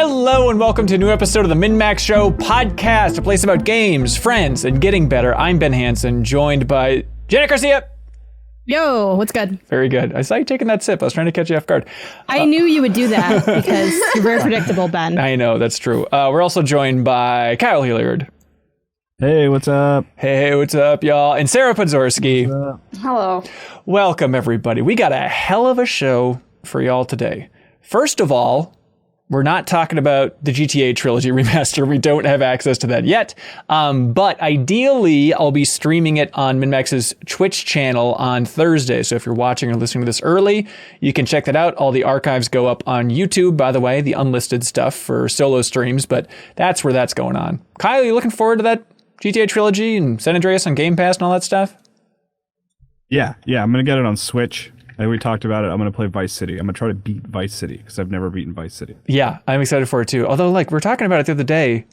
Hello and welcome to a new episode of the MinnMax Show podcast, a place about games, friends, and getting better. I'm Ben Hansen, joined by Janet Garcia. Yo, what's good? Very good. I saw you taking that sip. I was trying to catch you off guard. I knew you would do that because you're very predictable, Ben. I know, that's true. We're also joined by Kyle Hilliard. Hey, what's up? Hey, what's up, y'all? And Sarah Podzorski. Hello. Welcome, everybody. We got a hell of a show for y'all today. First of all, we're not talking about the GTA Trilogy remaster. We don't have access to that yet. But ideally, I'll be streaming it on MinnMax's Twitch channel on Thursday. So if you're watching or listening to this early, you can check that out. All the archives go up on YouTube, by the way, the unlisted stuff for solo streams. But that's where that's going on. Kyle, are you looking forward to that GTA Trilogy and San Andreas on Game Pass and all that stuff? Yeah, I'm going to get it on Switch. Like we talked about it, I'm going to play Vice City. I'm going to try to beat Vice City because I've never beaten Vice City. Yeah, I'm excited for it too. Although, like, we're talking about it the other day,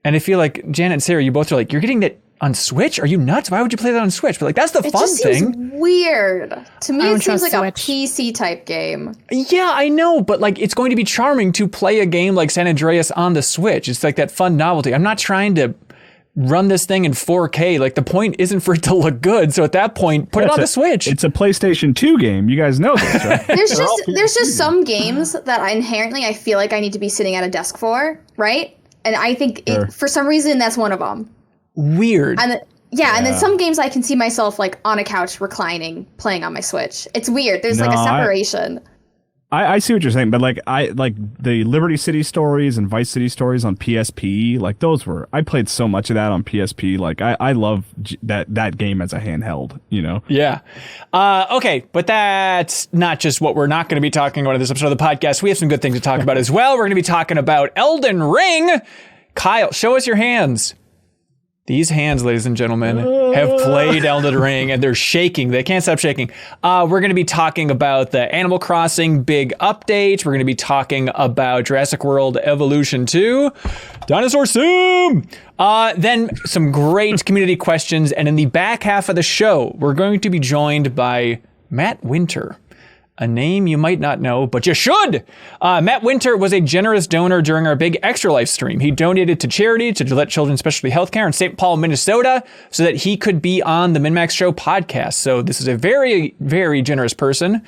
and I feel like Janet and Sarah, you both are like, you're getting that on Switch? Are you nuts? Why would you play that on Switch? But like, that's the fun just thing. Seems weird. To me, it seems like Switch. a PC type game. Yeah, I know, but like, it's going to be charming to play a game like San Andreas on the Switch. It's like that fun novelty. I'm not trying to run this thing in 4K. Like, the point isn't for it to look good. So at that point, put it on the Switch. It's a PlayStation 2 game. You guys know this, right? There's just some games that I feel like I need to be sitting at a desk for, right? And I think for some reason that's one of them. Weird. And and then some games I can see myself like on a couch reclining, playing on my Switch. It's weird. There's like a separation. I see what you're saying, but like I like the Liberty City stories and Vice City stories on PSP. Like I played so much of that on PSP. Like I love that game as a handheld, you know? Yeah. Okay, but that's not just what we're not going to be talking about in this episode of the podcast. We have some good things to talk about as well. We're going to be talking about Elden Ring. Kyle, show us your hands. These hands, ladies and gentlemen, have played Elden Ring and they're shaking. They can't stop shaking. We're going to be talking about the Animal Crossing big update. We're going to be talking about Jurassic World Evolution 2, Dinosaur Sim. Then some great community questions. And in the back half of the show, we're going to be joined by Matt Winter. A name you might not know, but you should. Matt Winter was a generous donor during our big Extra Life stream. He donated to charity to Gillette Children's Specialty Healthcare in St. Paul, Minnesota, so that he could be on the MinnMax Show podcast. So this is a very, very generous person.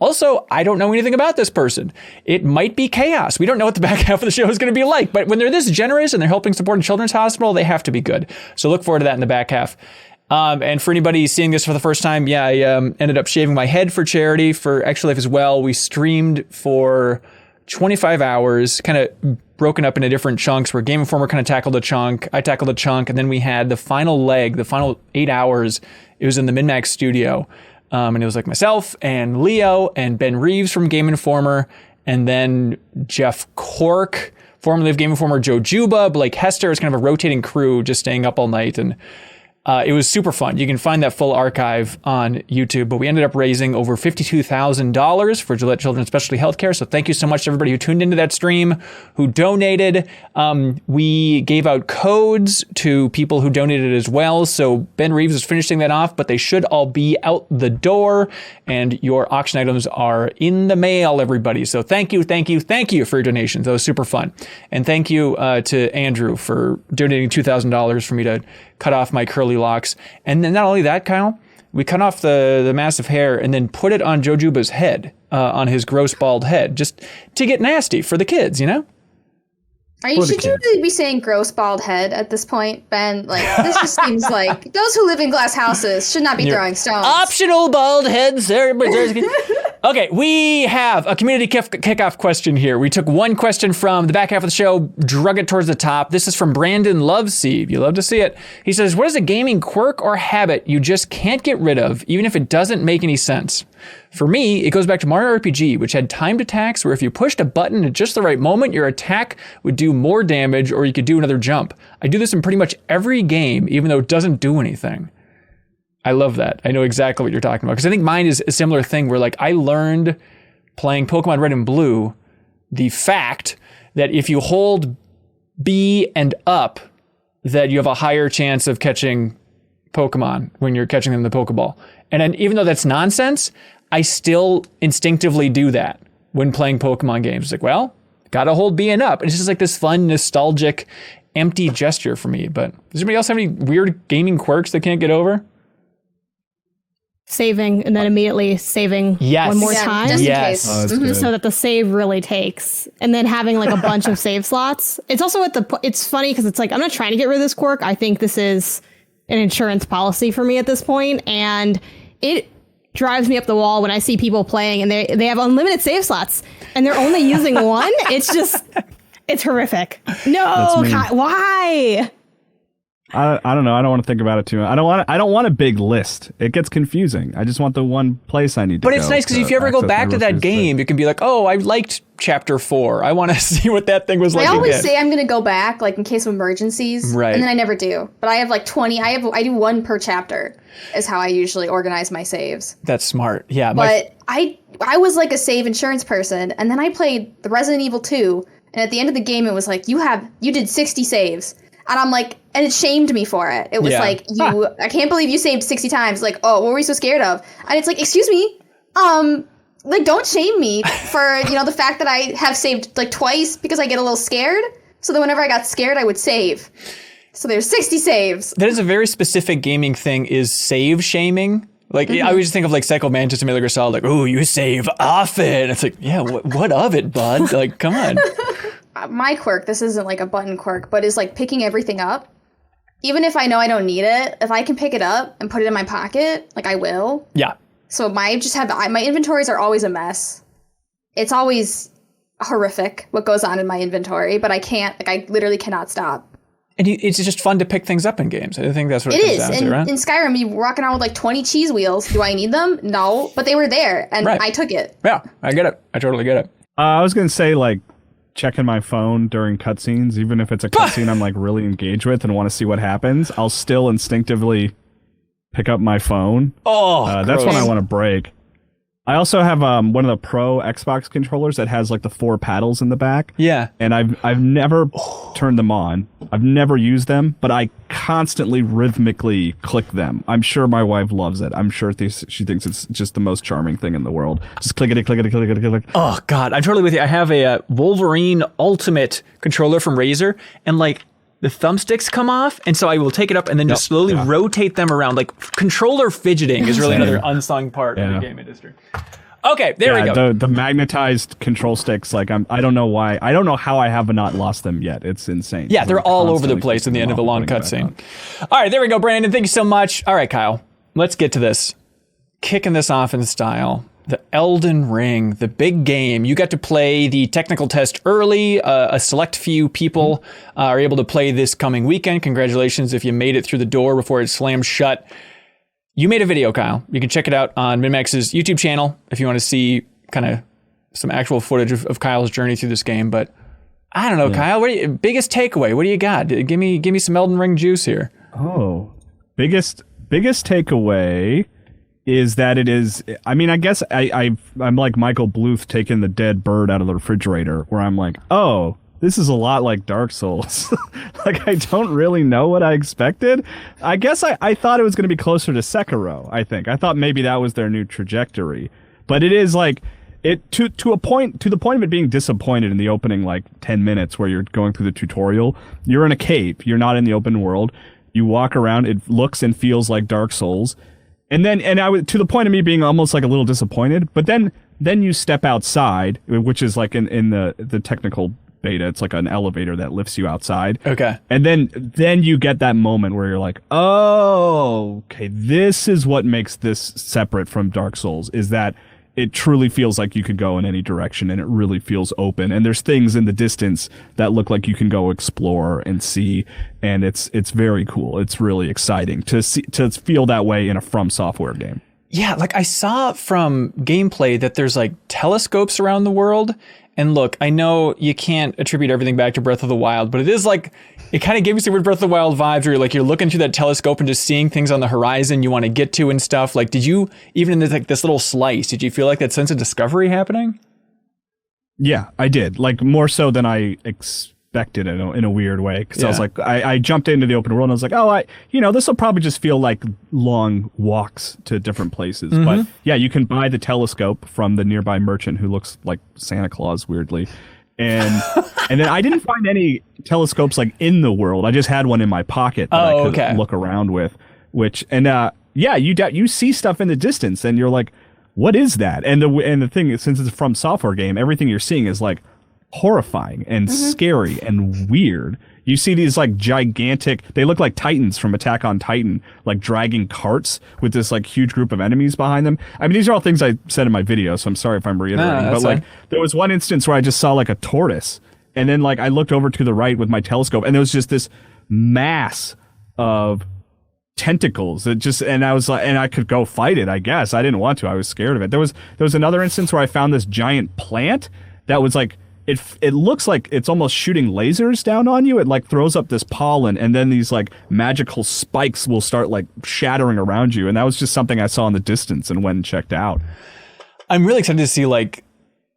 Also, I don't know anything about this person. It might be chaos. We don't know what the back half of the show is going to be like, but when they're this generous and they're helping support a children's hospital, they have to be good. So look forward to that in the back half. And for anybody seeing this for the first time, I ended up shaving my head for charity for Extra Life as well. We streamed for 25 hours, kind of broken up into different chunks where Game Informer kind of tackled a chunk, I tackled a chunk, and then we had the final leg, the final 8 hours. It was in the MinnMax studio. And it was like myself and Leo and Ben Reeves from Game Informer, and then Jeff Cork, formerly of Game Informer, Joe Juba, Blake Hester. It's kind of a rotating crew just staying up all night, and it was super fun. You can find that full archive on YouTube, but we ended up raising over $52,000 for Gillette Children's Specialty Healthcare. So thank you so much to everybody who tuned into that stream, who donated. We gave out codes to people who donated as well. So Ben Reeves is finishing that off, but they should all be out the door, and your auction items are in the mail, everybody. So thank you for your donations. That was super fun. And thank you to Andrew for donating $2,000 for me to cut off my curly locks. And then not only that, Kyle, we cut off the massive hair and then put it on Joe Juba's head, on his gross bald head, just to get nasty for the kids, you know? Should you really be saying gross bald head at this point, Ben? Like, this just seems like those who live in glass houses should not be throwing stones. Optional bald heads. Okay, we have a community kickoff question here. We took one question from the back half of the show, drug it towards the top. This is from Brandon Loveseed. You love to see it. He says, what is a gaming quirk or habit you just can't get rid of, even if it doesn't make any sense? For me, it goes back to Mario RPG, which had timed attacks where if you pushed a button at just the right moment, your attack would do more damage or you could do another jump. I do this in pretty much every game, even though it doesn't do anything. I love that. I know exactly what you're talking about. Because I think mine is a similar thing where like I learned playing Pokemon Red and Blue, the fact that if you hold B and up, that you have a higher chance of catching Pokemon when you're catching them in the Pokeball. And then, even though that's nonsense, I still instinctively do that when playing Pokemon games. Like, well, gotta hold being up. And it's just like this fun, nostalgic, empty gesture for me. But does anybody else have any weird gaming quirks they can't get over? Saving and then immediately saving one more time. Just in Yes. case. So that the save really takes, and then having like a bunch of save slots. It's also it's funny because it's like, I'm not trying to get rid of this quirk. I think this is an insurance policy for me at this point, and it drives me up the wall when I see people playing and they have unlimited save slots and they're only using one. It's horrific. No, why? I don't know. I don't want to think about it too much. I don't want a big list. It gets confusing. I just want the one place I need to go. But it's nice because if you ever go back to that game, you can be like, oh, I liked chapter 4. I want to see what that thing was like. I always say I'm going to go back, like in case of emergencies. Right. And then I never do. But I have like 20. I do one per chapter is how I usually organize my saves. That's smart. Yeah. But I was like a save insurance person. And then I played the Resident Evil 2. And at the end of the game, it was like, you did 60 saves. And I'm like, and it shamed me for it. It was like, I can't believe you saved 60 times. Like, oh, what were you so scared of? And it's like, excuse me, like, don't shame me for, the fact that I have saved like twice because I get a little scared. So then whenever I got scared, I would save. So there's 60 saves. That is a very specific gaming thing, is save shaming. Like, I always just think of like Psycho Mantis and Metal Gear Solid, like, oh, you save often. It's like, yeah, what of it, bud? Like, come on. My quirk, this isn't like a button quirk, but is like picking everything up. Even if I know I don't need it, if I can pick it up and put it in my pocket, like I will. Yeah. So my inventories are always a mess. It's always horrific what goes on in my inventory, but I literally cannot stop. And it's just fun to pick things up in games. I think that's what it comes down to, right? In Skyrim, you were walking around with like 20 cheese wheels. Do I need them? No, but they were there and I took it. Yeah, I get it. I totally get it. I was going to say, like, checking my phone during cutscenes, even if it's a cutscene I'm like really engaged with and want to see what happens, I'll still instinctively pick up my phone. Oh, that's when I want to break. I also have one of the Pro Xbox controllers that has like the 4 paddles in the back. Yeah. And I've never turned them on. I've never used them, but I constantly rhythmically click them. I'm sure my wife loves it. I'm sure she thinks it's just the most charming thing in the world. Just click it. Oh God, I'm totally with you. I have a Wolverine Ultimate controller from Ryser, and like the thumbsticks come off, and so I will take it up and then just slowly rotate them around. Like, controller fidgeting is really another unsung part of the game industry. Okay, there we go. The magnetized control sticks, like I don't know why. I don't know how I have not lost them yet. It's insane. Yeah, they're all over the place in the end of a long cutscene. All right, there we go, Brandon. Thank you so much. All right, Kyle, let's get to this. Kicking this off in style. The Elden Ring, the big game. You got to play the technical test early. A select few people are able to play this coming weekend. Congratulations if you made it through the door before it slammed shut. You made a video, Kyle. You can check it out on MinnMax's YouTube channel if you want to see kind of some actual footage of Kyle's journey through this game. But I don't know, Kyle, biggest takeaway? What do you got? Give me some Elden Ring juice here. Oh, biggest takeaway is that it is, I mean, I guess I'm like Michael Bluth taking the dead bird out of the refrigerator, where I'm like, oh, this is a lot like Dark Souls. Like, I don't really know what I expected. I guess I thought it was going to be closer to Sekiro, I think. I thought maybe that was their new trajectory. But it is like, to the point of it being disappointed in the opening, like, 10 minutes where you're going through the tutorial. You're in a cave. You're not in the open world. You walk around. It looks and feels like Dark Souls. And I was to the point of me being almost like a little disappointed, but then you step outside, which is like in the technical beta, it's like an elevator that lifts you outside. Okay. And then you get that moment where you're like, oh, okay, this is what makes this separate from Dark Souls, is that it truly feels like you could go in any direction, and it really feels open. And there's things in the distance that look like you can go explore and see, and it's very cool. It's really exciting to feel that way in a From Software game. Yeah, like I saw from gameplay that there's like telescopes around the world. And look, I know you can't attribute everything back to Breath of the Wild, but it is like, it kind of gave me some weird Breath of the Wild vibes where you're looking through that telescope and just seeing things on the horizon you want to get to and stuff. Like, did you, even in this little slice, did you feel like that sense of discovery happening? Yeah, I did. Like, more so than I expected in a weird way. Because I was like, I jumped into the open world and I was like, oh, this will probably just feel like long walks to different places. Mm-hmm. But yeah, you can buy the telescope from the nearby merchant who looks like Santa Claus weirdly. And then I didn't find any telescopes like in the world. I just had one in my pocket that I could look around with. You see stuff in the distance, and you're like, what is that? And the thing is, since it's a From Software game, everything you're seeing is like horrifying and scary and weird. You see these like gigantic, they look like Titans from Attack on Titan, like dragging carts with this like huge group of enemies behind them. I mean, these are all things I said in my video, so I'm sorry if I'm reiterating, but like there was one instance where I just saw like a tortoise, and then like I looked over to the right with my telescope, and there was just this mass of tentacles and I was like, and I could go fight it, I guess. I didn't want to. I was scared of it. There was another instance where I found this giant plant that was like, it looks like it's almost shooting lasers down on you. It like throws up this pollen, and then these like magical spikes will start like shattering around you. And that was just something I saw in the distance and went and checked out. I'm really excited to see like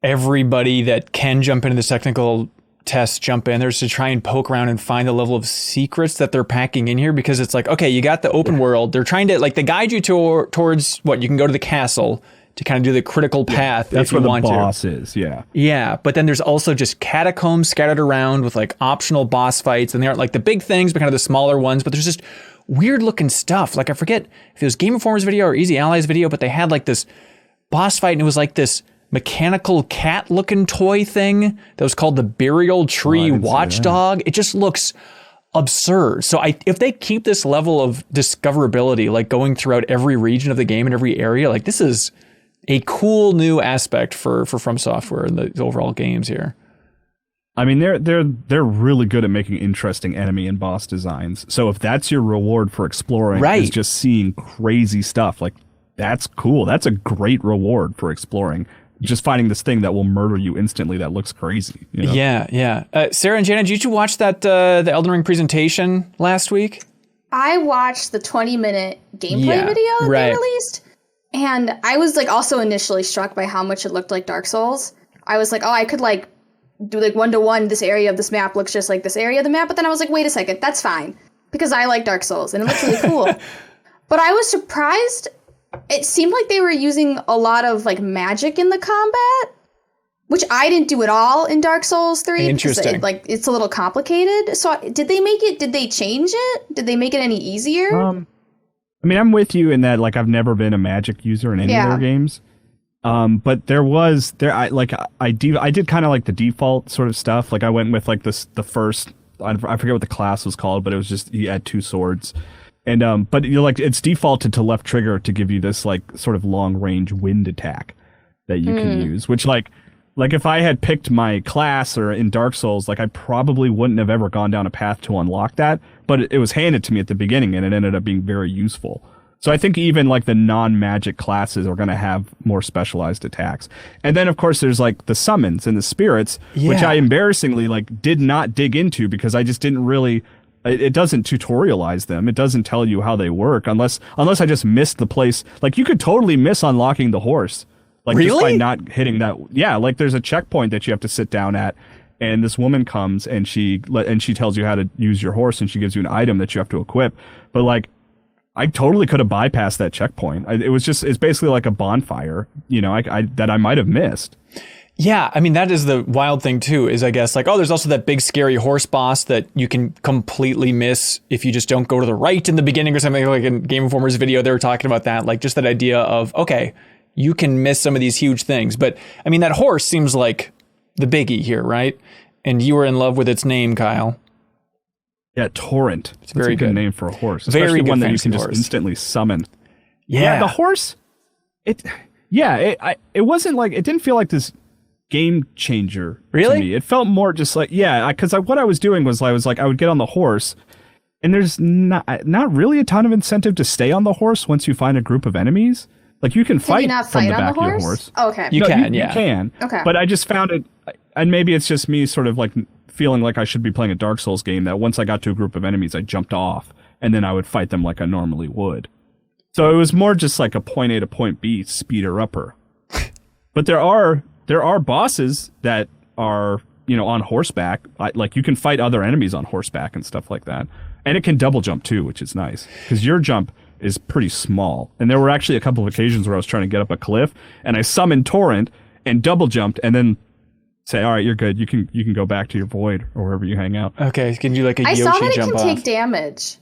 everybody that can jump into this technical test jump in there to try and poke around and find the level of secrets that they're packing in here, because it's like, okay, you got the open world. They're trying to like, they guide you towards what you can go to the castle to kind of do the critical path. That's if you where want the boss is. Yeah. But then there's also just catacombs scattered around with like optional boss fights, and they aren't like the big things, but kind of the smaller ones. But there's just weird looking stuff. Like I forget if it was Game Informer's video or Easy Allies video, but they had like this boss fight, and it was like this mechanical cat looking toy thing that was called the Burial Tree Watchdog. It just looks absurd. So if they keep this level of discoverability, like going throughout every region of the game and every area, like this is a cool new aspect for From Software and the overall games here. I mean, they're really good at making interesting enemy and boss designs. So if that's your reward for exploring, is just seeing crazy stuff, like that's cool. That's a great reward for exploring. Just finding this thing that will murder you instantly that looks crazy. You know? Yeah. Sarah and Jana, did you watch that the Elden Ring presentation last week? I watched the 20-minute gameplay video that they released. And I was like also initially struck by how much it looked like Dark Souls. I was like, oh, I could like do like 1-to-1. This area of this map looks just like this area of the map. But then I was like, wait a second, that's fine. Because I like Dark Souls and it looks really cool. But I was surprised. It seemed like they were using a lot of like magic in the combat, which I didn't do at all in Dark Souls 3. Interesting. Because it's a little complicated. So did they change it? Did they make it any easier? I mean, I'm with you in that, like, I've never been a magic user in any of their games. But I did kind of like the default sort of stuff. Like I went with like the first, I forget what the class was called, but it was just, he had 2 swords. And, but you're like, it's defaulted to left trigger to give you this like sort of long range wind attack that you can use, which like if I had picked my class or in Dark Souls, like I probably wouldn't have ever gone down a path to unlock that, but it was handed to me at the beginning and it ended up being very useful. So I think even like the non-magic classes are going to have more specialized attacks. And then of course there's like the summons and the spirits, which I embarrassingly like did not dig into because I just didn't really, it doesn't tutorialize them. It doesn't tell you how they work unless I just missed the place. Like you could totally miss unlocking the horse. Like just by not hitting that. Yeah, like there's a checkpoint that you have to sit down at, and this woman comes and she tells you how to use your horse, and she gives you an item that you have to equip. But like, I totally could have bypassed that checkpoint. It's basically like a bonfire, you know, that I might have missed. Yeah, I mean, that is the wild thing too, is I guess like, oh, there's also that big scary horse boss that you can completely miss if you just don't go to the right in the beginning or something. Like in Game Informer's video, they were talking about that, like just that idea of, okay, you can miss some of these huge things. But I mean, that horse seems like the biggie here, right? And you were in love with its name, Kyle. Yeah, Torrent. It's very good name for a horse. Very especially good one that you can horse. just instantly summon. Yeah, the horse. It wasn't like, it didn't feel like this game changer. Really? To me. It felt more just like, because what I was doing was I would get on the horse, and there's not really a ton of incentive to stay on the horse once you find a group of enemies. Like you can fight from the back of your horse. Oh, okay. You can. You can. Okay. But I just found it, and maybe it's just me sort of like feeling like I should be playing a Dark Souls game, that once I got to a group of enemies, I jumped off, and then I would fight them like I normally would. So it was more just like a point A to point B speeder upper. But there are bosses that are, you know, on horseback. Like you can fight other enemies on horseback and stuff like that. And it can double jump too, which is nice, because your jump is pretty small. And there were actually a couple of occasions where I was trying to get up a cliff, and I summoned Torrent and double jumped, and then say, all right, you're good. You can go back to your void or wherever you hang out. Okay, can you like a Yoshi jump off? I saw that it can take damage.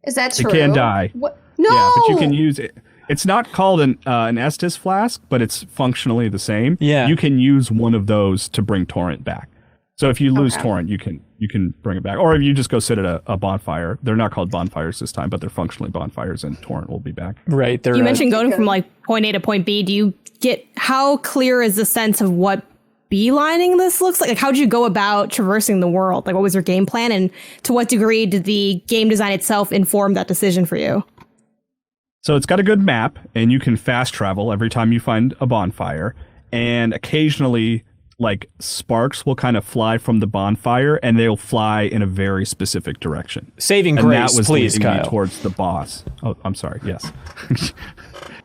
Is that true? It can die. What? No! Yeah, but you can use it. It's not called an Estus flask, but it's functionally the same. Yeah. You can use one of those to bring Torrent back. So if you lose Torrent, you can bring it back. Or if you just go sit at a bonfire. They're not called bonfires this time, but they're functionally bonfires, and Torrent will be back. Right. You mentioned going from like point A to point B. Do you get, how clear is the sense of what beelining this looks like? Like, how did you go about traversing the world? Like, what was your game plan, and to what degree did the game design itself inform that decision for you? So it's got a good map, and you can fast travel every time you find a bonfire, and occasionally like sparks will kind of fly from the bonfire, and they'll fly in a very specific direction. Saving and grace, that was please, leading me Kyle. towards the boss. Oh, I'm sorry. Yes.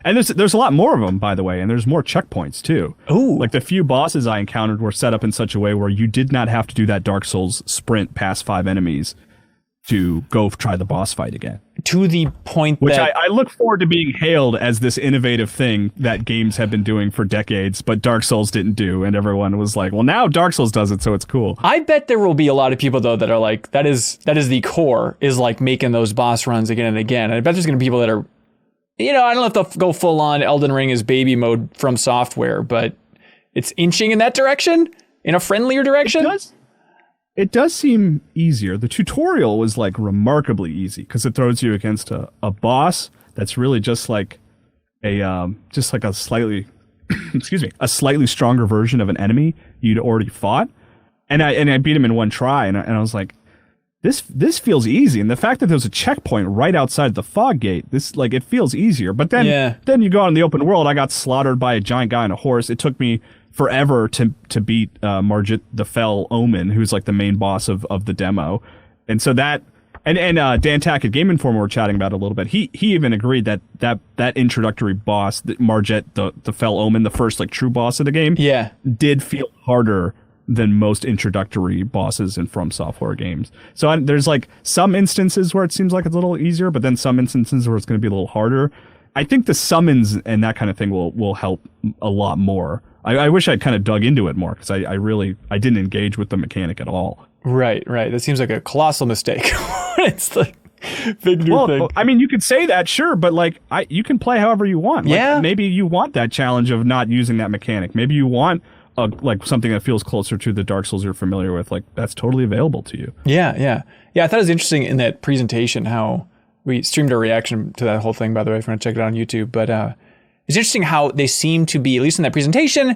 And there's a lot more of them, by the way, and there's more checkpoints too. Ooh. Like the few bosses I encountered were set up in such a way where you did not have to do that Dark Souls sprint past 5 enemies to go try the boss fight again. To the point Which that... I look forward to being hailed as this innovative thing that games have been doing for decades, but Dark Souls didn't do, and everyone was like, well, now Dark Souls does it, so it's cool. I bet there will be a lot of people, though, that are like, that is the core, is like making those boss runs again and again. And I bet there's going to be people that are, you know, I don't know if they'll go full on Elden Ring as baby mode from software, but it's inching in that direction, in a friendlier direction. It does seem easier. The tutorial was like remarkably easy because it throws you against a boss that's really just like a slightly a slightly stronger version of an enemy you'd already fought. And I beat him in one try, and I was like, this feels easy. And the fact that there's a checkpoint right outside the fog gate, it feels easier. But then you go out in the open world, I got slaughtered by a giant guy on a horse. It took me forever to beat Margit the Fell Omen, who's like the main boss of the demo. And so that, and Dan Tack at Game Informer were chatting about it a little bit. He even agreed that introductory boss, Margit the Fell Omen, the first like true boss of the game, did feel harder than most introductory bosses in From Software games. So there's like some instances where it seems like it's a little easier, but then some instances where it's going to be a little harder. I think the summons and that kind of thing will help a lot more. I wish I'd kind of dug into it more because I didn't engage with the mechanic at all. Right. That seems like a colossal mistake. It's the big new thing. I mean, you could say that, sure, but like you can play however you want. Like, maybe you want that challenge of not using that mechanic. Maybe you want like something that feels closer to the Dark Souls you're familiar with. Like that's totally available to you. Yeah. I thought it was interesting in that presentation how we streamed our reaction to that whole thing, by the way, if you want to check it out on YouTube. But it's interesting how they seem to be, at least in that presentation,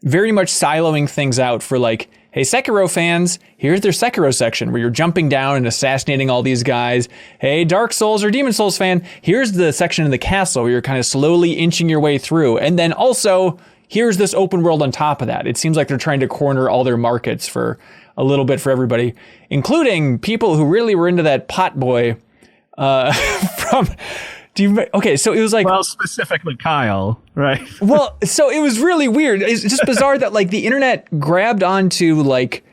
very much siloing things out for like, hey, Sekiro fans, here's their Sekiro section where you're jumping down and assassinating all these guys. Hey, Dark Souls or Demon Souls fan, here's the section in the castle where you're kind of slowly inching your way through. And then also, here's this open world on top of that. It seems like they're trying to corner all their markets for a little bit for everybody, including people who really were into that pot boy okay, so it was like... Well, specifically Kyle, right? Well, so it was really weird. It's just bizarre that like the internet grabbed onto like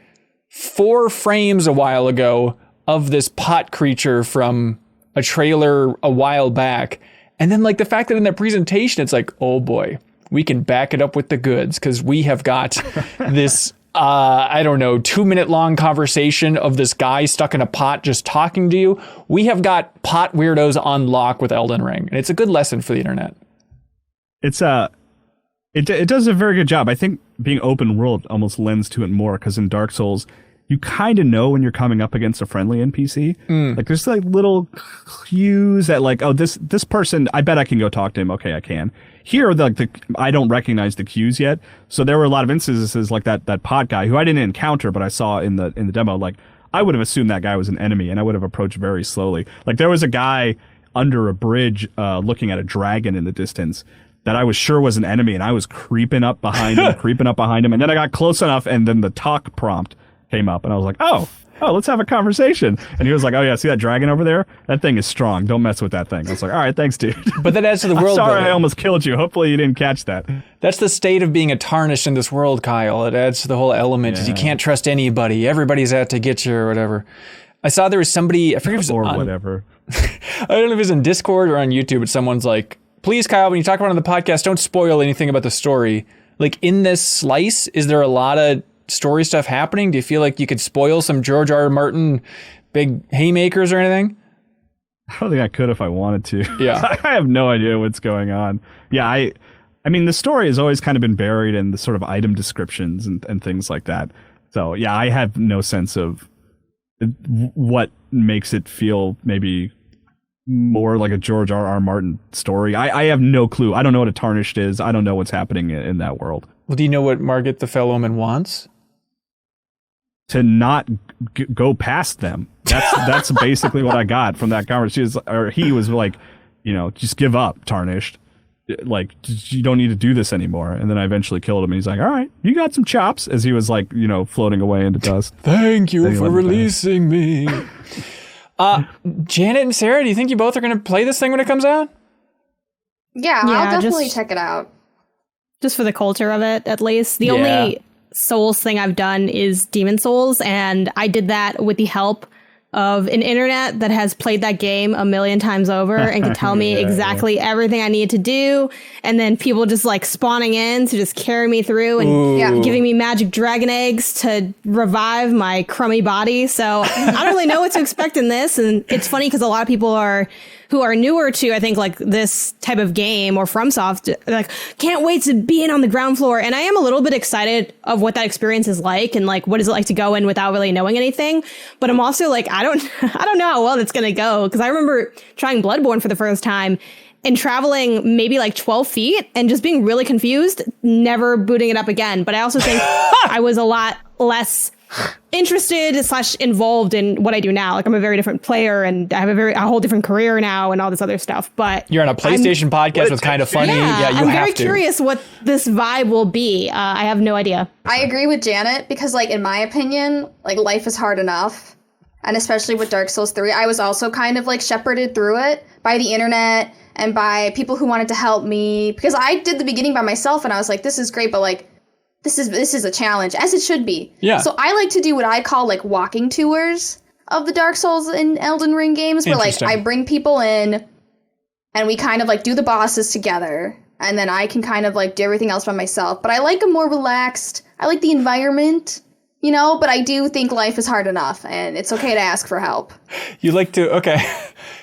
4 frames a while ago of this pot creature from a trailer a while back. And then like the fact that in that presentation, it's like, oh boy, we can back it up with the goods because we have got this... 2-minute long conversation of this guy stuck in a pot just talking to you. We have got pot weirdos on lock with Elden Ring, and it's a good lesson for the internet. It does a very good job. I think being open world almost lends to it more because in Dark Souls, you kind of know when you're coming up against a friendly NPC. Like there's like little cues that like, oh, this person, I bet I can go talk to him. Okay, I can. Here, I don't recognize the cues yet. So there were a lot of instances like that pot guy who I didn't encounter, but I saw in the demo. Like I would have assumed that guy was an enemy, and I would have approached very slowly. Like there was a guy under a bridge looking at a dragon in the distance that I was sure was an enemy, and I was creeping up behind him, and then I got close enough, and then the talk prompt came up, and I was like, oh, let's have a conversation. And he was like, oh yeah, see that dragon over there? That thing is strong. Don't mess with that thing. I was like, all right, thanks, dude. But that adds to the world. Sorry, I almost killed you. Hopefully you didn't catch that. That's the state of being a tarnish in this world, Kyle. It adds to the whole element. Is you can't trust anybody. Everybody's out to get you or whatever. I saw there was somebody, I forget if it was or whatever. I don't know if it was in Discord or on YouTube, but someone's like, please, Kyle, when you talk about it on the podcast, don't spoil anything about the story. Like in this slice, is there a lot of story stuff happening? Do you feel like you could spoil some George R. R. Martin big haymakers or anything? I don't think I could if I wanted to. Yeah. I have no idea what's going on. Yeah, I mean, the story has always kind of been buried in the sort of item descriptions and things like that. So, yeah, I have no sense of what makes it feel maybe more like a George R. R. Martin story. I have no clue. I don't know what a Tarnished is. I don't know what's happening in that world. Well, do you know what Margaret the Fellowman wants? To not go past them. That's basically what I got from that conversation. He was like, just give up, Tarnished. Like, you don't need to do this anymore. And then I eventually killed him. And he's like, all right, you got some chops, as he was like, floating away into dust. Thank you for releasing me. Janet and Sarah, do you think you both are going to play this thing when it comes out? Yeah, I'll definitely check it out. Just for the culture of it, at least. The only Souls thing I've done is Demon Souls, and I did that with the help of an internet that has played that game a million times over and can tell me exactly everything I need to do, and then people just like spawning in to just carry me through and giving me magic dragon eggs to revive my crummy body. So I don't really know what to expect in this, and it's funny because a lot of people who are newer to, I think, like this type of game or FromSoft, like, can't wait to be in on the ground floor. And I am a little bit excited of what that experience is like and like, what is it like to go in without really knowing anything. But I'm also like, I don't know how well it's going to go. Because I remember trying Bloodborne for the first time and traveling maybe like 12 feet and just being really confused, never booting it up again. But I also think I was a lot less interested/involved in what I do now. Like, I'm a very different player and I have a whole different career now and all this other stuff. But you're on a PlayStation podcast with Kind of Funny. Yeah, I'm very curious what this vibe will be. I have no idea. I agree with Janet because, like, in my opinion, like, life is hard enough. And especially with Dark Souls 3, I was also kind of like shepherded through it by the internet and by people who wanted to help me, because I did the beginning by myself and I was like, this is great, but like, this is a challenge, as it should be. Yeah. So I like to do what I call like walking tours of the Dark Souls and Elden Ring games, where like I bring people in and we kind of like do the bosses together, and then I can kind of like do everything else by myself. But I like a more relaxed, I like the environment, but I do think life is hard enough and it's okay to ask for help. You like to, okay.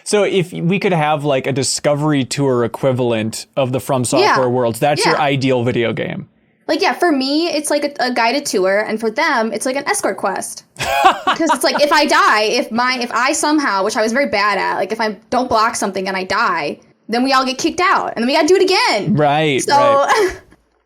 So if we could have like a Discovery Tour equivalent of the From Software worlds, that's your ideal video game. Like, yeah, for me, it's like a guided tour, and for them, it's like an escort quest. Because it's like, if I die, if I somehow, which I was very bad at, like if I don't block something and I die, then we all get kicked out, and then we gotta do it again. Right. So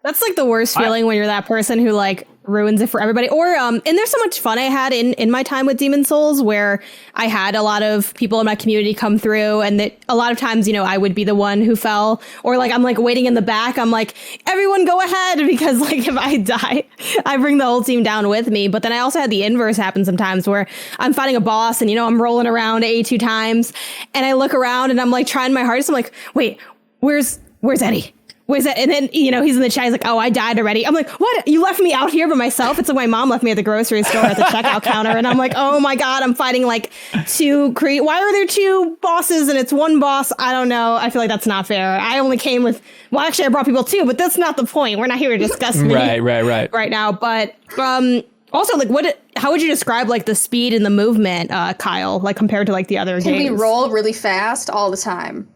that's like the worst feeling when you're that person who like ruins it for everybody. Or and there's so much fun I had in my time with Demon Souls, where I had a lot of people in my community come through, and that a lot of times, I would be the one who fell, or like I'm like waiting in the back. I'm like, everyone go ahead, because like if I die, I bring the whole team down with me. But then I also had the inverse happen sometimes, where I'm fighting a boss and I'm rolling around 82 times, and I look around and I'm like trying my hardest. I'm like, wait, where's Eddie? Where's that? And then, he's in the chat. He's like, oh, I died already. I'm like, what? You left me out here by myself? It's like my mom left me at the grocery store at the checkout counter. And I'm like, oh my God, I'm fighting like why are there two bosses and it's one boss? I don't know. I feel like that's not fair. I only came with, actually I brought people too, but that's not the point. We're not here to discuss me right now. But also, like, how would you describe like the speed and the movement, Kyle, like compared to like the other games? Can we roll really fast all the time?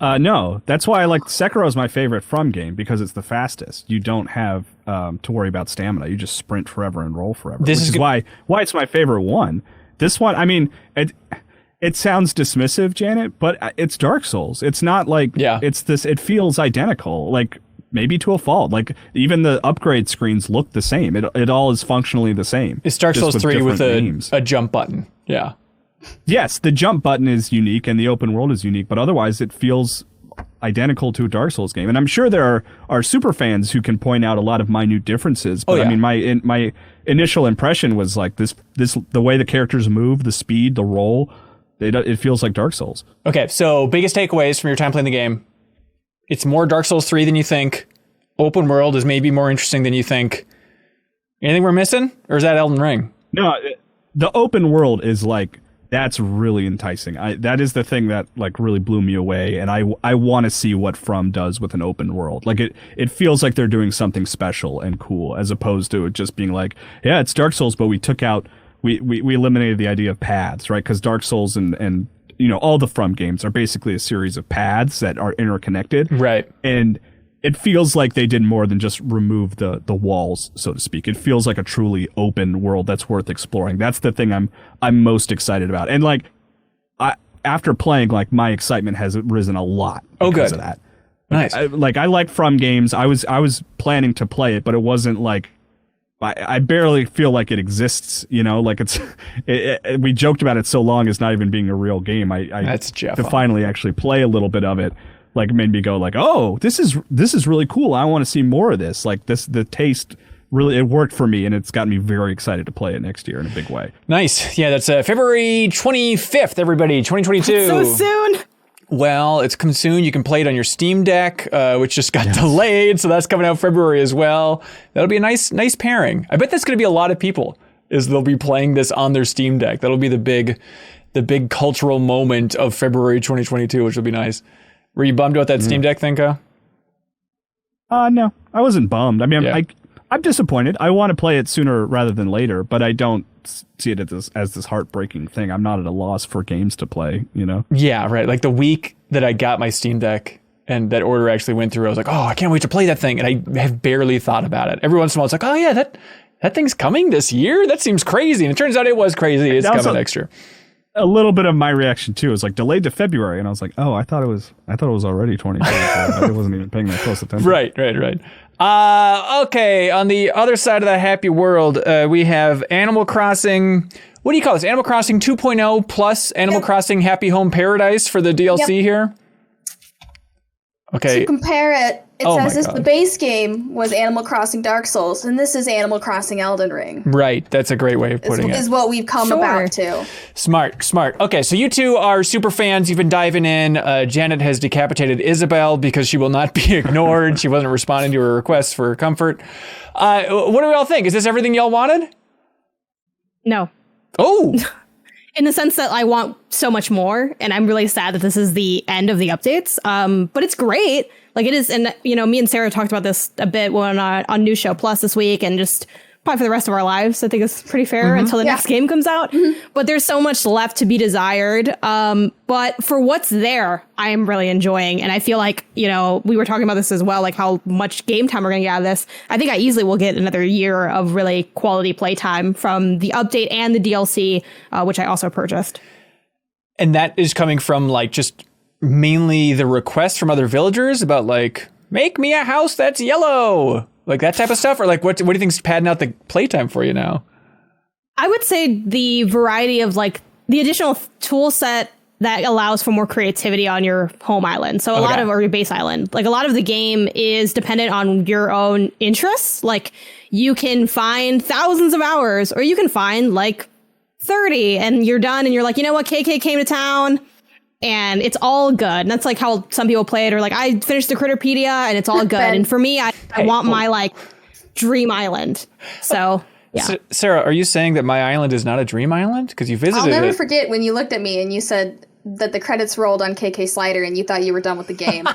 No, that's why I like Sekiro is my favorite From game, because it's the fastest. You don't have to worry about stamina. You just sprint forever and roll forever. Which is why it's my favorite one. This one, I mean, it sounds dismissive, Janet, but it's Dark Souls. It's not like it's this. It feels identical, like maybe to a fault. Like even the upgrade screens look the same. It all is functionally the same. It's Dark Souls 3 with a jump button. Yeah. Yes, the jump button is unique and the open world is unique, but otherwise it feels identical to a Dark Souls game. And I'm sure there are super fans who can point out a lot of minute differences. But I mean, my initial impression was like this the way the characters move, the speed, the roll, it feels like Dark Souls. Okay, so biggest takeaways from your time playing the game: it's more Dark Souls 3 than you think. Open world is maybe more interesting than you think. Anything we're missing, or is that Elden Ring? No, the open world is like That's really enticing. That is the thing that like really blew me away, and I want to see what From does with an open world. Like it feels like they're doing something special and cool, as opposed to it just being like, yeah, it's Dark Souls, but we took out we eliminated the idea of paths, right? Because Dark Souls and all the From games are basically a series of paths that are interconnected, right? And it feels like they did more than just remove the walls, so to speak. It feels like a truly open world that's worth exploring. That's the thing I'm most excited about. And like, after playing, like my excitement has risen a lot because of that. Nice. I like From games. I was planning to play it, but it wasn't like I barely feel like it exists. Like we joked about it so long as not even being a real game. That's Jeff. To finally actually play a little bit of it. Like made me go like, oh, this is really cool. I want to see more of this. Like the taste really, it worked for me, and it's got me very excited to play it next year in a big way. Nice. Yeah, that's February 25th, everybody, 2022. So soon. Well, it's coming soon. You can play it on your Steam Deck, which just got delayed, so that's coming out February as well. That'll be a nice pairing. I bet that's going to be a lot of people. They'll be playing this on their Steam Deck. That'll be the big cultural moment of February 2022, which will be nice. Were you bummed about that Steam Deck thing, Kyle? No, I wasn't bummed. I mean, Yeah. I'm disappointed. I want to play it sooner rather than later, but I don't see it as this heartbreaking thing. I'm not at a loss for games to play, Yeah, right. Like the week that I got my Steam Deck and that order actually went through, I was like, oh, I can't wait to play that thing. And I have barely thought about it. Every once in a while, it's like, oh yeah, that thing's coming this year? That seems crazy. And it turns out it was crazy. It's coming next year. A little bit of my reaction too is like delayed to February, and I was like, oh, I thought it was already 2020. I wasn't even paying that close attention. Right. Okay, on the other side of the happy world, we have Animal Crossing. What do you call this? Animal Crossing 2.0 plus Animal Crossing Happy Home Paradise for the DLC here? Okay. To compare it, says this: the base game was Animal Crossing Dark Souls, and this is Animal Crossing Elden Ring. Right, that's a great way of putting it. Is what we've come about to. Smart. Okay, so you two are super fans. You've been diving in. Janet has decapitated Isabel because she will not be ignored. She wasn't responding to her requests for comfort. What do we all think? Is this everything y'all wanted? No. Oh. In the sense that I want so much more, and I'm really sad that this is the end of the updates. But it's great. Like it is, and me and Sarah talked about this a bit on New Show Plus this week, and just probably for the rest of our lives. I think it's pretty fair until the next game comes out. But there's so much left to be desired. But for what's there, I am really enjoying, and I feel like we were talking about this as well, like how much game time we're gonna get out of this. I think I easily will get another year of really quality playtime from the update and the DLC, which I also purchased. And that is coming from like just mainly the requests from other villagers about like, make me a house that's yellow, like that type of stuff, or like what do you think's padding out the playtime for you now? I would say the variety of like the additional tool set that allows for more creativity on your home island. So or your base island, like a lot of the game is dependent on your own interests. Like you can find thousands of hours, or you can find like 30 and you're done. And you're like, you know what? KK came to town. And it's all good. And that's like how some people play it, or like I finished the Critterpedia and it's all good. And for me, I want my like dream island. So yeah. Sarah, are you saying that my island is not a dream island? Because you visited it. I'll never forget when you looked at me and you said that the credits rolled on KK Slider and you thought you were done with the game.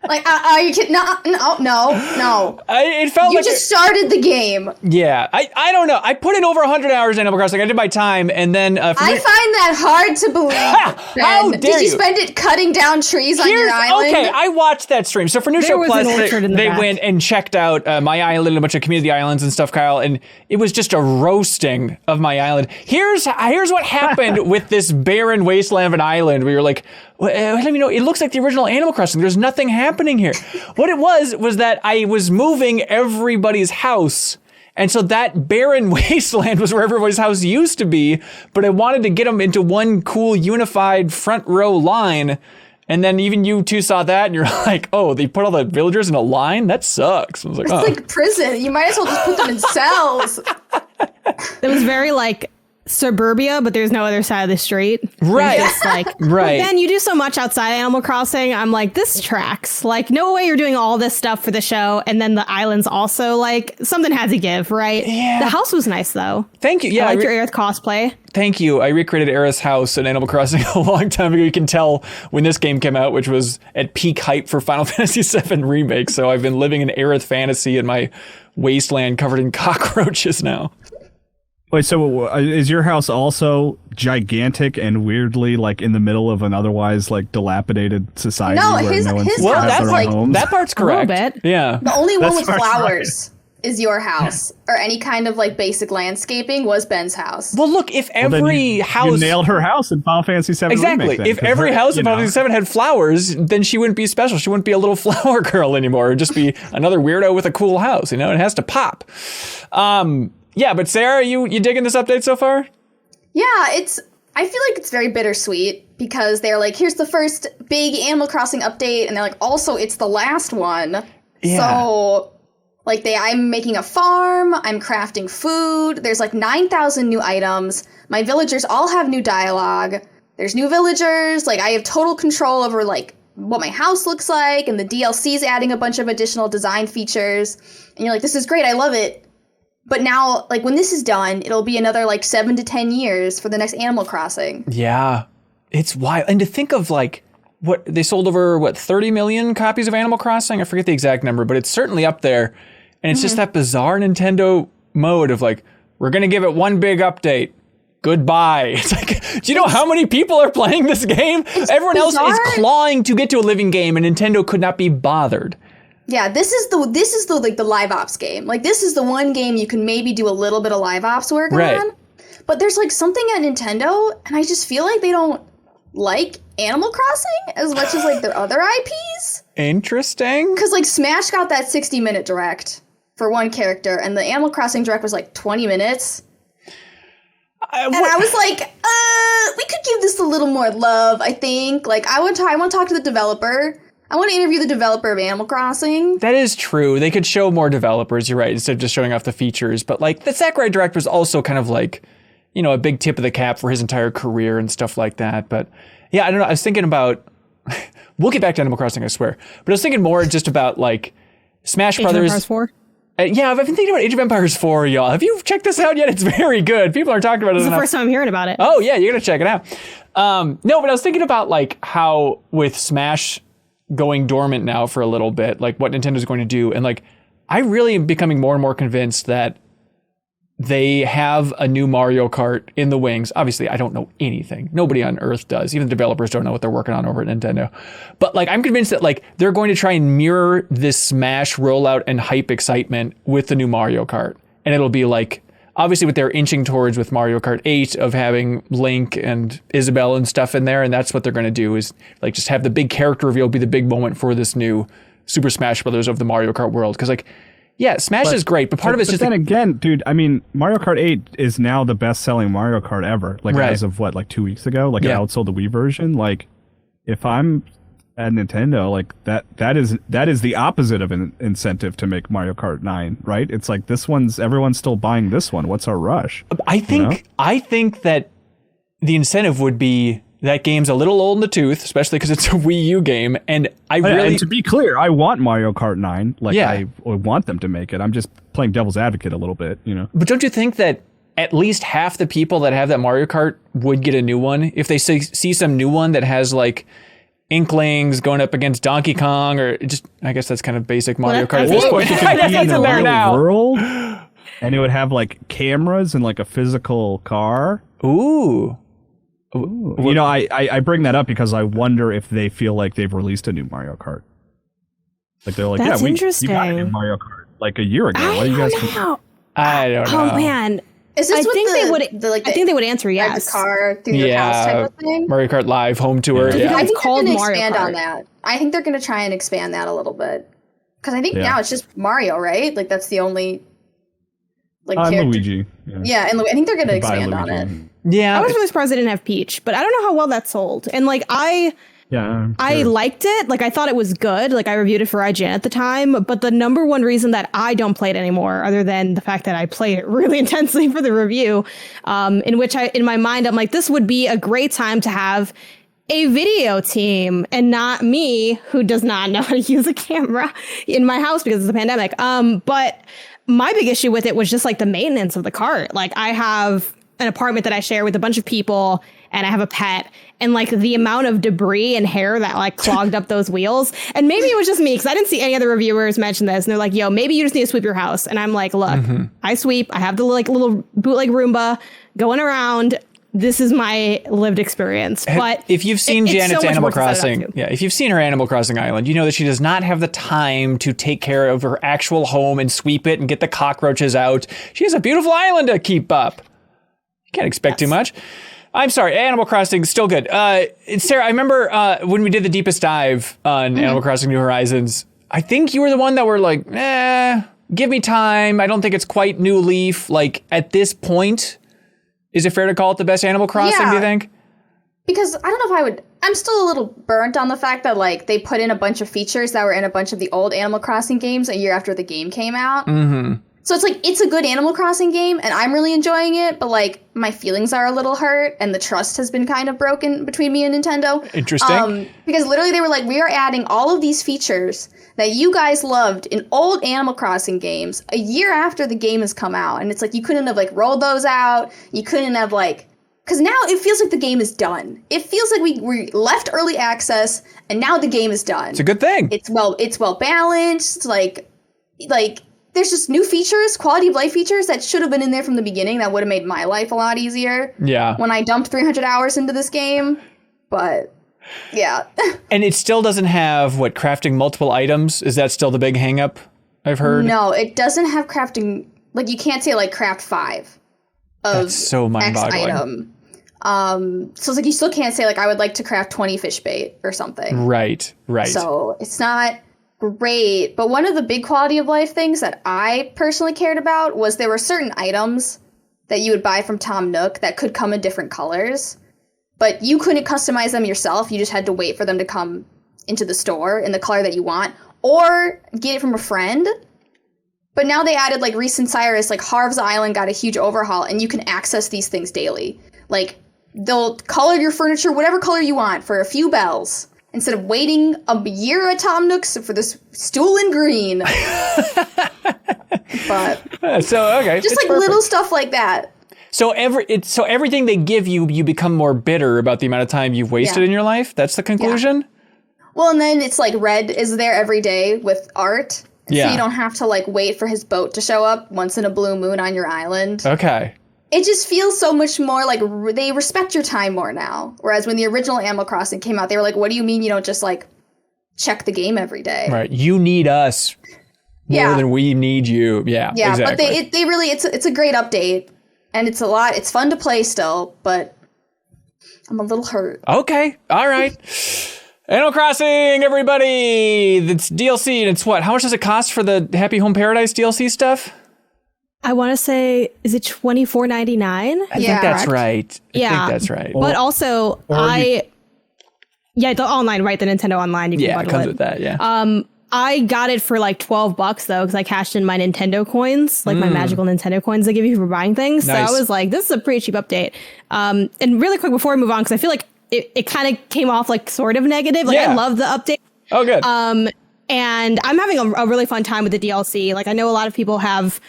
Like, are you kidding? No. It felt you like just started the game. Yeah, I don't know. I put in over 100 hours in Animal Crossing. I did my time, and then I find that hard to believe. How dare Did you spend it cutting down trees on your island? Okay, I watched that stream. So for New Show Plus, they went and checked out my island and a bunch of community islands and stuff, Kyle, and it was just a roasting of my island. Here's what happened with this barren wasteland of an island. We were like, it looks like the original Animal Crossing. There's nothing happening here. What it was that I was moving everybody's house. And so that barren wasteland was where everybody's house used to be. But I wanted to get them into one cool unified front row line. And then even you two saw that and you're like, oh, they put all the villagers in a line? That sucks. I was like, it's like prison. You might as well just put them in cells. It was very like suburbia, but there's no other side of the street. Right. Just like, Right. But then you do so much outside Animal Crossing. I'm like, this tracks. Like, no way you're doing all this stuff for the show. And then the islands also, like, something had to give, right? Yeah. The house was nice, though. Thank you. Yeah. I like your Aerith cosplay. Thank you. I recreated Aerith's house in Animal Crossing a long time ago. You can tell when this game came out, which was at peak hype for Final Fantasy VII Remake. So I've been living in Aerith fantasy in my wasteland covered in cockroaches now. Wait, so is your house also gigantic and weirdly like in the middle of an otherwise like dilapidated society? No, where his no one's house got is their like- own homes? That part's correct. A little bit. Yeah. The only one with That's flowers is your house, or any kind of like basic landscaping was Ben's house. Well, look, if Well, then every you house nailed her house in Final Fantasy VII exactly, Remake, then, if 'cause every her- house you in know, Final Fantasy VII had flowers, then she wouldn't be special. She wouldn't be a little flower girl anymore. It'd just be another weirdo with a cool house. You know, it has to pop. Yeah, but Sarah, you digging this update so far? Yeah, I feel like it's very bittersweet because they're like, here's the first big Animal Crossing update, and they're like, also it's the last one. Yeah. So like I'm making a farm, I'm crafting food, there's like 9,000 new items, my villagers all have new dialogue, there's new villagers, like I have total control over like what my house looks like, and the DLC's adding a bunch of additional design features, and you're like, this is great, I love it. But now, like, when this is done, it'll be another, like, 7 to 10 years for the next Animal Crossing. Yeah. It's wild. And to think of, like, what they sold over, 30 million copies of Animal Crossing? I forget the exact number, but it's certainly up there. And it's just that bizarre Nintendo mode of, like, we're going to give it one big update. Goodbye. It's like, do you know how many people are playing this game? Everyone else is clawing to get to a living game, and Nintendo could not be bothered. Yeah, this is the like the live ops game. Like, this is the one game you can maybe do a little bit of live ops work on. But there's like something at Nintendo, and I just feel like they don't like Animal Crossing as much as like their other IPs. Interesting. Because like Smash got that 60-minute direct for one character, and the Animal Crossing direct was like 20 minutes. And I was like, we could give this a little more love, I think. Like, I want to talk to the developer. I want to interview the developer of Animal Crossing. That is true. They could show more developers, you're right, instead of just showing off the features. But like the Sakurai Direct was also kind of like, you know, a big tip of the cap for his entire career and stuff like that. But yeah, I don't know. I was thinking about, we'll get back to Animal Crossing, I swear. But I was thinking more just about like Smash Brothers. Age of Empires 4? Yeah, I've been thinking about Age of Empires 4, y'all. Have you checked this out yet? It's very good. People are talking about it. This is the first time I'm hearing about it. Oh yeah, you gotta check it out. No, but I was thinking about like how with Smash going dormant now for a little bit, like what Nintendo's going to do. And like, I really am becoming more and more convinced that they have a new Mario Kart in the wings. Obviously, I don't know anything. Nobody on earth does. Even the developers don't know what they're working on over at Nintendo. But like, I'm convinced that like they're going to try and mirror this Smash rollout and hype excitement with the new Mario Kart. And it'll be like, obviously what they're inching towards with Mario Kart 8 of having Link and Isabelle and stuff in there. And that's what they're going to do is like just have the big character reveal be the big moment for this new Super Smash Brothers of the Mario Kart world. Because like, yeah, Smash is great, but part of it's just... But then again, dude, I mean, Mario Kart 8 is now the best-selling Mario Kart ever. Like, as of, what, like 2 weeks ago? Like, it outsold the Wii version? Like, if I'm at Nintendo, like, that is the opposite of an incentive to make Mario Kart 9, right? It's like, everyone's still buying this one. What's our rush? I think that the incentive would be... That game's a little old in the tooth, especially because it's a Wii U game, and And to be clear, I want Mario Kart 9. Like, I want them to make it. I'm just playing devil's advocate a little bit, you know? But don't you think that at least half the people that have that Mario Kart would get a new one? If they see some new one that has, like, Inklings going up against Donkey Kong, or just, I guess that's kind of basic Mario Kart at this point. I guess that's in there now. World, and it would have, like, cameras and, like, a physical car. Ooh. You know, I bring that up because I wonder if they feel like they've released a new Mario Kart. Like, they're like, That's you interesting. got a new Mario Kart like a year ago. What do you guys think? I don't know. Oh man, Is this I think they would answer drive yes. the car through your house type of thing? Mario Kart Live home tour. Yeah. I think they're going to Mario expand Kart. on that. I think they're going to try and expand that a little bit. Because I think now it's just Mario, right? Like, that's the only character. Luigi. Yeah, and I think they're going to expand on it. Yeah. I was really surprised they didn't have Peach, but I don't know how well that sold. And like Yeah, I liked it. Like, I thought it was good. Like, I reviewed it for IGN at the time. But the number one reason that I don't play it anymore, other than the fact that I play it really intensely for the review, in which in my mind, I'm like, this would be a great time to have a video team and not me, who does not know how to use a camera in my house because of the pandemic. But my big issue with it was just like the maintenance of the cart. Like, I have an apartment that I share with a bunch of people, and I have a pet, and like the amount of debris and hair that like clogged up those wheels. And maybe it was just me, because I didn't see any other reviewers mention this. And they're like, yo, maybe you just need to sweep your house. And I'm like, look, I sweep. I have the like little bootleg Roomba going around. This is my lived experience. But if you've seen Janet's Animal Crossing, if you've seen her Animal Crossing island, you know that she does not have the time to take care of her actual home and sweep it and get the cockroaches out. She has a beautiful island to keep up. You can't expect too much. I'm sorry, Animal Crossing, still good. Sarah, I remember when we did the deepest dive on Animal Crossing New Horizons, I think you were the one that were like, give me time. I don't think it's quite New Leaf. Like, at this point, is it fair to call it the best Animal Crossing, do you think? Because I don't know if I would... I'm still a little burnt on the fact that, like, they put in a bunch of features that were in a bunch of the old Animal Crossing games a year after the game came out. So it's like, it's a good Animal Crossing game, and I'm really enjoying it, but, like, my feelings are a little hurt, and the trust has been kind of broken between me and Nintendo. Interesting. Because literally they were like, we are adding all of these features that you guys loved in old Animal Crossing games a year after the game has come out. And it's like, you couldn't have, like, rolled those out. You couldn't have, like... Because now it feels like the game is done. It feels like we left early access, and now the game is done. It's a good thing. It's well balanced, like... There's just new features, quality of life features that should have been in there from the beginning that would have made my life a lot easier. Yeah. When I dumped 300 hours into this game. But, yeah. And it still doesn't have, crafting multiple items? Is that still the big hang up I've heard? No, it doesn't have crafting. Like, you can't say, like, craft 5 of That's so mind-boggling. X item. So it's like, you still can't say, like, I would like to craft 20 fish bait or something. Right. So it's not... great, but one of the big quality of life things that I personally cared about was there were certain items that you would buy from Tom Nook that could come in different colors, but you couldn't customize them yourself. You just had to wait for them to come into the store in the color that you want, or get it from a friend. But now they added, like, Reese and Cyrus, like, Harv's Island got a huge overhaul, and you can access these things daily. Like, they'll color your furniture whatever color you want for a few bells, instead of waiting a year at Tom Nook's for this stool in green. But so okay, just like perfect. Little stuff like that. So everything they give you, you become more bitter about the amount of time you've wasted in your life. That's the conclusion. Yeah. Well, and then it's like Red is there every day with art. So you don't have to, like, wait for his boat to show up once in a blue moon on your island. Okay. It just feels so much more like they respect your time more now. Whereas when the original Animal Crossing came out, they were like, what do you mean you don't just, like, check the game every day? Right. You need us more than we need you. Yeah, exactly. But they really, it's a great update. And it's fun to play still, but I'm a little hurt. Okay. All right. Animal Crossing, everybody. It's DLC, and it's what? How much does it cost for the Happy Home Paradise DLC stuff? I want to say, is it $24.99? I think that's right. I think that's right. But also, the online, right? The Nintendo Online. You can it comes with that, I got it for like $12 though, because I cashed in my Nintendo coins, like my magical Nintendo coins they give you for buying things. Nice. So I was like, this is a pretty cheap update. And really quick before we move on, because I feel like it kind of came off like sort of negative. Like I love the update. Oh, good. And I'm having a really fun time with the DLC. Like, I know a lot of people have...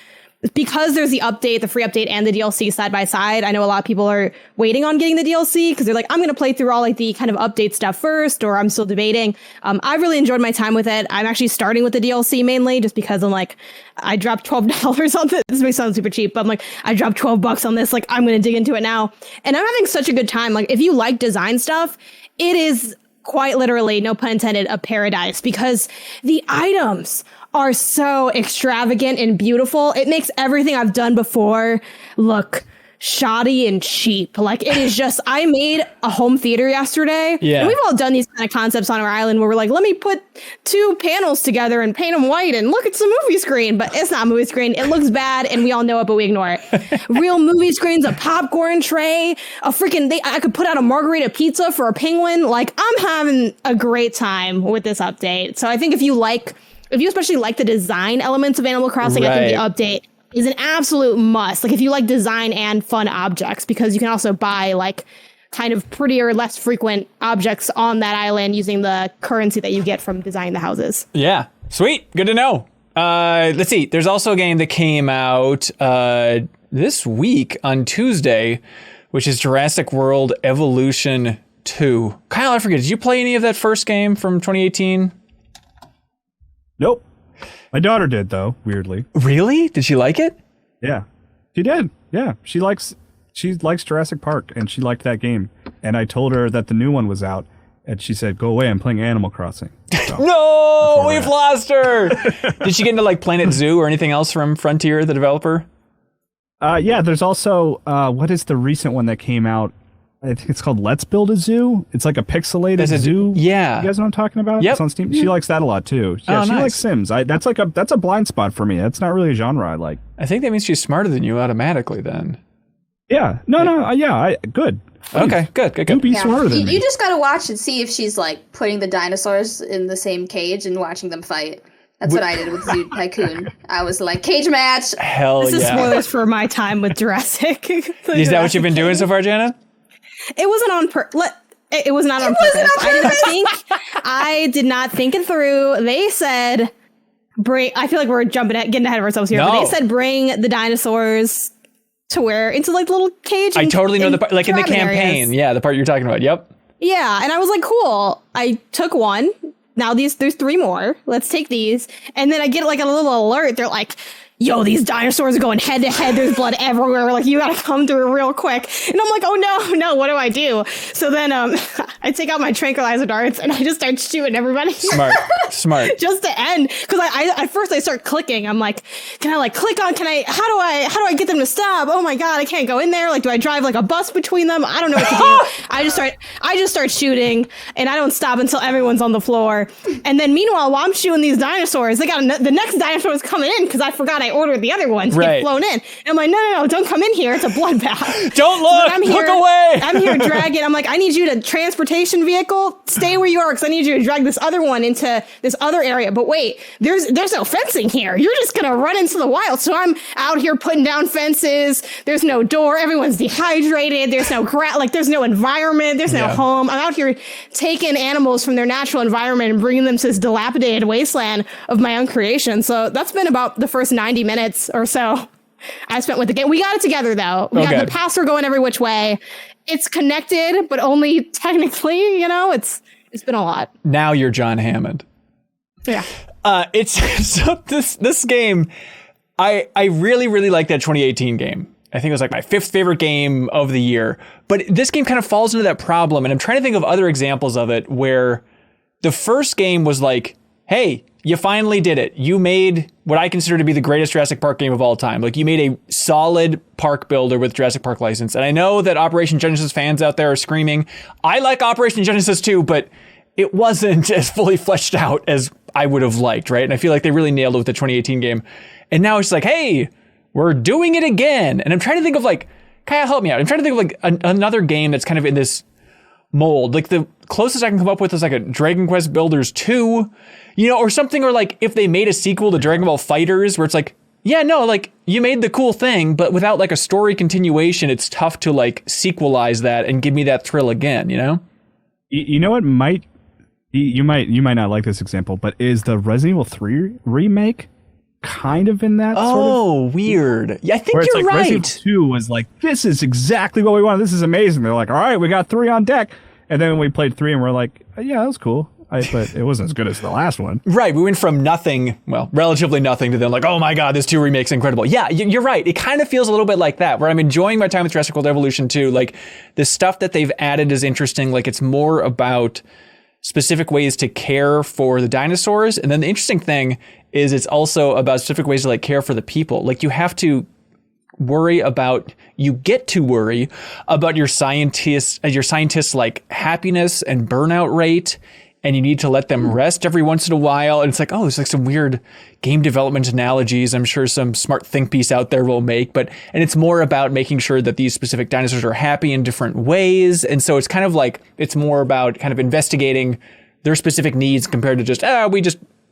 Because there's the update, the free update, and the DLC side by side, I know a lot of people are waiting on getting the DLC because they're like, I'm going to play through all like the kind of update stuff first, or I'm still debating. I really enjoyed my time with it. I'm actually starting with the DLC mainly just because I'm like, I dropped $12 on this. This may sound super cheap, but I'm like, I dropped $12 on this. Like, I'm going to dig into it now. And I'm having such a good time. Like, if you like design stuff, it is quite literally, no pun intended, a paradise because the items are so extravagant and beautiful. It makes everything I've done before look shoddy and cheap. Like, it is just, I made a home theater yesterday. Yeah. And we've all done these kind of concepts on our island where we're like, let me put 2 panels together and paint them white and look, it's a movie screen. But it's not a movie screen. It looks bad and we all know it, but we ignore it. Real movie screens, a popcorn tray, I could put out a margarita pizza for a penguin. Like, I'm having a great time with this update. So I think if you especially like the design elements of Animal Crossing, I think the update is an absolute must. Like, if you like design and fun objects, because you can also buy like kind of prettier, less frequent objects on that island using the currency that you get from designing the houses. Yeah. Sweet. Good to know. Let's see. There's also a game that came out this week on Tuesday, which is Jurassic World Evolution 2. Kyle, I forget, did you play any of that first game from 2018? Nope. My daughter did, though, weirdly. Really? Did she like it? Yeah. She did. Yeah. She likes Jurassic Park, and she liked that game. And I told her that the new one was out, and she said, "Go away, I'm playing Animal Crossing." So, no, we've lost her. Did she get into like Planet Zoo or anything else from Frontier, the developer? Yeah, there's also, what is the recent one that came out? I think it's called Let's Build a Zoo. It's like a pixelated zoo. Yeah. You guys know what I'm talking about? Yep. It's on Steam. She likes that a lot too. Yeah, she likes Sims. That's a blind spot for me. That's not really a genre I like. I think that means she's smarter than you automatically then. Yeah. Good. Okay, good. You be smarter than me. You just gotta watch and see if she's like putting the dinosaurs in the same cage and watching them fight. That's what I did with Zoo Tycoon. I was like, cage match. Hell yeah. This is spoilers for my time with Jurassic. Is that what you've been doing so far, Jana? It wasn't on It was not on purpose. I did not think it through. They said, I feel like we're getting ahead of ourselves here. No. But they said bring the dinosaurs to into like the little cage. I totally know the part, like in the campaign. Areas. Yeah, the part you're talking about. Yep. Yeah, and I was like, cool. I took one. Now there's 3 more. Let's take these. And then I get like a little alert. They're like, yo, these dinosaurs are going head to head. There's blood everywhere. Like, you gotta come through real quick. And I'm like, oh no, what do I do? So then I take out my tranquilizer darts and I just start shooting everybody. Smart. Just to end. Because I first start clicking. I'm like, can I like click on, how do I get them to stop? Oh my God, I can't go in there. Like, do I drive like a bus between them? I don't know what to do. I just start shooting and I don't stop until everyone's on the floor. And then meanwhile, while I'm shooting these dinosaurs, the next dinosaur is coming in because I forgot I ordered the other ones to get flown in. And I'm like, no, don't come in here. It's a bloodbath. Don't look. Look away. I'm here dragging. I'm like, I need you to transportation vehicle. Stay where you are because I need you to drag this other one into this other area. But wait, there's no fencing here. You're just going to run into the wild. So I'm out here putting down fences. There's no door. Everyone's dehydrated. There's no there's no environment. There's no home. I'm out here taking animals from their natural environment and bringing them to this dilapidated wasteland of my own creation. So that's been about the first 90 minutes or so I spent with the game. We got it together though. We got the passer going every which way. It's connected, but only technically, it's been a lot. Now you're John Hammond. Yeah. It's so this game, I really, really like that 2018 game. I think it was like my 5th favorite game of the year. But this game kind of falls into that problem. And I'm trying to think of other examples of it where the first game was like, hey, you finally did it. You made what I consider to be the greatest Jurassic Park game of all time. Like, you made a solid park builder with Jurassic Park license. And I know that Operation Genesis fans out there are screaming, I like Operation Genesis too, but it wasn't as fully fleshed out as I would have liked, right? And I feel like they really nailed it with the 2018 game. And now it's like, hey, we're doing it again. And I'm trying to think of like, Kyle, help me out. I'm trying to think of like another game that's kind of in this mold. Like, the closest I can come up with is like a Dragon Quest Builders 2, or something, or like if they made a sequel to Dragon Ball FighterZ where it's like, yeah, no, like you made the cool thing, but without like a story continuation, it's tough to like sequelize that and give me that thrill again, You know what you might not like this example, but is the Resident Evil 3 remake kind of in that sort of? Oh, weird. Yeah, I think where you're like right. Resident Evil 2 was like, this is exactly what we want. This is amazing. They're like, all right, we got 3 on deck. And then we played 3 and we're like, yeah, that was cool. But it wasn't as good as the last one. Right. We went from nothing, relatively nothing, to then like, oh my God, this 2 remake's incredible. Yeah, you're right. It kind of feels a little bit like that, where I'm enjoying my time with Jurassic World Evolution 2. Like, the stuff that they've added is interesting. Like, it's more about specific ways to care for the dinosaurs. And then the interesting thing is it's also about specific ways to like care for the people. Like, you have to you get to worry about your scientists like happiness and burnout rate, and you need to let them rest every once in a while. And it's like, oh, it's like some weird game development analogies I'm sure some smart think piece out there will make, and it's more about making sure that these specific dinosaurs are happy in different ways. And so it's kind of like, it's more about kind of investigating their specific needs compared to just,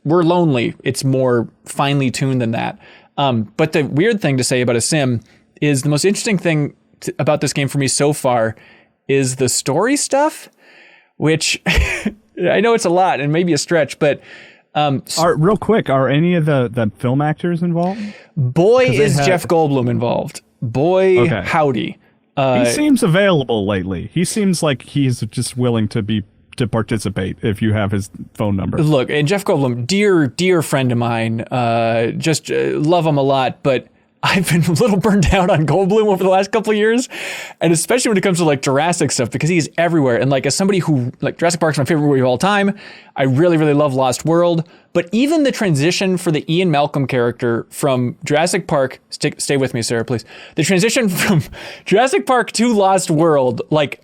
we're lonely. It's more finely tuned than that. But the weird thing to say about a sim is the most interesting thing about this game for me so far is the story stuff, which I know it's a lot and maybe a stretch, but real quick, are any of the film actors involved? Boy, is Jeff Goldblum involved. Boy, okay. Howdy. He seems available lately. He seems like he's just willing to participate if you have his phone number. Look, and Jeff Goldblum, dear friend of mine, just love him a lot, but I've been a little burned out on Goldblum over the last couple of years, and especially when it comes to like Jurassic stuff, because he's everywhere. And like, as somebody who, like, Jurassic Park's my favorite movie of all time, I really, really love Lost World. But even the transition for the Ian Malcolm character from Jurassic Park, stay with me, Sarah, please. The transition from Jurassic Park to Lost World, like,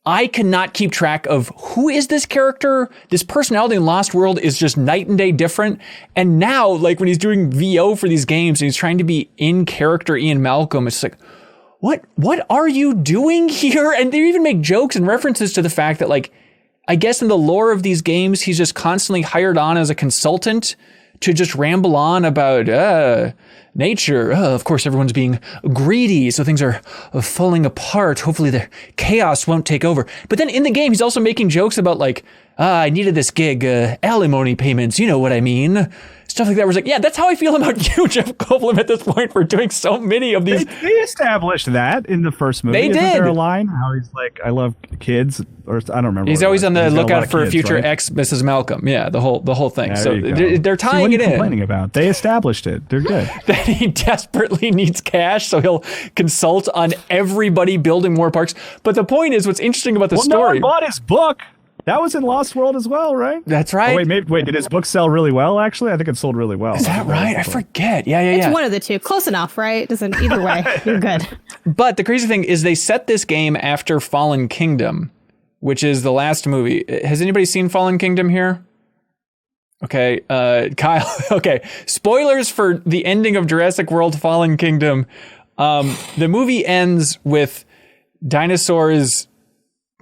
I cannot keep track of who is this character. This personality in Lost World is just night and day different. And now, like, when he's doing VO for these games and he's trying to be in character Ian Malcolm, it's like, what are you doing here? And they even make jokes and references to the fact that, like, I guess in the lore of these games, he's just constantly hired on as a consultant to just ramble on about nature. Of course, everyone's being greedy, so things are falling apart. Hopefully the chaos won't take over. But then in the game, he's also making jokes about like, I needed this gig, alimony payments, you know what I mean? Stuff like that. Was like, yeah, that's how I feel about you, Jeff Goldblum, at this point for doing so many of these. They established that in the first movie. They did. Isn't there a line how he's like, I love kids, or I don't remember. He's always on the lookout for kids, future ex Mrs. Malcolm. Yeah, the whole thing. Yeah, so they're tying it in. What are you complaining about? They established it. They're good. That he desperately needs cash, so he'll consult on everybody building more parks. But the point is, what's interesting about the story. No one bought his book. That was in Lost World as well, right? That's right. Oh, wait, did his book sell really well, actually? I think it sold really well. Is that right? I forget. Yeah. It's one of the two. Close enough, right? Doesn't either way. You're good. But the crazy thing is they set this game after Fallen Kingdom, which is the last movie. Has anybody seen Fallen Kingdom here? Okay, Kyle. Okay, spoilers for the ending of Jurassic World Fallen Kingdom. The movie ends with dinosaurs.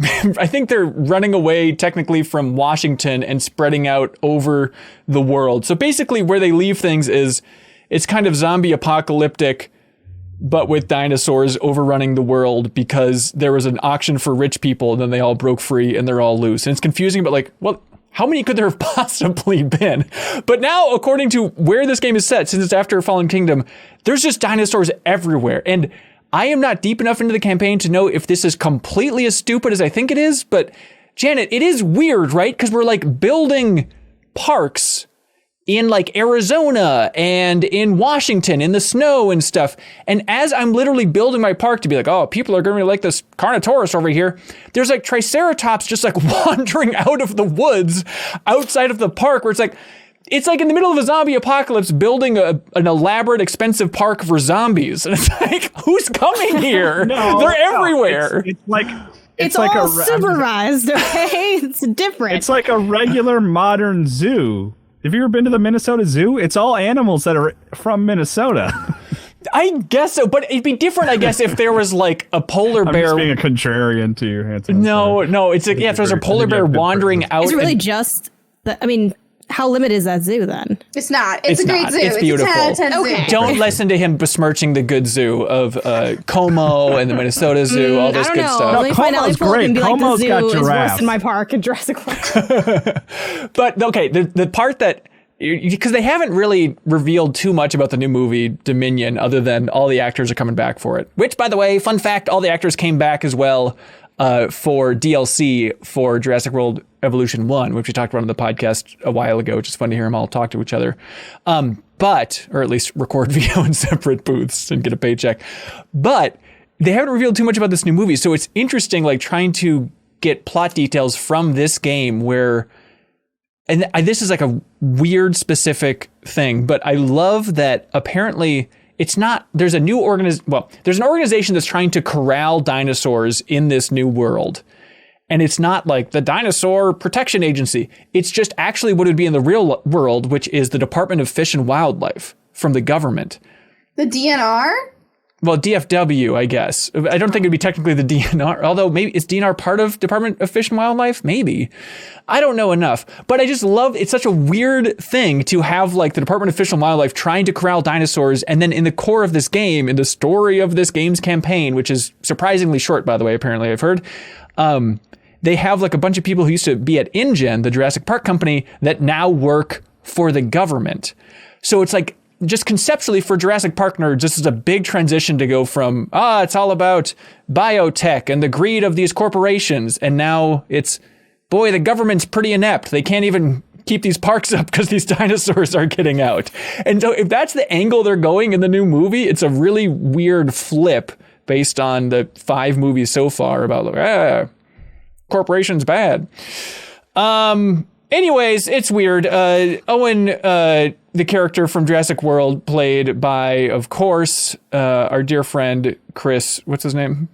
I think they're running away technically from Washington and spreading out over the world. So basically where they leave things is it's kind of zombie apocalyptic, but with dinosaurs overrunning the world because there was an auction for rich people and then they all broke free and they're all loose. And it's confusing, but like, well, how many could there have possibly been? But now, according to where this game is set, since it's after Fallen Kingdom, there's just dinosaurs everywhere. And I am not deep enough into the campaign to know if this is completely as stupid as I think it is, but Janet, it is weird, right? Because we're like building parks in like Arizona and in Washington in the snow and stuff. And as I'm literally building my park to be like, oh, people are going to like this Carnotaurus over here, there's like Triceratops just like wandering out of the woods outside of the park where it's like in the middle of a zombie apocalypse building an elaborate, expensive park for zombies. And it's like, who's coming here? They're everywhere. It's like all supervised, okay? It's different. It's like a regular modern zoo. Have you ever been to the Minnesota Zoo? It's all animals that are from Minnesota. I guess so, but it'd be different, I guess, if there was like a polar bear. I'm just being a contrarian to your answer. No, it's like, yeah, if there's a polar bear wandering out. It's really just, how limited is that zoo then? It's not. It's a great zoo. It's beautiful. It's a 10 out of 10 zoo. Don't listen to him besmirching the good zoo of Como and the Minnesota Zoo, all this good stuff. No, Como's great. Como's got giraffes. Worse than my park in Jurassic World. But okay, the part that, because they haven't really revealed too much about the new movie Dominion other than all the actors are coming back for it. Which, by the way, fun fact, all the actors came back as well for DLC for Jurassic World Evolution 1, which we talked about on the podcast a while ago, which is fun to hear them all talk to each other. Or at least record video in separate booths and get a paycheck. But they haven't revealed too much about this new movie. So it's interesting, like trying to get plot details from this game where, this is like a weird specific thing, but I love that apparently it's not, there's an organization that's trying to corral dinosaurs in this new world. And it's not like the Dinosaur Protection Agency. It's just actually what it would be in the real world, which is the Department of Fish and Wildlife from the government. The DNR? Well, DFW, I guess. I don't think it'd be technically the DNR, although maybe is DNR part of Department of Fish and Wildlife? Maybe. I don't know enough, but I just love, it's such a weird thing to have like the Department of Fish and Wildlife trying to corral dinosaurs. And then in the core of this game, in the story of this game's campaign, which is surprisingly short, by the way, apparently I've heard, they have like a bunch of people who used to be at InGen, the Jurassic Park company, that now work for the government. So it's like, just conceptually for Jurassic Park nerds, this is a big transition to go from, it's all about biotech and the greed of these corporations. And now it's, boy, the government's pretty inept. They can't even keep these parks up because these dinosaurs are getting out. And so if that's the angle they're going in the new movie, it's a really weird flip based on the 5 movies so far about, corporations bad. Anyways, it's weird. Owen, the character from Jurassic World, played by, of course, our dear friend Kris. What's his name?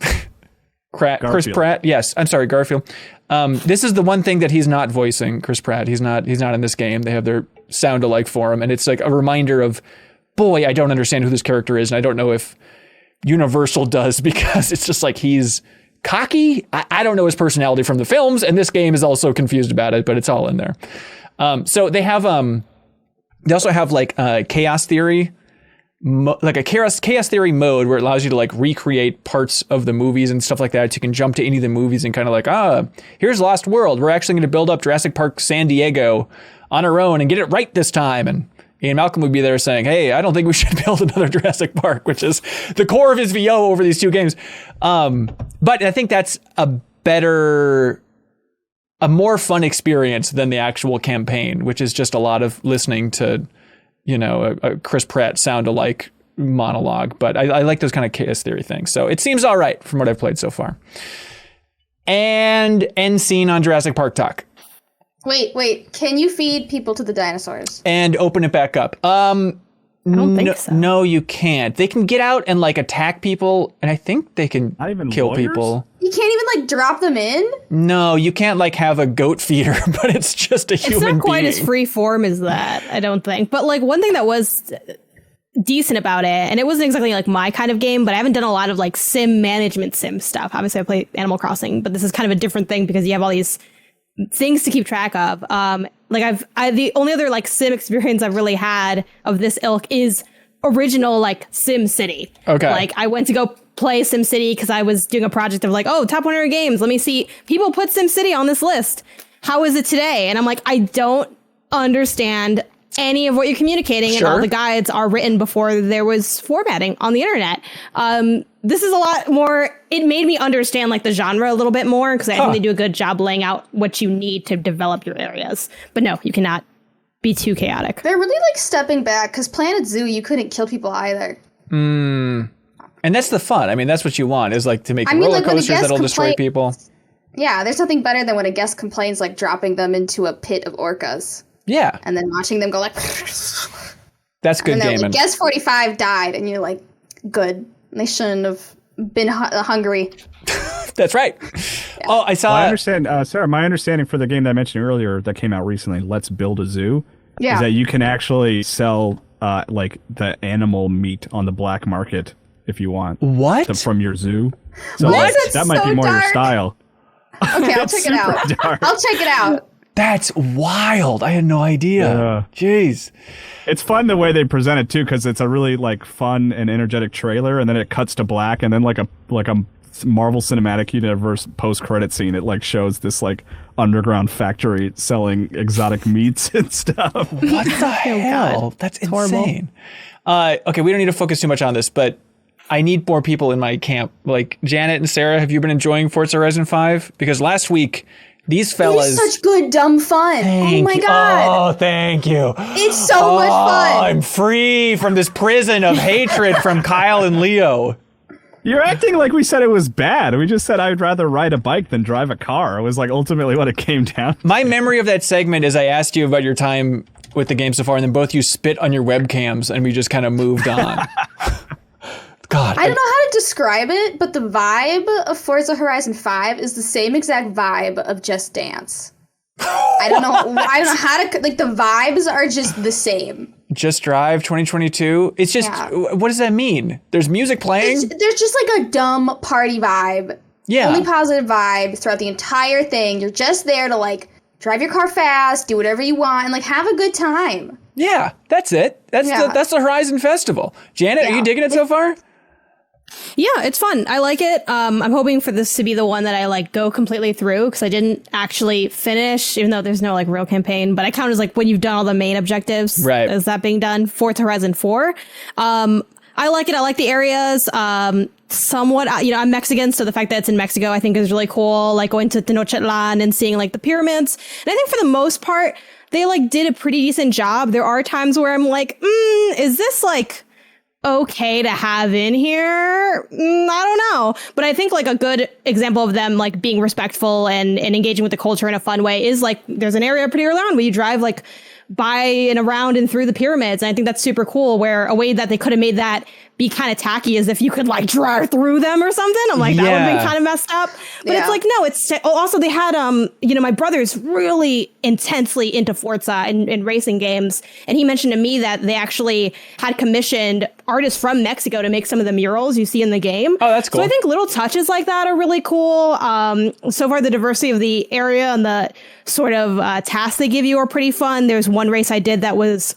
Chris Pratt. Yes, I'm sorry, Garfield. This is the one thing that he's not voicing. Chris Pratt. He's not in this game. They have their sound alike for him, and it's like a reminder of, boy, I don't understand who this character is, and I don't know if Universal does, because it's just like he's cocky. I don't know his personality from the films, and this game is also confused about it, but it's all in there. So they have they also have like chaos theory, like a chaos theory mode where it allows you to like recreate parts of the movies and stuff like that. So you can jump to any of the movies and kind of like, here's Lost World. We're actually going to build up Jurassic Park San Diego on our own and get it right this time. And Ian Malcolm would be there saying, hey, I don't think we should build another Jurassic Park, which is the core of his VO over these 2 games. But I think that's a more fun experience than the actual campaign, which is just a lot of listening to, a Chris Pratt sound alike monologue. But I like those kind of chaos theory things. So it seems all right from what I've played so far. And end scene on Jurassic Park Talk. Wait. Can you feed people to the dinosaurs? And open it back up. I don't think so. No, you can't. They can get out and like attack people, and I think they can kill people. You can't even like drop them in? No, you can't like have a goat feeder, but it's just a human being. It's not quite as free form as that, I don't think. But like one thing that was decent about it, and it wasn't exactly like my kind of game, but I haven't done a lot of like sim stuff. Obviously I play Animal Crossing, but this is kind of a different thing because you have all these things to keep track of. The only other like sim experience I've really had of this ilk is original like Sim City. Okay. Like I went to go play Sim City because I was doing a project of like, top 100 games. Let me see. People put Sim City on this list. How is it today? And I'm like, I don't understand any of what you're communicating. Sure. And all the guides are written before there was formatting on the internet. This is a lot more, it made me understand like the genre a little bit more because I think they do a good job laying out what you need to develop your areas. But no, you cannot be too chaotic. They're really like stepping back because Planet Zoo, you couldn't kill people either. And that's the fun. I mean, that's what you want is like to make roller coasters that'll destroy people. Yeah, there's nothing better than when a guest complains like dropping them into a pit of orcas. Yeah. And then watching them go like... That's good gaming. Like, guest 45 died and you're like, good. They shouldn't have been hungry. That's right. Yeah. Oh, I saw... Well, I understand, Sarah, my understanding for the game that I mentioned earlier that came out recently, Let's Build a Zoo, is that you can actually sell like the animal meat on the black market if you want. What? From your zoo. So that might be more your style. Okay, I'll check it out. I'll check it out. That's wild. I had no idea. Jeez. It's fun the way they present it too, because it's a really like fun and energetic trailer, and then it cuts to black, and then like a Marvel Cinematic Universe post-credit scene. It like shows this like underground factory selling exotic meats and stuff. What the hell? That's insane. Okay, we don't need to focus too much on this, but I need more people in my camp. Like Janet and Sarah, have you been enjoying Forza Horizon 5? Because last week, these fellas... It's such good, dumb fun. Oh my God. Oh, thank you. It's so much fun. I'm free from this prison of hatred from Kyle and Leo. You're acting like we said it was bad. We just said I'd rather ride a bike than drive a car. It was like ultimately what it came down to. My memory of that segment is I asked you about your time with the game so far, and then both you spit on your webcams, and we just kind of moved on. God. I don't know how to describe it, but the vibe of Forza Horizon 5 is the same exact vibe of Just Dance. I don't know how to, like, the vibes are just the same. Just Drive 2022. It's just, what does that mean? There's music playing? There's just like a dumb party vibe. Yeah. Only positive vibe throughout the entire thing. You're just there to, like, drive your car fast, do whatever you want, and, like, have a good time. Yeah, that's it. That's the Horizon Festival. Janet, are you digging it so far? Yeah, it's fun. I like it. I'm hoping for this to be the one that I like go completely through, because I didn't actually finish, even though there's no like real campaign, but I count as like when you've done all the main objectives. Right. Is that being done? Forza Horizon 4. I like it. I like the areas. Somewhat, I'm Mexican, so the fact that it's in Mexico, I think is really cool. Like going to Tenochtitlan and seeing like the pyramids. And I think for the most part, they like did a pretty decent job. There are times where I'm like, is this like okay to have in here? I don't know. But I think like a good example of them like being respectful and engaging with the culture in a fun way is like there's an area pretty early on where you drive like by and around and through the pyramids. And I think that's super cool, where a way that they could have made that be kind of tacky is if you could like drive through them or something. I'm like, that would have been kind of messed up. But it's like, no, it's also they had, my brother's really intensely into Forza and racing games. And he mentioned to me that they actually had commissioned artists from Mexico to make some of the murals you see in the game. Oh, that's cool. So I think little touches like that are really cool. So far, the diversity of the area and the sort of tasks they give you are pretty fun. There's one race I did that was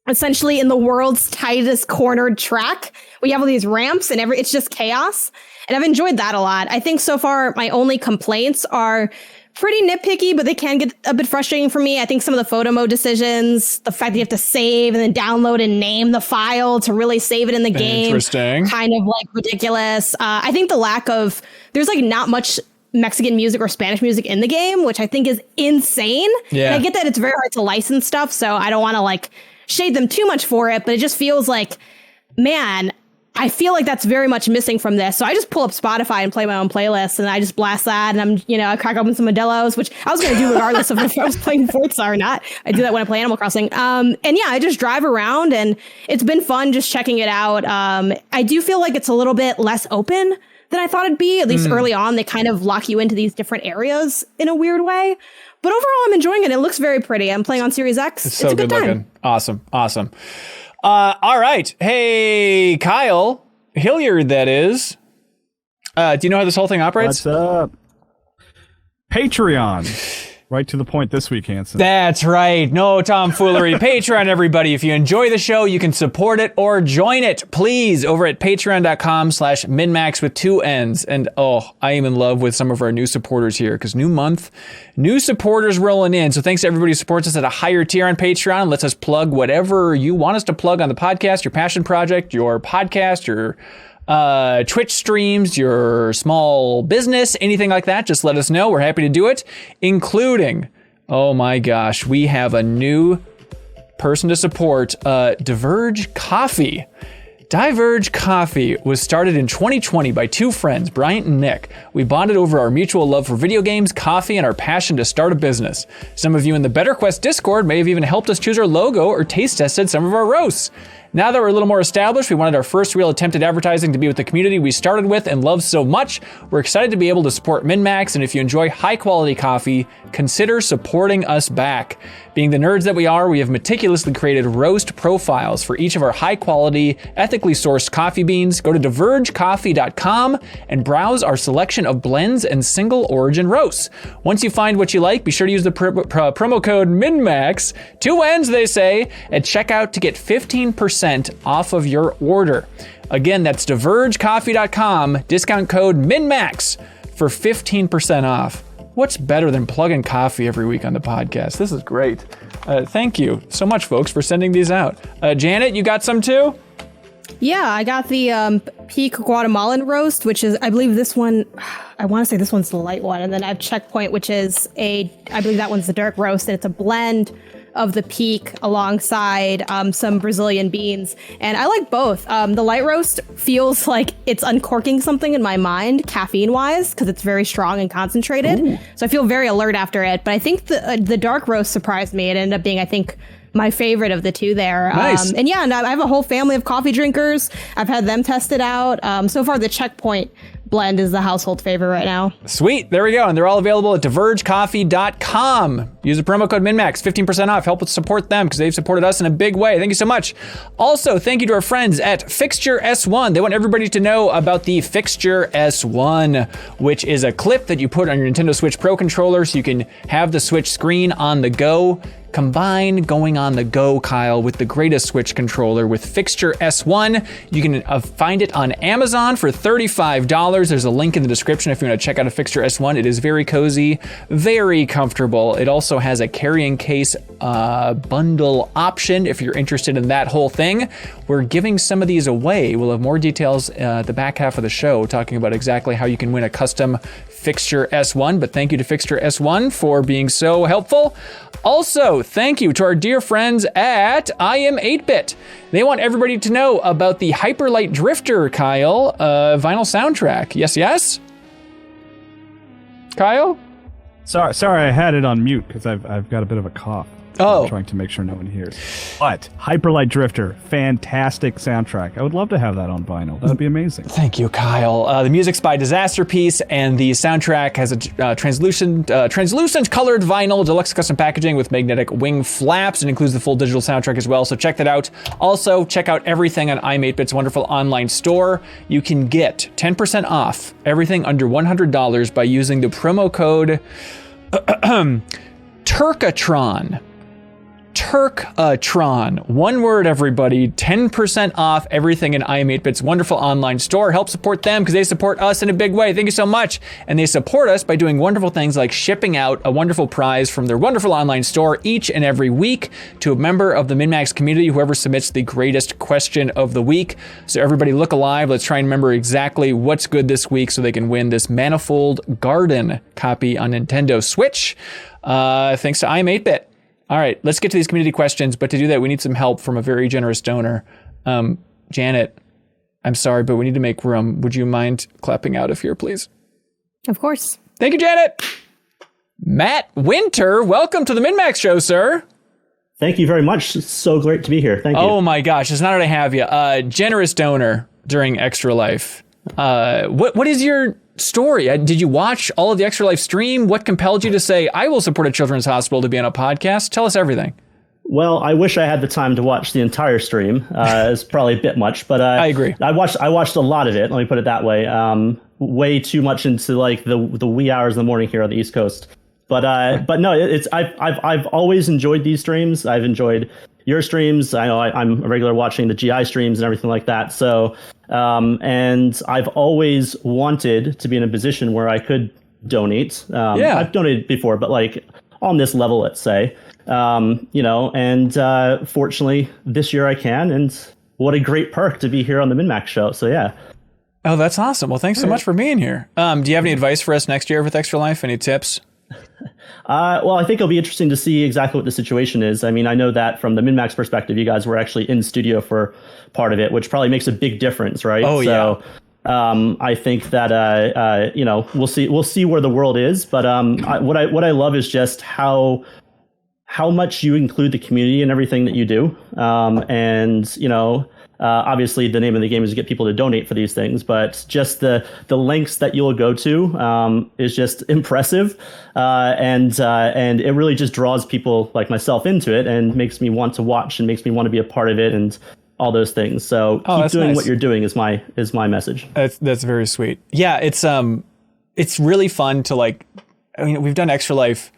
essentially in the world's tightest cornered track. We have all these ramps and it's just chaos. And I've enjoyed that a lot. I think so far my only complaints are pretty nitpicky, but they can get a bit frustrating for me. I think some of the photo mode decisions, the fact that you have to save and then download and name the file to really save it in the game. Interesting. Kind of like ridiculous. I think the lack of, there's like not much Mexican music or Spanish music in the game, which I think is insane. Yeah. And I get that it's very hard to license stuff, so I don't want to like shade them too much for it, but it just feels like, man, I feel like that's very much missing from this. So I just pull up Spotify and play my own playlist, and I just blast that, and I crack open some Modelo's, which I was going to do regardless of if I was playing Forza or not. I do that when I play Animal Crossing. And yeah, I just drive around, and it's been fun just checking it out. I do feel like it's a little bit less open than I thought it'd be. At least early on, they kind of lock you into these different areas in a weird way. But overall, I'm enjoying it. It looks very pretty. I'm playing on Series X. It's so good looking. Awesome. All right. Hey, Kyle Hilliard, that is. Do you know how this whole thing operates? What's up? Patreon. Right to the point this week, Hanson. That's right. No tomfoolery. Patreon, everybody. If you enjoy the show, you can support it or join it, please, over at patreon.com/MinnMax with 2 N's. And I am in love with some of our new supporters here, because new month, new supporters rolling in. So thanks to everybody who supports us at a higher tier on Patreon. Lets us plug whatever you want us to plug on the podcast, your passion project, your podcast, your Twitch streams, your small business, anything like that, just let us know. We're happy to do it, including, oh my gosh, we have a new person to support, Diverge Coffee. Diverge Coffee was started in 2020 by 2 friends, Bryant and Nick. We bonded over our mutual love for video games, coffee, and our passion to start a business. Some of you in the Better Quest Discord may have even helped us choose our logo or taste tested some of our roasts. Now that we're a little more established, we wanted our first real attempt at advertising to be with the community we started with and love so much. We're excited to be able to support MinnMax, and if you enjoy high-quality coffee, consider supporting us back. Being the nerds that we are, we have meticulously created roast profiles for each of our high-quality, ethically sourced coffee beans. Go to divergecoffee.com and browse our selection of blends and single-origin roasts. Once you find what you like, be sure to use the promo code MinnMax, 2 N's they say, at checkout to get 15% off of your order. Again, that's divergecoffee.com, discount code MinnMax for 15% off. What's better than plugging coffee every week on the podcast? This is great. Thank you so much, folks, for sending these out. Janet, you got some too? Yeah, I got the Peak Guatemalan roast, which is, I believe this one, I want to say this one's the light one. And then I have Checkpoint, which is I believe that one's the dark roast. And it's a blend of the Peak alongside some Brazilian beans. And I like both. The light roast feels like it's uncorking something in my mind, caffeine-wise, because it's very strong and concentrated. Ooh. So I feel very alert after it. But I think the dark roast surprised me. It ended up being, I think, my favorite of the two there. Nice. And I have a whole family of coffee drinkers. I've had them test it out. So far, the Checkpoint blend is the household favorite right now. Sweet. There we go. And they're all available at divergecoffee.com. Use the promo code MinnMax, 15% off. Help us support them because they've supported us in a big way. Thank you so much. Also, thank you to our friends at Fixture S1. They want everybody to know about the Fixture S1, which is a clip that you put on your Nintendo Switch Pro controller so you can have the Switch screen on the go. Combine going on the go, Kyle, with the greatest Switch controller with Fixture S1. You can find it on Amazon for $35. There's a link in the description if you want to check out a Fixture S1. It is very cozy, very comfortable. It also has a carrying case bundle option if you're interested in that whole thing. We're giving some of these away. We'll have more details at the back half of the show talking about exactly how you can win a custom Fixture S1, but thank you to Fixture S1 for being so helpful. Also, thank you to our dear friends at I Am 8-Bit. They want everybody to know about the Hyperlight Drifter, Kyle, vinyl soundtrack. Yes? Kyle? Sorry, I had it on mute because I've got a bit of a cough. Oh. I'm trying to make sure no one hears. But Hyperlight Drifter, fantastic soundtrack. I would love to have that on vinyl. That would be amazing. Thank you, Kyle. The music's by Disaster Piece, and the soundtrack has a translucent colored vinyl, deluxe custom packaging with magnetic wing flaps. It includes the full digital soundtrack as well, so check that out. Also, check out everything on I'm 8-Bit's wonderful online store. You can get 10% off everything under $100 by using the promo code Turkatron. One word, everybody. 10% off everything in I Am 8-Bit's wonderful online store. Help support them because they support us in a big way. Thank you so much. And they support us by doing wonderful things like shipping out a wonderful prize from their wonderful online store each and every week to a member of the MinnMax community, whoever submits the greatest question of the week. So everybody look alive. Let's try and remember exactly what's good this week so they can win this Manifold Garden copy on Nintendo Switch. Thanks to I Am 8-Bit. All right, let's get to these community questions, but to do that, we need some help from a very generous donor. Janet, I'm sorry, but we need to make room. Would you mind clapping out of here, please? Of course. Thank you, Janet. Matt Winter, welcome to the MinnMax show, sir. Thank you very much. It's so great to be here. Thank you. Oh my gosh, it's an honor to have you. Generous donor during Extra Life. What is your story? Did you watch all of the Extra Life stream? What compelled you to say, I will support a children's hospital to be on a podcast? Tell us everything. Well, I wish I had the time to watch the entire stream. It's probably a bit much, but I agree. I watched a lot of it. Let me put it that way. Way too much into like the wee hours of the morning here on the East Coast. But no, I've always enjoyed these streams. I've enjoyed your streams. I know I'm a regular watching the GI streams and everything like that. So, and I've always wanted to be in a position where I could donate. I've donated before, but like on this level, let's say, and fortunately this year I can, and what a great perk to be here on the MinnMax show. So yeah. Oh, that's awesome. Well, thanks so much for being here. Do you have any advice for us next year with Extra Life? Any tips? Well, I think it'll be interesting to see exactly what the situation is. I mean, I know that from the MinnMax perspective, you guys were actually in studio for part of it, which probably makes a big difference, right? Oh, so, yeah. I think that we'll see where the world is. But what I love is just how much you include the community in everything that you do, obviously, the name of the game is to get people to donate for these things, but just the lengths that you'll go to is just impressive, and it really just draws people like myself into it and makes me want to watch and makes me want to be a part of it and all those things. So keep doing what you're doing is my message. That's very sweet. Yeah, it's really fun to we've done Extra Life.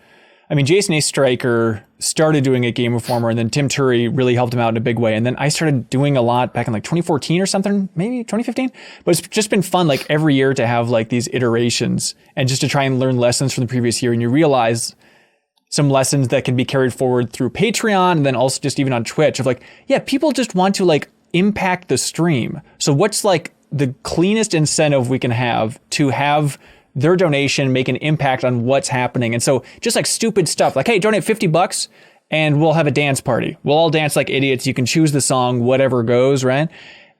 I mean, Jason A. Stryker started doing it Game Informer, and then Tim Turi really helped him out in a big way. And then I started doing a lot back in 2014 or something, maybe 2015. But it's just been fun every year to have these iterations and just to try and learn lessons from the previous year. And you realize some lessons that can be carried forward through Patreon and then also just even on Twitch of people just want to impact the stream. So what's the cleanest incentive we can have to have their donation make an impact on what's happening? And so just stupid stuff hey, donate $50 and we'll have a dance party. We'll all dance like idiots. You can choose the song, whatever goes, right?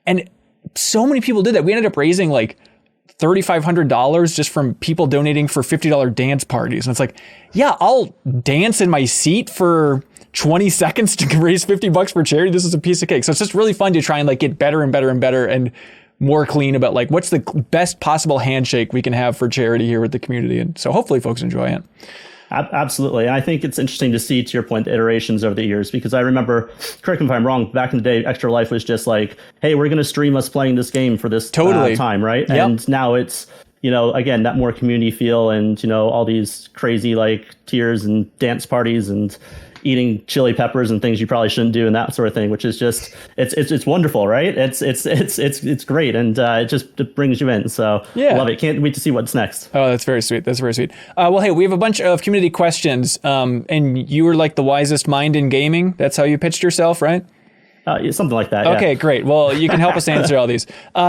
And so many people did that. We ended up raising $3,500 just from people donating for $50 dance parties. And it's yeah, I'll dance in my seat for 20 seconds to raise $50 for charity. This is a piece of cake. So it's just really fun to try and like get better and better and better and more clean about like what's the best possible handshake we can have for charity here with the community. And so hopefully folks enjoy it. Absolutely. And I think it's interesting to see, to your point, the iterations over the years, because I remember, correct me if I'm wrong, back in the day, Extra Life was just like, hey, we're going to stream us playing this game for this time, right? Yep. And now it's, you know, again, that more community feel and, you know, all these crazy like tiers and dance parties and eating chili peppers and things you probably shouldn't do and that sort of thing, which is just, it's wonderful, right? It's great. And it brings you in. So I love it. Can't wait to see what's next. Oh, that's very sweet. That's very sweet. Well, hey, we have a bunch of community questions. And you were like the wisest mind in gaming. That's how you pitched yourself, right? Something like that. Okay, great. Well, you can help us answer all these.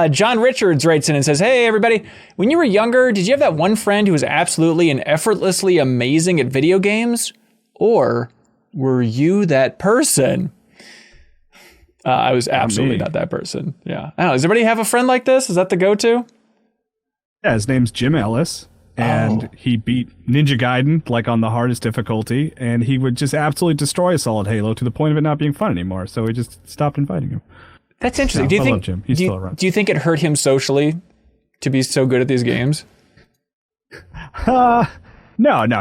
John Richards writes in and says, hey, everybody, when you were younger, did you have that one friend who was absolutely and effortlessly amazing at video games? Or were you that person? I was absolutely not that person. Yeah. I don't know. Does everybody have a friend like this? Is that the go-to? Yeah, his name's Jim Ellis. And he beat Ninja Gaiden like on the hardest difficulty, and he would just absolutely destroy us all at Halo to the point of it not being fun anymore. So we just stopped inviting him. That's interesting. No, I love Jim. He's still around. Do you think it hurt him socially to be so good at these games? No.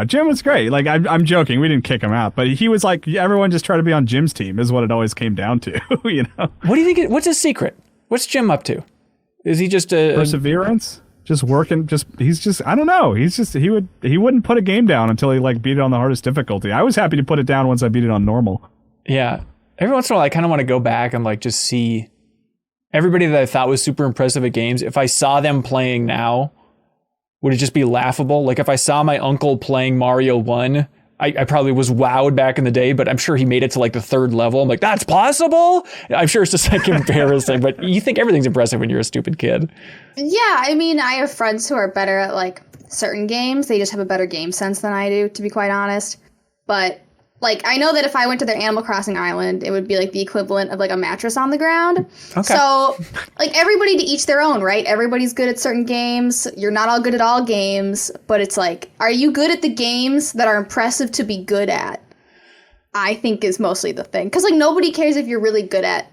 Jim was great. Like I'm joking. We didn't kick him out, but he was like everyone just tried to be on Jim's team is what it always came down to. You know. What do you think? What's his secret? What's Jim up to? Is he just perseverance? Just working, I don't know. He wouldn't put a game down until he like beat it on the hardest difficulty. I was happy to put it down once I beat it on normal. Yeah. Every once in a while, I kind of want to go back and like just see everybody that I thought was super impressive at games. If I saw them playing now, would it just be laughable? Like if I saw my uncle playing Mario 1, I probably was wowed back in the day, but I'm sure he made it to like the 3rd level. I'm like, that's possible? I'm sure it's just like embarrassing, but you think everything's impressive when you're a stupid kid. Yeah, I mean, I have friends who are better at like certain games. They just have a better game sense than I do, to be quite honest. But like, I know that if I went to their Animal Crossing island, it would be like the equivalent of like a mattress on the ground. Okay. So like everybody to each their own, right? Everybody's good at certain games. You're not all good at all games, but it's like, are you good at the games that are impressive to be good at? I think is mostly the thing. Because like nobody cares if you're really good at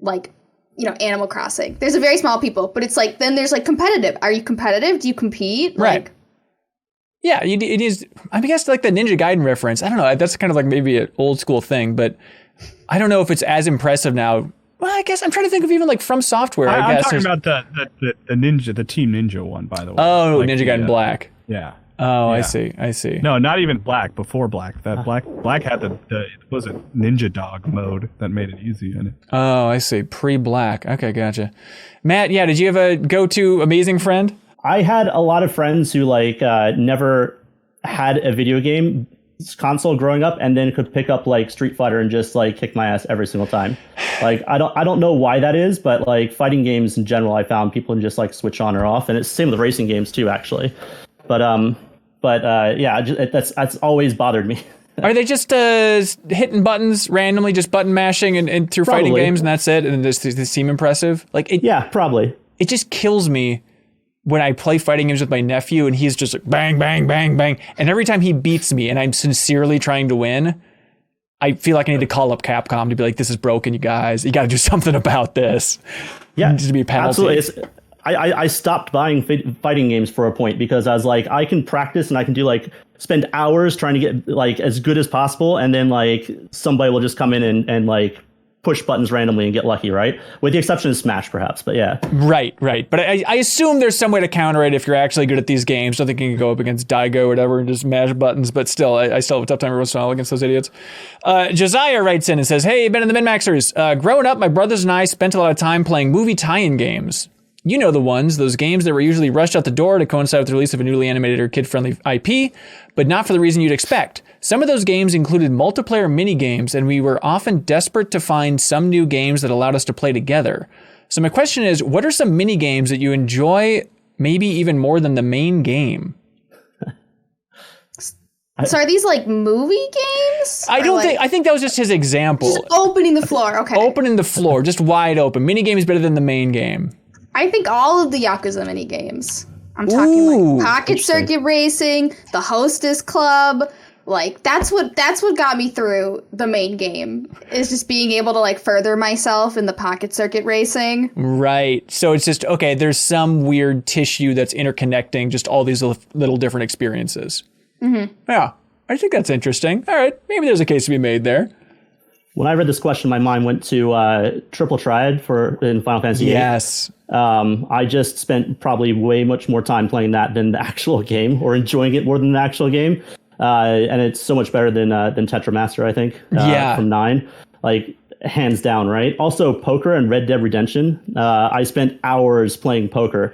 like, you know, Animal Crossing. There's a very small people, but it's like, then there's like competitive. Are you competitive? Do you compete? Right. Like, yeah, it is. I guess like the Ninja Gaiden reference. I don't know. That's kind of like maybe an old school thing, but I don't know if it's as impressive now. Well, I guess I'm trying to think of even like From Software. I'm talking about the Ninja, the Team Ninja one, by the way. Oh, like Ninja Gaiden Black. Yeah. Oh, yeah. I see. No, not even Black. Before Black, that Black had the was it Ninja Dog mode that made it easy in it. Oh, I see. Pre-Black. Okay, gotcha. Matt, yeah, did you have a go-to amazing friend? I had a lot of friends who like never had a video game console growing up, and then could pick up like Street Fighter and just like kick my ass every single time. Like I don't know why that is, but like fighting games in general, I found people can just like switch on or off, and it's the same with racing games too, actually. But yeah, that's always bothered me. Are they just hitting buttons randomly, just button mashing and through Probably. fighting games, and that's it? And they seem impressive. Like yeah, probably. It just kills me when I play fighting games with my nephew and he's just like bang, bang, bang, bang. And every time he beats me and I'm sincerely trying to win, I feel like I need to call up Capcom to be like, this is broken, you guys. You got to do something about this. Yeah, it needs to be a penalty. Absolutely. I stopped buying fighting games for a point because I was like, I can practice and I can do like spend hours trying to get like as good as possible. And then like somebody will just come in and like push buttons randomly and get lucky, right? With the exception of Smash, perhaps, but yeah. Right. But I assume there's some way to counter it if you're actually good at these games. I think you can go up against Daigo or whatever and just mash buttons, but still, I still have a tough time every once in a while against those idiots. Josiah writes in and says, hey, Ben and the MinnMaxers. Growing up, my brothers and I spent a lot of time playing movie tie-in games. You know the ones, those games that were usually rushed out the door to coincide with the release of a newly animated or kid-friendly IP, but not for the reason you'd expect. Some of those games included multiplayer mini-games, and we were often desperate to find some new games that allowed us to play together. So my question is, what are some mini-games that you enjoy maybe even more than the main game? So are these like movie games? I think that was just his example. Just opening the floor, okay. Opening the floor, just wide open. Mini-game is better than the main game. I think all of the Yakuza mini games. I'm talking like Pocket Circuit Racing, the Hostess Club, Like that's what got me through the main game, is just being able to like further myself in the pocket circuit racing. Right. So it's just, okay, there's some weird tissue that's interconnecting just all these little different experiences. Mm-hmm. Yeah, I think that's interesting. All right, maybe there's a case to be made there. When I read this question, my mind went to Triple Triad in Final Fantasy VIII. Yes. I just spent probably way much more time playing that than the actual game, or enjoying it more than the actual game. And it's so much better than Tetramaster, I think. From 9, like hands down, right? Also, poker and Red Dead Redemption. I spent hours playing poker.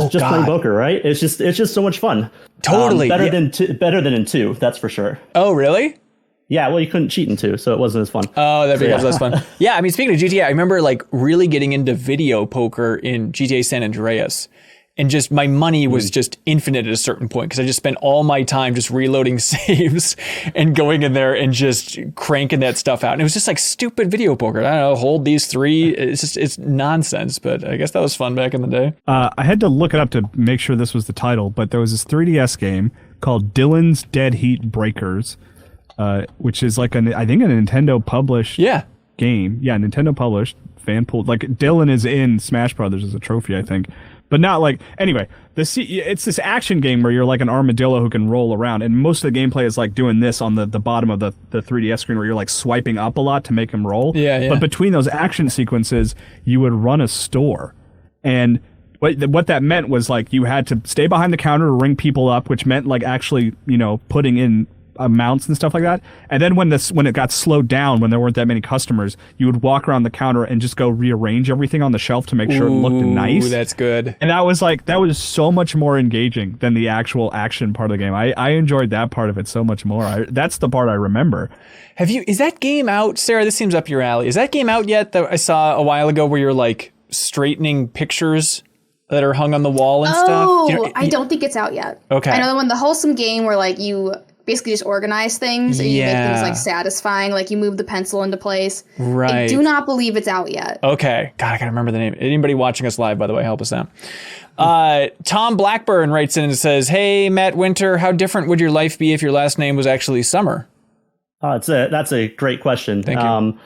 Just playing poker, right? It's just so much fun. Totally better than in 2, that's for sure. Oh, really? Yeah, well, you couldn't cheat in 2, so it wasn't as fun. Oh, that becomes less fun. Yeah, I mean, speaking of GTA, I remember like really getting into video poker in GTA San Andreas. And just my money was just infinite at a certain point, because I just spent all my time just reloading saves and going in there and just cranking that stuff out. And it was just like stupid video poker. I don't know, hold these 3. It's nonsense, but I guess that was fun back in the day. I had to look it up to make sure this was the title, but there was this 3DS game called Dylan's Dead Heat Breakers, which is like I think a Nintendo published game. Yeah, Nintendo published, fan pulled. Like Dylan is in Smash Brothers as a trophy, I think. But not like, anyway, it's this action game where you're like an armadillo who can roll around, and most of the gameplay is like doing this on the bottom of the 3DS screen, where you're like swiping up a lot to make him roll. Yeah. But between those action sequences, you would run a store. And what that meant was like you had to stay behind the counter to ring people up, which meant like actually, putting in amounts and stuff like that. And then when it got slowed down, when there weren't that many customers, you would walk around the counter and just go rearrange everything on the shelf to make sure it looked nice. That's good. And that was so much more engaging than the actual action part of the game. I enjoyed that part of it so much more. That's the part I remember. Is that game out, Sarah? This seems up your alley. Is that game out yet that I saw a while ago, where you're like straightening pictures that are hung on the wall and stuff? Oh, I don't think it's out yet. Okay. I know the one, the wholesome game where like you basically just organize things and you make things like satisfying, like you move the pencil into place. Right. I do not believe it's out yet. Okay. God, I gotta remember the name. Anybody watching us live, by the way, help us out. Tom Blackburn writes in and says, "Hey, Matt Winter, how different would your life be if your last name was actually Summer?" That's a great question. Thank you.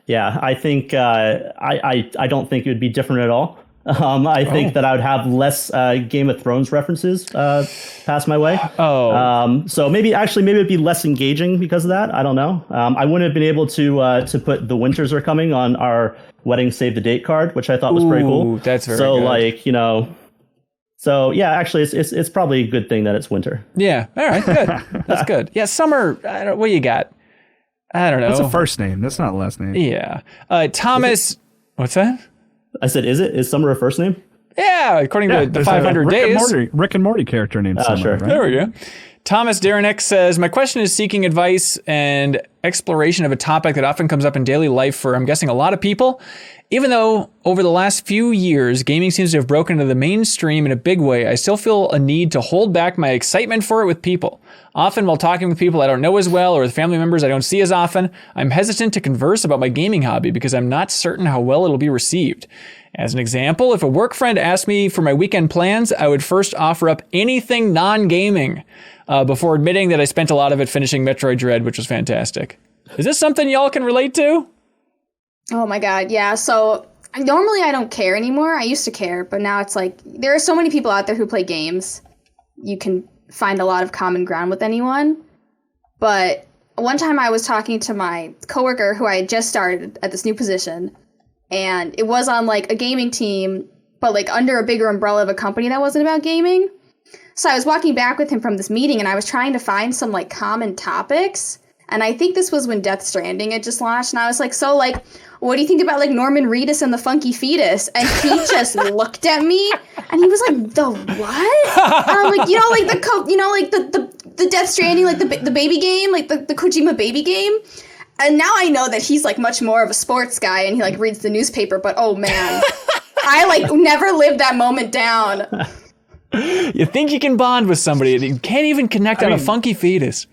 Yeah, I think I don't think it would be different at all. I think that I would have less Game of Thrones references pass my way. So maybe it'd be less engaging because of that. I don't know. I wouldn't have been able to put "The Winters Are Coming" on our wedding save the date card, which I thought was pretty cool. That's very good. So yeah, actually, it's probably a good thing that it's winter. Yeah. All right. Good. That's good. Yeah. Summer. What do you got? I don't know. That's a first name. That's not a last name. Yeah. Thomas. What's that? I said, is Summer a first name? Yeah, according to the 500 days. Rick and Morty character named Summer, sure. Right? There we go. Thomas Derenek says, "My question is seeking advice and exploration of a topic that often comes up in daily life for, I'm guessing, a lot of people. Even though over the last few years, gaming seems to have broken into the mainstream in a big way, I still feel a need to hold back my excitement for it with people. Often while talking with people I don't know as well, or with family members I don't see as often, I'm hesitant to converse about my gaming hobby because I'm not certain how well it'll be received. As an example, if a work friend asked me for my weekend plans, I would first offer up anything non-gaming before admitting that I spent a lot of it finishing Metroid Dread, which was fantastic." Is this something y'all can relate to? Oh my God, yeah. So normally I don't care anymore. I used to care, but now it's like there are so many people out there who play games. You can find a lot of common ground with anyone. But one time I was talking to my coworker who I had just started at this new position, and it was on like a gaming team, but like under a bigger umbrella of a company that wasn't about gaming. So I was walking back with him from this meeting, and I was trying to find some like common topics. And I think this was when Death Stranding had just launched. And I was like, so like, what do you think about like Norman Reedus and the Funky Fetus? And he just looked at me and he was like, the what? And I'm like, the Death Stranding, like the baby game, like the Kojima baby game. And now I know that he's like much more of a sports guy and he like reads the newspaper. But oh man, I like never lived that moment down. You think you can bond with somebody and you can't even connect on a Funky Fetus.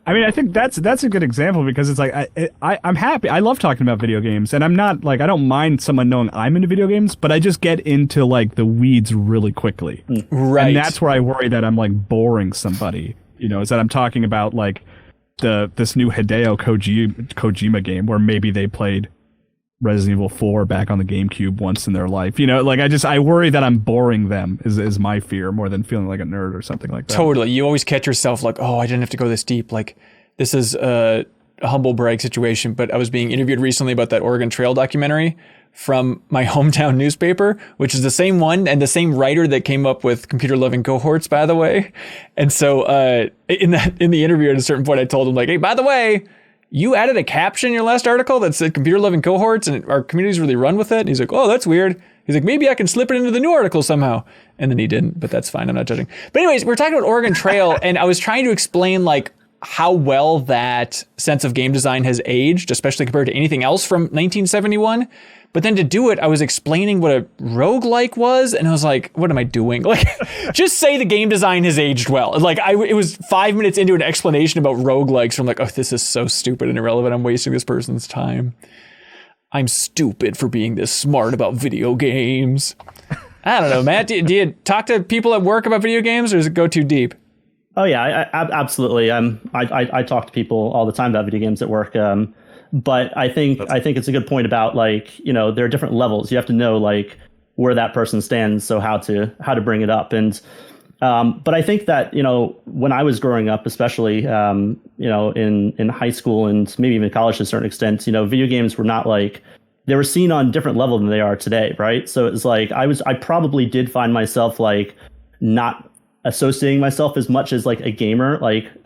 I mean, I think that's a good example because it's like I'm happy. I love talking about video games, and I'm not like I don't mind someone knowing I'm into video games, but I just get into like the weeds really quickly. Right. And that's where I worry that I'm like boring somebody is that I'm talking about like this new Hideo Kojima game where maybe they played Resident Evil 4 back on the GameCube once in their life. Like I worry that I'm boring them is my fear more than feeling like a nerd or something like that. Totally. You always catch yourself like, oh, I didn't have to go this deep. Like this is a humble brag situation, but I was being interviewed recently about that Oregon Trail documentary from my hometown newspaper, which is the same one and the same writer that came up with Computer Loving Cohorts, by the way. And so in the interview at a certain point, I told him like, hey, by the way, you added a caption in your last article that said Computer Loving Cohorts and our community's really run with it. And he's like, oh, that's weird. He's like, maybe I can slip it into the new article somehow. And then he didn't, but that's fine. I'm not judging. But anyways, we're talking about Oregon Trail and I was trying to explain like how well that sense of game design has aged, especially compared to anything else from 1971. But then to do it, I was explaining what a roguelike was, and I was like, what am I doing? Like, just say the game design has aged well. Like, it was 5 minutes into an explanation about roguelikes, from like, oh, this is so stupid and irrelevant. I'm wasting this person's time. I'm stupid for being this smart about video games. I don't know, Matt. Do you talk to people at work about video games, or does it go too deep? Oh, yeah, absolutely. I talk to people all the time about video games at work. But I think it's a good point about like, there are different levels. You have to know like where that person stands, so how to bring it up. And but I think that when I was growing up, especially in high school and maybe even college to a certain extent, video games were not like, they were seen on different level than they are today, right? So it's like I probably did find myself like not associating myself as much as like a gamer like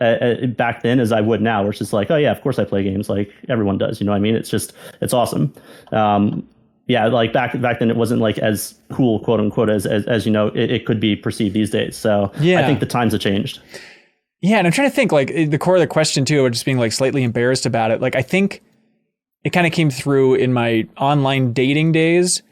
back then as I would now, where it's just like, oh yeah, of course I play games, like everyone does, what I mean? It's awesome. Yeah, like back then it wasn't like as cool, quote unquote, as it could be perceived these days. So yeah. I think the times have changed. Yeah, and I'm trying to think like the core of the question too, of just being like slightly embarrassed about it. Like I think it kind of came through in my online dating days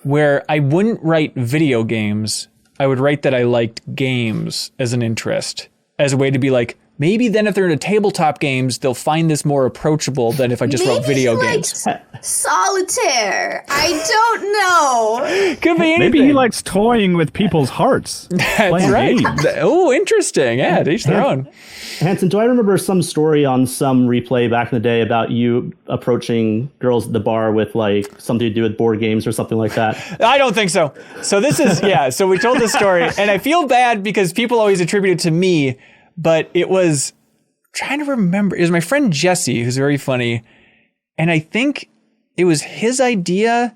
where I wouldn't write video games. I would write that I liked games as an interest, as a way to be like, maybe then if they're into tabletop games, they'll find this more approachable than if I just wrote video games. Solitaire. I don't know. Could be anything. Maybe he likes toying with people's hearts. That's right. Oh, interesting. Yeah, to each their own. Hanson, do I remember some story on some replay back in the day about you approaching girls at the bar with like something to do with board games or something like that? I don't think so. So this is, so we told this story and I feel bad because people always attribute it to me, but it was, trying to remember, it was my friend Jesse, who's very funny. And I think it was his idea,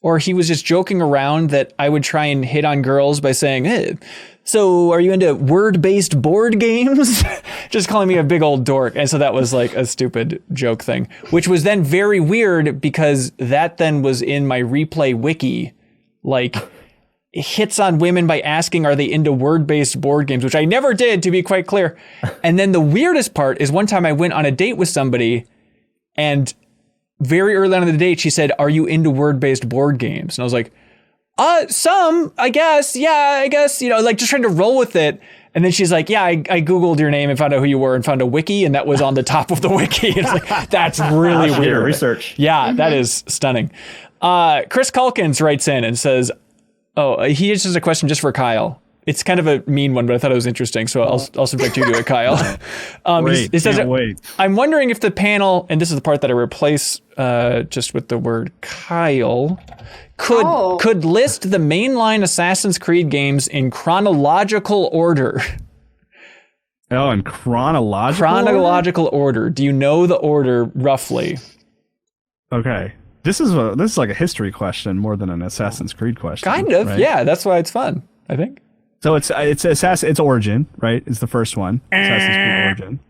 or he was just joking around that I would try and hit on girls by saying, hey, so are you into word-based board games? Just calling me a big old dork. And so that was like a stupid joke thing, which was then very weird because that then was in my replay wiki, like hits on women by asking, are they into word-based board games, which I never did, to be quite clear. And then the weirdest part is one time I went on a date with somebody and very early on in the date, she said, are you into word-based board games? And I was like, some, I guess. Yeah, I guess, like just trying to roll with it. And then she's like, yeah, I Googled your name and found out who you were and found a wiki. And that was on the top of the wiki. It's like, that's really weird. Research. Yeah, that is stunning. Chris Culkins writes in and says, he just has a question just for Kyle. It's kind of a mean one, but I thought it was interesting. So I'll subject you to it, Kyle. He says, I'm wondering if the panel, and this is the part that I replace just with the word Kyle, could list the mainline Assassin's Creed games in chronological order. Oh, in chronological order. Do you know the order roughly? Okay. This is like a history question more than an Assassin's Creed question. Kind of, right? Yeah. That's why it's fun, I think. So it's Origin, right? It's the first one. Assassin's Creed Origin.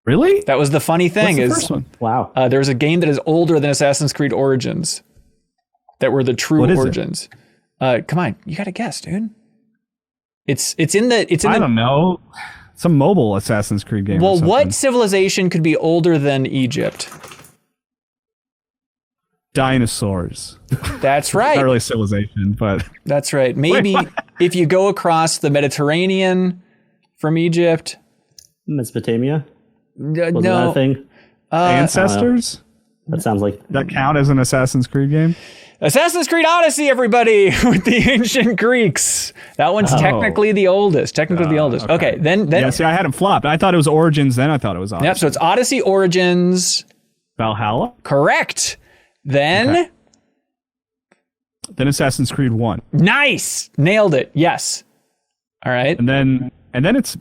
Really? That was the funny thing. What's the first one? Wow. There's a game that is older than Assassin's Creed Origins. That were the true Origins. Come on, you got to guess, dude. It's in the. I don't know. Some mobile Assassin's Creed game. Well, what civilization could be older than Egypt? Dinosaurs. That's right. Not really civilization, but that's right. Maybe if you go across the Mediterranean from Egypt, Mesopotamia. No, that a thing? Ancestors. That sounds like that count as an Assassin's Creed game. Assassin's Creed Odyssey, everybody, with the ancient Greeks. That one's technically the oldest. Okay, then yeah, see, I had it flopped. I thought it was Origins, then I thought it was Odyssey. Yep, so it's Odyssey, Origins. Valhalla? Correct. Then Assassin's Creed 1. Nice. Nailed it. Yes. All right. And then it's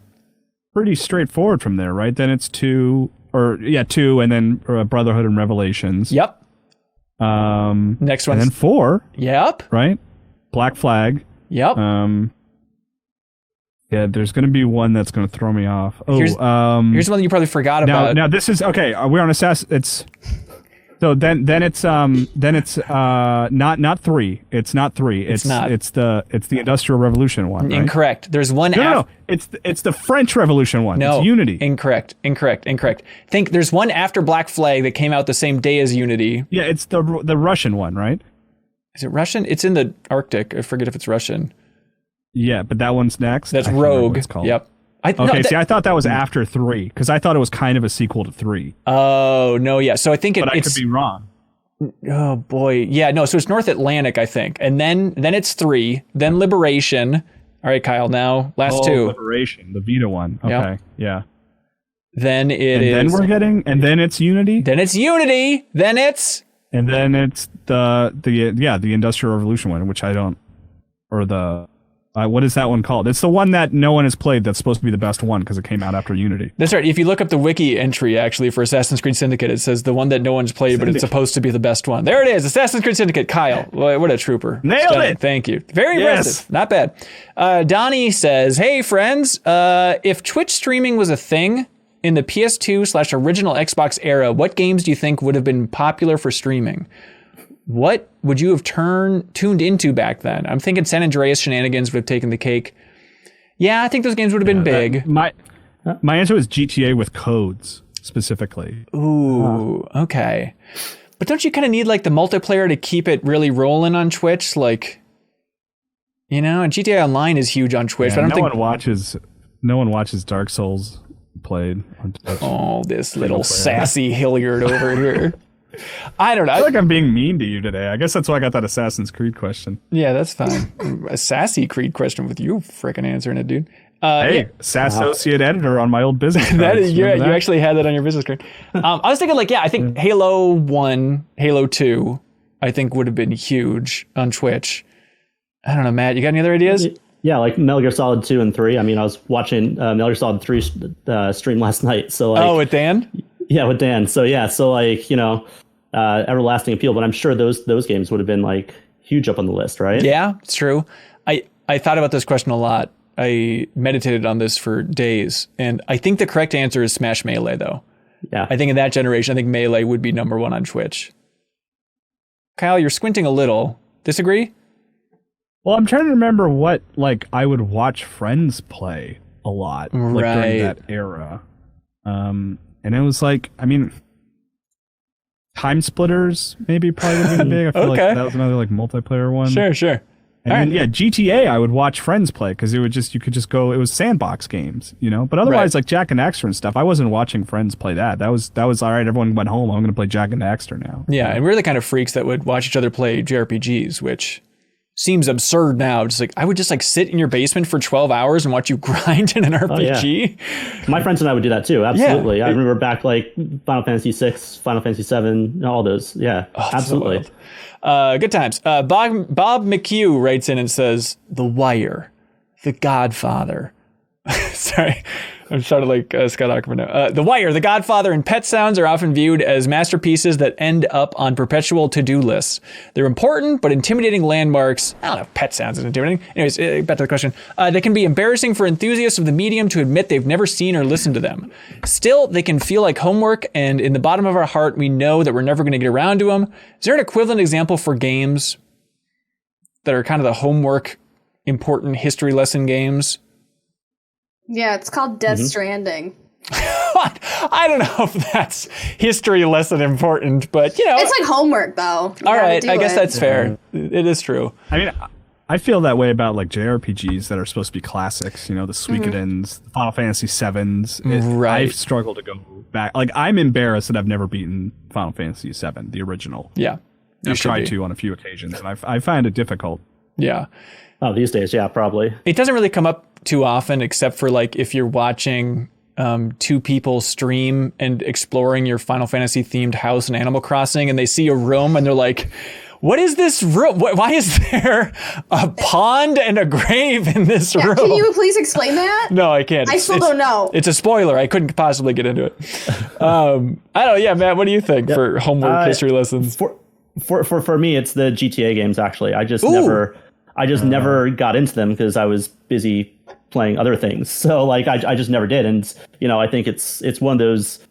pretty straightforward from there, right? Then it's 2, and then Brotherhood and Revelations. Yep. Next one. And then 4. Yep. Right? Black Flag. Yep. Yeah, there's going to be one that's going to throw me off. Here's one you probably forgot about. Now this is okay. We're on Assassin. It's so then it's not 3. It's not 3. It's the Industrial Revolution one. Right? Incorrect. There's one. No. It's the French Revolution one. No. It's Unity. Incorrect. Think there's one after Black Flag that came out the same day as Unity. Yeah, it's the Russian one, right? Is it Russian? It's in the Arctic. I forget if it's Russian. Yeah, but that one's next. That's Rogue. Yep. I thought that was after 3 because I thought it was kind of a sequel to 3. Oh no, yeah. So I think I could be wrong. Oh boy, yeah. No, so it's North Atlantic, I think, and then it's 3, then Liberation. All right, Kyle. Now last 2. Liberation, the Vita one. Okay, yep. Yeah. Then then we're getting, and then it's Unity. Then it's Unity. Then it's. And then it's the Industrial Revolution one, which I don't, or the. What is that one called? It's the one that no one has played that's supposed to be the best one because it came out after Unity. That's right. If you look up the wiki entry, actually, for Assassin's Creed Syndicate, it says the one that no one's played, but it's supposed to be the best one. There it is. Assassin's Creed Syndicate. Kyle. What a trooper. Nailed it. Thank you. Very impressive. Not bad. Donnie says, hey, friends, if Twitch streaming was a thing in the PS2/original Xbox era, what games do you think would have been popular for streaming? What would you have tuned into back then? I'm thinking San Andreas Shenanigans would have taken the cake. Yeah, I think those games would have been big. My answer was GTA with codes, specifically. Ooh, okay. But don't you kind of need like the multiplayer to keep it really rolling on Twitch? Like, and GTA Online is huge on Twitch. Yeah, but no one watches Dark Souls played on Twitch. Oh, this little sassy Hilliard over here. I don't know. I feel like I'm being mean to you today. I guess that's why I got that Assassin's Creed question. Yeah, that's fine. A sassy Creed question with you freaking answering it, dude. Associate editor on my old business card. That is, you actually had that on your business card. I was thinking I think Halo 1, Halo 2, I think would have been huge on Twitch. I don't know, Matt, you got any other ideas? Yeah, like Metal Gear Solid 2 and 3. I mean, I was watching Metal Gear Solid 3 stream last night. So with Dan? Yeah, with Dan. So everlasting appeal. But I'm sure those games would have been huge up on the list, right? Yeah, it's true. I thought about this question a lot. I meditated on this for days, and I think the correct answer is Smash Melee, though. Yeah. I think in that generation, I think Melee would be number 1 on Twitch. Kyle, you're squinting a little. Disagree? Well, I'm trying to remember what I would watch friends play a lot during that era. And it was Time Splitters maybe probably would be big. I feel like that was another multiplayer one. Sure. And then GTA I would watch friends play because you could just go. It was sandbox games, But otherwise, Jak and Daxter and stuff, I wasn't watching friends play that. That was all right. Everyone went home. I'm going to play Jak and Daxter now. Yeah, and we're the kind of freaks that would watch each other play JRPGs, which seems absurd now. Just I would just sit in your basement for 12 hours and watch you grind in an RPG. Oh, yeah. My friends and I would do that too. Absolutely. Yeah. I remember back Final Fantasy 6, Final Fantasy 7, all those. Yeah, absolutely. So good times. Bob McHugh writes in and says, The Wire, The Godfather. Sorry. I'm sounding like Scott Ackerman now. The Wire, The Godfather, and Pet Sounds are often viewed as masterpieces that end up on perpetual to-do lists. They're important but intimidating landmarks. I don't know if Pet Sounds is intimidating. Anyways, back to the question. They can be embarrassing for enthusiasts of the medium to admit they've never seen or listened to them. Still, they can feel like homework, and in the bottom of our heart, we know that we're never going to get around to them. Is there an equivalent example for games that are kind of the homework, important history lesson games? Yeah, it's called Death Stranding. I don't know if that's history lesson important, but it's like homework though. All right, I guess that's fair. It is true. I mean, I feel that way about JRPGs that are supposed to be classics. The Suikoden's, the Final Fantasy 7s. Right. I've struggled to go back. I'm embarrassed that I've never beaten Final Fantasy 7, the original. Yeah. I've tried to on a few occasions, and I find it difficult. Yeah. Oh, these days, yeah, probably. It doesn't really come up too often, except for like if you're watching two people stream and exploring your Final Fantasy themed house in Animal Crossing, and they see a room and they're like, what is this room? Why is there a pond and a grave in this room? Can you please explain that? No, I can't. I still don't know. It's a spoiler. I couldn't possibly get into it. I don't know. Yeah, Matt, what do you think for homework history lessons? For me, it's the GTA games. Actually, I just never got into them because I was busy playing other things. So like, I just never did. And I think it's one of those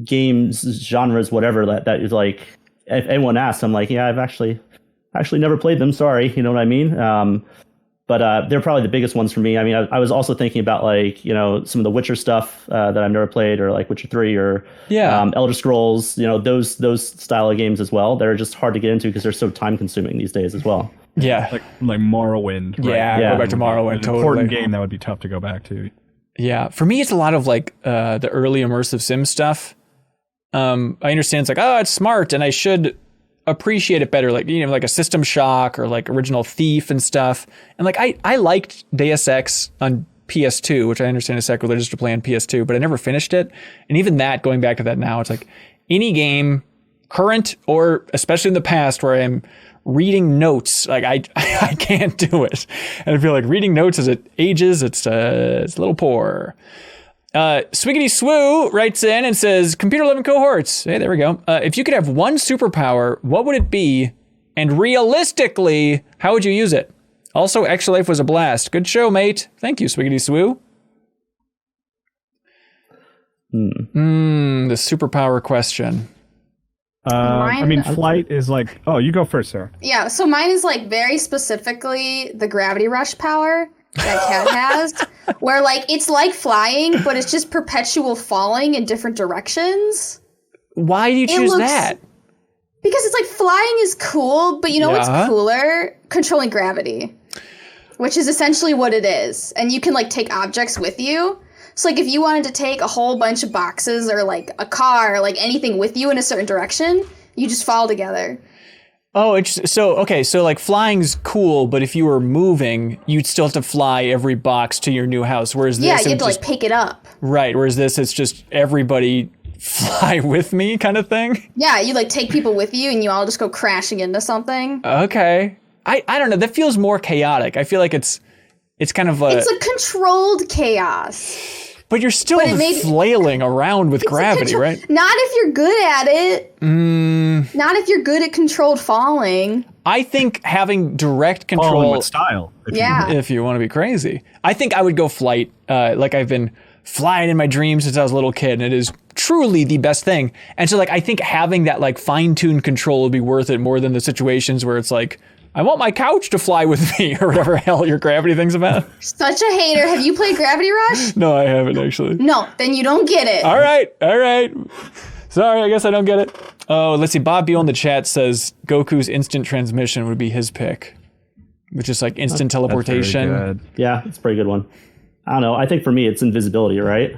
games, genres, whatever that is like. If anyone asks, I'm like, yeah, I've actually never played them. Sorry, you know what I mean? But they're probably the biggest ones for me. I mean, I was also thinking about like, some of the Witcher stuff that I've never played, or like Witcher 3 or Elder Scrolls, those style of games as well. They're just hard to get into because they're so time consuming these days as well. Yeah. Like Morrowind. Right? Yeah, go back to Morrowind. An important game that would be tough to go back to. Yeah. For me, it's a lot of like the early immersive sim stuff. I understand it's like, oh, it's smart and I should appreciate it better. Like, like a System Shock or like Original Thief and stuff. And like, I liked Deus Ex on PS2, which I understand is sacrilegious to play on PS2, but I never finished it. And even that, going back to that now, it's like any game, current or especially in the past, where I'm reading notes, like I can't do it. And I feel like reading notes as it ages, it's a little poor. Swiggity Swoo writes in and says, Computer 11 cohorts. Hey, there we go. If you could have one superpower, what would it be? And realistically, how would you use it? Also, Extra Life was a blast. Good show, mate. Thank you, Swiggity Swoo. The superpower question. Flight is like, oh, you go first, Sarah. Yeah, so mine is like very specifically the gravity rush power that Cat has, where like it's like flying, but it's just perpetual falling in different directions. Why do you choose that? Because it's like flying is cool, but what's cooler? Controlling gravity, which is essentially what it is. And you can like take objects with you. So like if you wanted to take a whole bunch of boxes or like a car or like anything with you in a certain direction, you just fall together. Oh, so like flying's cool, but if you were moving, you'd still have to fly every box to your new house. Whereas this, you have to like pick it up. Right. Whereas this, it's just everybody fly with me kind of thing. Yeah, you like take people with you, and you all just go crashing into something. Okay, I don't know. That feels more chaotic. I feel like it's kind of it's a controlled chaos. But you're still flailing around with gravity, right? Not if you're good at it. Not if you're good at controlled falling. I think having direct control... Falling with style. If you want to be crazy. I think I would go flight. Like I've been flying in my dreams since I was a little kid, and it is truly the best thing. And so like I think having that like fine-tuned control would be worth it more than the situations where it's like, I want my couch to fly with me, or whatever hell your gravity thing's about. Such a hater. Have you played Gravity Rush? No, I haven't, actually. No, then you don't get it. All right. Sorry, I guess I don't get it. Oh, let's see. Bob Beal in the chat says Goku's instant transmission would be his pick, which is like instant teleportation. That's very good. Yeah, it's a pretty good one. I don't know. I think for me, it's invisibility, right?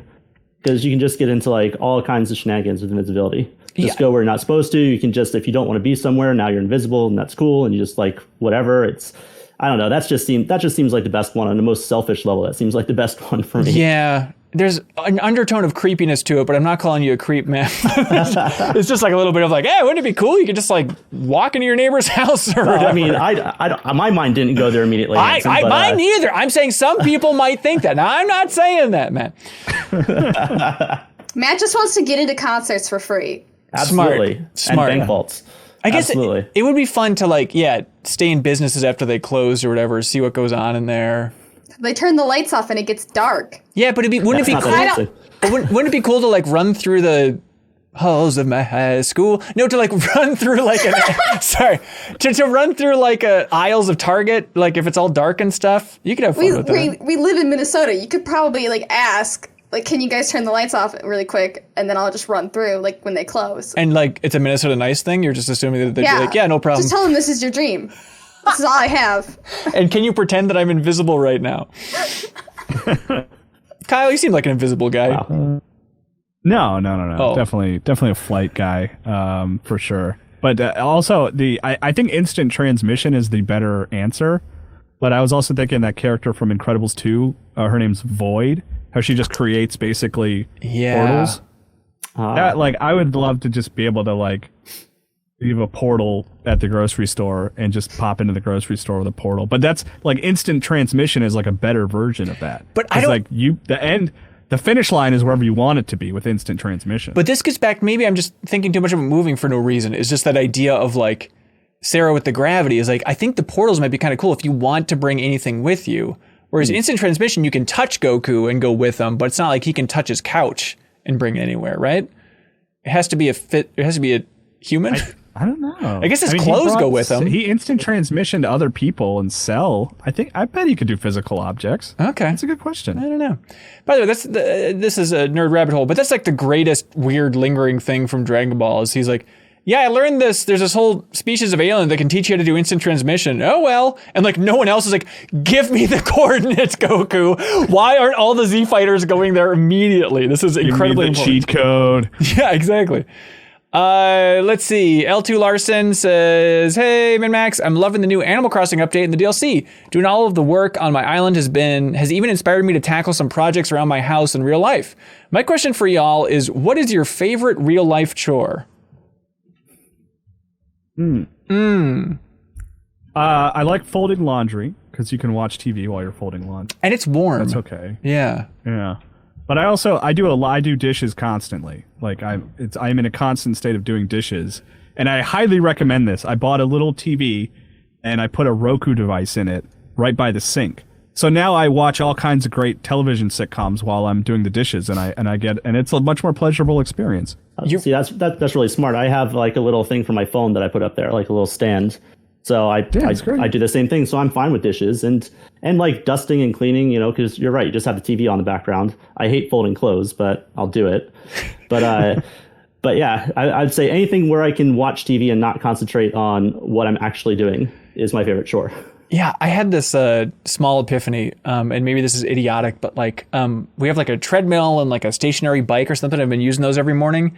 Because you can just get into like all kinds of shenanigans with invisibility. Just go where you're not supposed to. You can just, if you don't want to be somewhere, now you're invisible, and that's cool. And you just like whatever. It's, I don't know. That just seems like the best one on the most selfish level. That seems like the best one for me. Yeah, there's an undertone of creepiness to it, but I'm not calling you a creep, man. It's just like a little bit of like, hey, wouldn't it be cool? You could just like walk into your neighbor's house or whatever. I mean, my mind didn't go there immediately. Mine neither. I'm saying some people might think that. Now, I'm not saying that, man. Matt just wants to get into concerts for free. Absolutely. Smart. And bank vaults. I guess it would be fun to like, stay in businesses after they close or whatever, see what goes on in there. They turn the lights off and it gets dark. Yeah, but wouldn't it be cool to like run through the halls of my high school? No, to like run through like to run through like aisles of Target, like if it's all dark and stuff. You could have fun with that. We live in Minnesota. You could probably like ask, like, can you guys turn the lights off really quick? And then I'll just run through, like, when they close. And, like, it's a Minnesota nice thing? You're just assuming that they'd be like, yeah, no problem. Just tell them this is your dream. This is all I have. And can you pretend that I'm invisible right now? Kyle, you seem like an invisible guy. Wow. No. Oh. Definitely a flight guy, for sure. But also, I think instant transmission is the better answer. But I was also thinking that character from Incredibles 2, her name's Void, how she just creates basically portals. I would love to just be able to leave a portal at the grocery store and just pop into the grocery store with a portal. But that's instant transmission is a better version of that. But I don't the finish line is wherever you want it to be with instant transmission. But this gets back, maybe I'm just thinking too much of it moving for no reason. It's just that idea of Sarah with the gravity is I think the portals might be kind of cool if you want to bring anything with you. Whereas instant transmission, you can touch Goku and go with him, but it's not like he can touch his couch and bring it anywhere, right? It has to be a human. I don't know. I guess his clothes go with him. He instant transmission to other people and sell. I bet he could do physical objects. Okay. That's a good question. I don't know. By the way, this is a nerd rabbit hole, but that's the greatest weird lingering thing from Dragon Ball is he's yeah, I learned this. There's this whole species of alien that can teach you how to do instant transmission. Oh, well. And no one else is give me the coordinates, Goku. Why aren't all the Z fighters going there immediately? This is incredibly important. Cheat code. Yeah, exactly. Let's see. L2 Larson says, hey, MinnMax, I'm loving the new Animal Crossing update in the DLC. Doing all of the work on my island has even inspired me to tackle some projects around my house in real life. My question for y'all is, what is your favorite real life chore? I like folding laundry because you can watch TV while you're folding laundry. And it's warm. That's okay. Yeah. Yeah. But I do dishes constantly. I'm in a constant state of doing dishes, and I highly recommend this. I bought a little TV, and I put a Roku device in it right by the sink. So now I watch all kinds of great television sitcoms while I'm doing the dishes, and it's a much more pleasurable experience. See, that's really smart. I have a little thing for my phone that I put up there, a little stand. So I do the same thing. So I'm fine with dishes and dusting and cleaning, because you're right. You just have the TV on the background. I hate folding clothes, but I'll do it. But but yeah, I'd say anything where I can watch TV and not concentrate on what I'm actually doing is my favorite chore. Yeah, I had this small epiphany, and maybe this is idiotic, but we have a treadmill and a stationary bike or something. I've been using those every morning,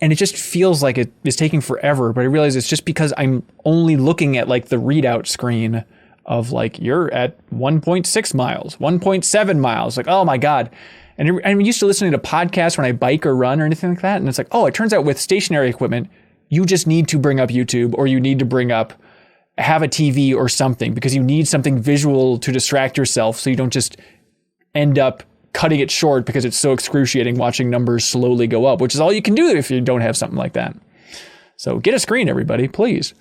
and it just feels like it is taking forever. But I realize it's just because I'm only looking at the readout screen of you're at 1.6 miles, 1.7 miles. Oh my God. And I'm used to listening to podcasts when I bike or run or anything like that. And it's it turns out with stationary equipment, you just need to bring up YouTube or you need to have a TV or something because you need something visual to distract yourself so you don't just end up cutting it short because it's so excruciating watching numbers slowly go up, which is all you can do if you don't have something like that. So get a screen, everybody, please.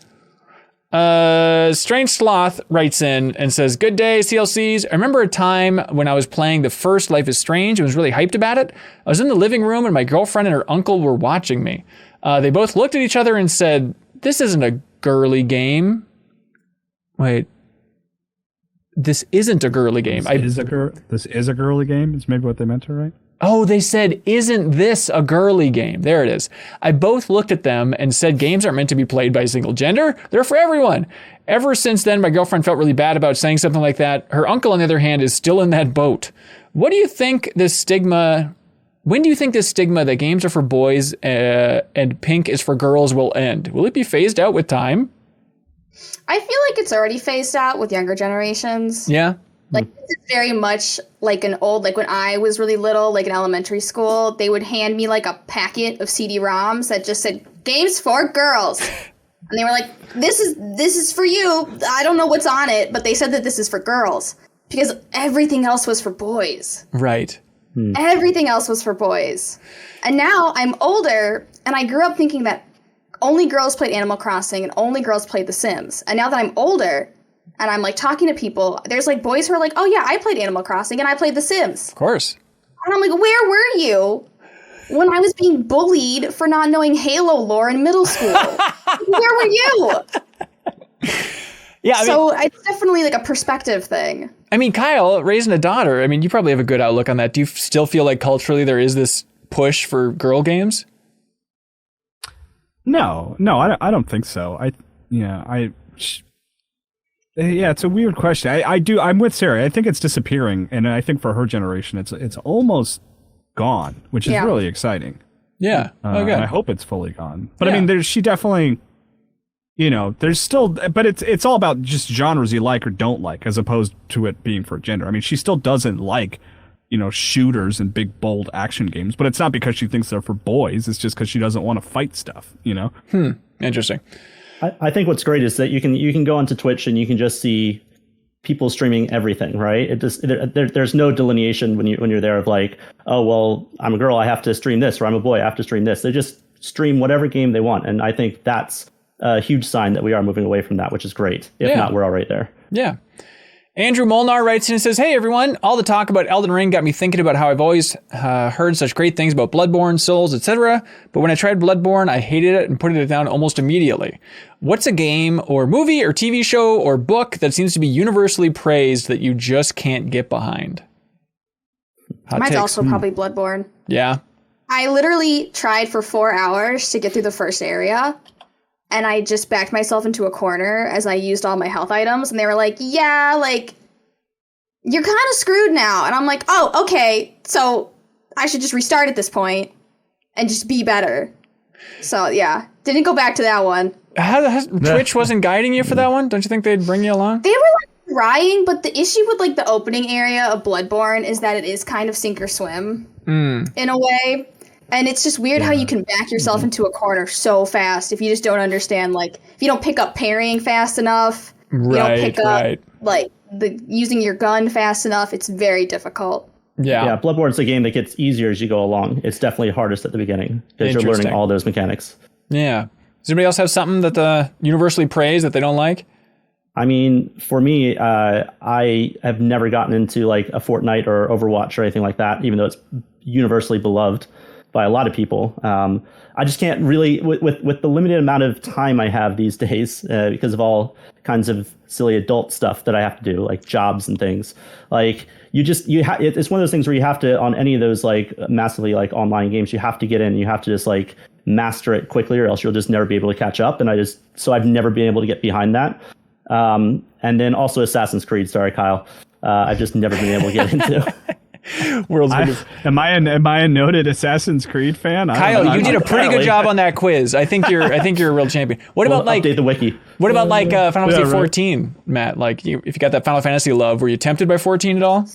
Strange Sloth writes in and says, good day, CLCs. I remember a time when I was playing the first Life is Strange and was really hyped about it. I was in the living room and my girlfriend and her uncle were watching me. They both looked at each other and said, this isn't a girly game. Wait, this isn't a girly game. This is a girly game? Is maybe what they meant to write? Oh, they said, isn't this a girly game? There it is. I both looked at them and said games aren't meant to be played by a single gender. They're for everyone. Ever since then, my girlfriend felt really bad about saying something like that. Her uncle, on the other hand, is still in that boat. When do you think this stigma that games are for boys and pink is for girls will end? Will it be phased out with time? I feel like it's already phased out with younger generations. Yeah. It's very much an old, when I was really little, in elementary school, they would hand me a packet of CD-ROMs that just said games for girls. And they were this is for you. I don't know what's on it, but they said that this is for girls because everything else was for boys. Right. Everything else was for boys. And now I'm older and I grew up thinking that only girls played Animal Crossing and only girls played The Sims. And now that I'm older and I'm talking to people, there's boys who are oh yeah, I played Animal Crossing and I played The Sims. Of course. And I'm where were you when I was being bullied for not knowing Halo lore in middle school? Where were you? Yeah. It's definitely a perspective thing. I mean, Kyle, raising a daughter, you probably have a good outlook on that. Do you still feel like culturally there is this push for girl games? No, I don't think so. It's a weird question. I'm with Sarah. I think it's disappearing, and I think for her generation, it's almost gone, which is really exciting. Yeah. Okay. I hope it's fully gone. But I mean, she definitely you know, there's still, but it's all about just genres you like or don't like, as opposed to it being for gender. I mean, she still doesn't like, you know, shooters and big, bold action games, but it's not because she thinks they're for boys. It's just because she doesn't want to fight stuff, you know? Interesting. I think what's great is that you can go onto Twitch and you can just see people streaming everything, right? There's no delineation when you're there of like, oh, well, I'm a girl, I have to stream this, or I'm a boy, I have to stream this. They just stream whatever game they want. And I think that's a huge sign that we are moving away from that, which is great. If not, we're all right there. Yeah. Andrew Molnar writes in and says, hey, everyone, all the talk about Elden Ring got me thinking about how I've always heard such great things about Bloodborne, Souls, etc. But when I tried Bloodborne, I hated it and put it down almost immediately. What's a game or movie or TV show or book that seems to be universally praised that you just can't get behind? Mine's also probably Bloodborne. Yeah. I literally tried for 4 hours to get through the first area. And I just backed myself into a corner as I used all my health items. And they were like, yeah, like, you're kind of screwed now. And I'm like, oh, okay. So I should just restart at this point and just be better. So, yeah. Didn't go back to that one. Twitch wasn't guiding you for that one? Don't you think they'd bring you along? They were, like, trying. But the issue with, like, the opening area of Bloodborne is that it is kind of sink or swim in a way. And it's just weird how you can back yourself into a corner so fast if you just don't understand, like, if you don't pick up parrying fast enough, you don't pick up, like, using your gun fast enough, it's very difficult. Yeah, Bloodborne's a game that gets easier as you go along. It's definitely hardest at the beginning because you're learning all those mechanics. Yeah. Does anybody else have something that universally praised that they don't like? I mean, for me, I have never gotten into, like, a Fortnite or Overwatch or anything like that, even though it's universally beloved by a lot of people. I just can't really, with the limited amount of time I have these days, because of all kinds of silly adult stuff that I have to do, like jobs and things. Like it's one of those things where you have to, on any of those like massively like online games, you have to get in, you have to just like master it quickly, or else you'll just never be able to catch up. And I've never been able to get behind that. And then also Assassin's Creed. Sorry, Kyle. I've just never been able to get into. Am I a noted Assassin's Creed fan? Kyle, you did a pretty good job on that quiz. I think you're a real champion. What about like update the wiki? What about like Final Fantasy 14, Matt? Like if you got that Final Fantasy love, were you tempted by 14 at all?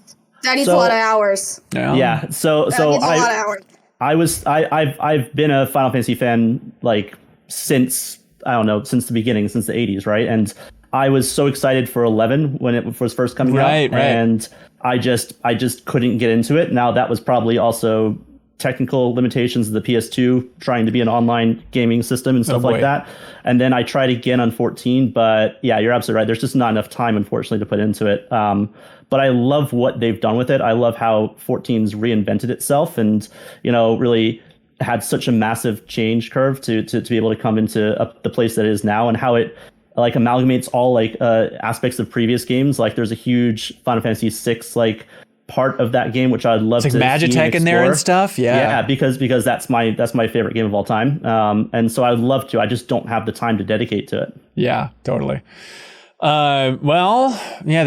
That needs a lot of hours. Yeah. So that needs a lot of hours. I've been a Final Fantasy fan like since the beginning, since the 80s, right? And I was so excited for 11 when it was first coming out, and I just couldn't get into it. Now that was probably also technical limitations of the PS2 trying to be an online gaming system and stuff like that. And then I tried again on 14, but yeah, you're absolutely right. There's just not enough time, unfortunately, to put into it. But I love what they've done with it. I love how 14's reinvented itself and, really had such a massive change curve to be able to come into the place that it is now, and how it like amalgamates all like aspects of previous games. Like there's a huge Final Fantasy VI like part of that game which I'd love to see Magitech in there and stuff. Yeah, because that's my favorite game of all time. And so I'd love to. I just don't have the time to dedicate to it. Yeah, totally. They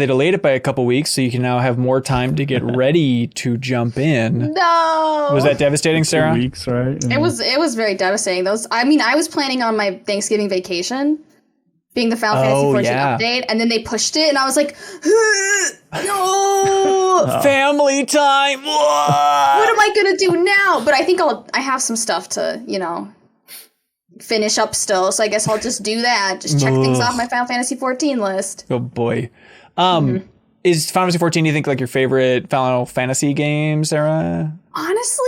delayed it by a couple weeks, so you can now have more time to get ready to jump in. No, was that devastating, Sarah? 2 weeks, right? Yeah. It was very devastating. I was planning on my Thanksgiving vacation being the Final Fantasy 14 update, and then they pushed it, and I was like, no! Family time! What am I gonna do now? But I think I have some stuff to, finish up still, so I guess I'll just do that. Just check things off my Final Fantasy 14 list. Oh boy. Is Final Fantasy 14, do you think, like your favorite Final Fantasy game, Sarah? Honestly,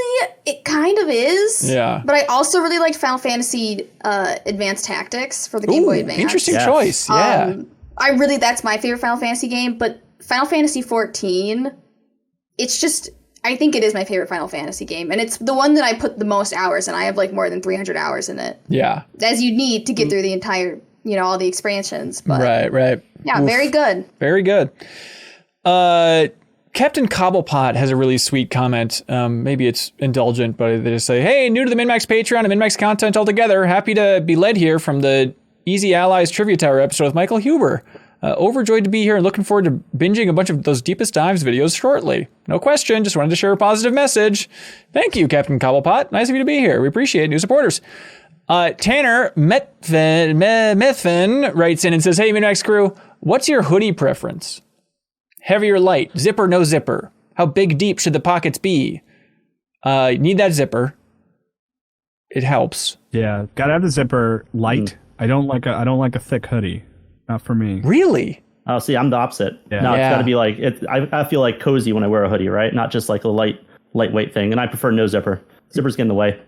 it kind of is. Yeah. But I also really liked Final Fantasy Advanced Tactics for the Game Boy Advance. Interesting choice. Yeah. That's my favorite Final Fantasy game, but Final Fantasy 14, it's just, I think it is my favorite Final Fantasy game, and it's the one that I put the most hours in. I have like more than 300 hours in it. Yeah. As you need to get through the entire, all the expansions. But right. Yeah, very good. Very good. Captain Cobblepot has a really sweet comment. Maybe it's indulgent, but they just say, hey, new to the MinnMax Patreon and MinnMax content altogether. Happy to be led here from the Easy Allies Trivia Tower episode with Michael Huber. Overjoyed to be here and looking forward to binging a bunch of those Deepest Dives videos shortly. No question, just wanted to share a positive message. Thank you, Captain Cobblepot. Nice of you to be here. We appreciate new supporters. Tanner Methvin writes in and says, hey, MinnMax crew, what's your hoodie preference? Heavy or light? Zipper, no zipper? How big, deep should the pockets be? You need that zipper. It helps. Yeah, gotta have the zipper light. I don't like a thick hoodie. Not for me. Really? Oh, see, I'm the opposite. Yeah. No, Yeah. it's got to be like I feel like cozy when I wear a hoodie, right? Not just like a lightweight thing. And I prefer no zipper. Zippers get in the way.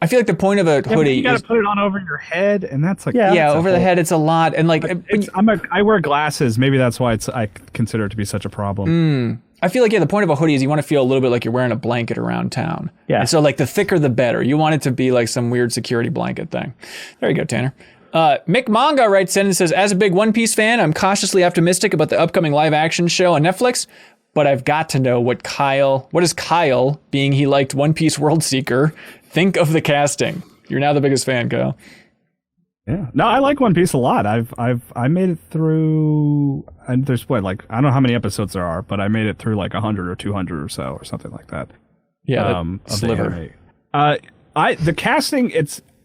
I feel like the point of a hoodie you gotta is, put it on over your head, and that's like yeah, over the head. It's a lot, and like I wear glasses. Maybe that's why I consider it to be such a problem. I feel like the point of a hoodie is you want to feel a little bit like you're wearing a blanket around town. Yeah. And so like the thicker the better. You want it to be like some weird security blanket thing. There you go, Tanner. Mick Manga writes in and says, as a big One Piece fan, I'm cautiously optimistic about the upcoming live action show on Netflix, but I've got to know what does Kyle, being he liked One Piece World Seeker, think of the casting? You're now the biggest fan, Kyle. Yeah. No, I like One Piece a lot. I made it through, and there's I don't know how many episodes there are, but I made it through like 100 or 200 or so or something like that. Yeah, of the sliver. anime. The casting,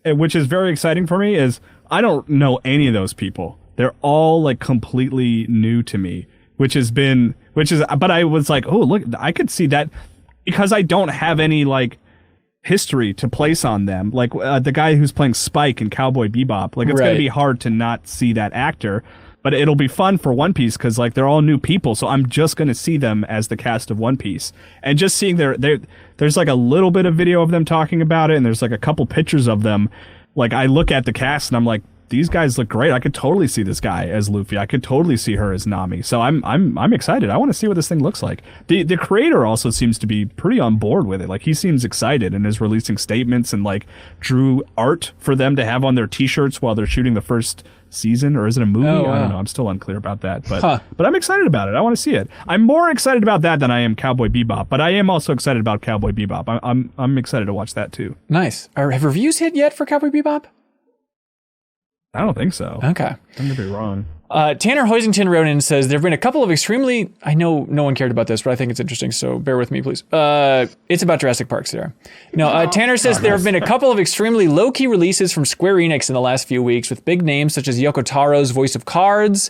which is very exciting for me, is I don't know any of those people. They're all like completely new to me, but I was like, oh, look, I could see that because I don't have any like history to place on them. Like the guy who's playing Spike in Cowboy Bebop, like it's going to be hard to not see that actor, but it'll be fun for One Piece because like they're all new people. So I'm just going to see them as the cast of One Piece, and just seeing there's like a little bit of video of them talking about it. And there's like a couple pictures of them. Like I look at the cast and I'm like, these guys look great. I could totally see this guy as Luffy. I could totally see her as Nami. So I'm excited. I want to see what this thing looks like. The creator also seems to be pretty on board with it. Like he seems excited and is releasing statements and like drew art for them to have on their t-shirts while they're shooting the first season, or is it a movie? Oh, wow. I don't know. I'm still unclear about that, but I'm excited about it. I want to see it. I'm more excited about that than I am Cowboy Bebop, but I am also excited about Cowboy Bebop. I'm excited to watch that too. Nice. Have reviews hit yet for Cowboy Bebop? I don't think so. Okay. I'm gonna be wrong. Tanner Hoisington wrote in and says, there have been a couple of extremely, I know no one cared about this, but I think it's interesting, so bear with me, please. It's about Jurassic Park, Sarah. No, Tanner says there have been a couple of extremely low-key releases from Square Enix in the last few weeks with big names such as Yoko Taro's voice of Cards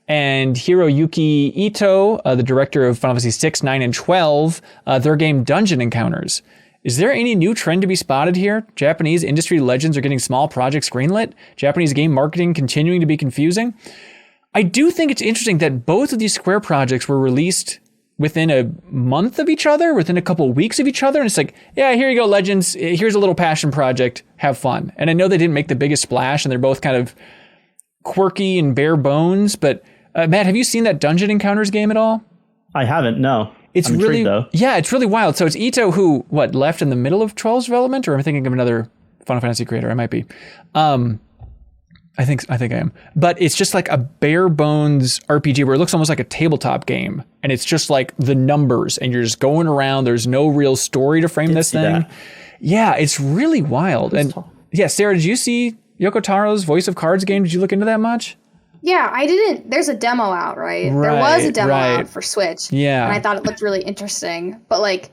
and Hiroyuki Ito, the director of Final Fantasy 6, 9, and 12, their game Dungeon Encounters. Is there any new trend to be spotted here? Japanese industry legends are getting small projects greenlit? Japanese game marketing continuing to be confusing? I do think it's interesting that both of these Square projects were released within a month of each other, within a couple of weeks of each other. And it's like, yeah, here you go, Legends. Here's a little passion project. Have fun. And I know they didn't make the biggest splash and they're both kind of quirky and bare bones. But Matt, have you seen that Dungeon Encounters game at all? I haven't, no. It's I'm really, intrigued, though. yeah, it's really wild. So it's Ito who, left in the middle of 12's development, or am I thinking of another Final Fantasy creator? I might be. I think I am. But it's just like a bare bones RPG where it looks almost like a tabletop game, and it's just like the numbers, and you're just going around. There's no real story to frame this thing. That. Yeah, it's really wild. And yeah, Sarah, did you see Yoko Taro's Voice of Cards game? Did you look into that much? Yeah, I didn't. There's a demo out, right? There was a demo out for Switch. Yeah. And I thought it looked really interesting, but like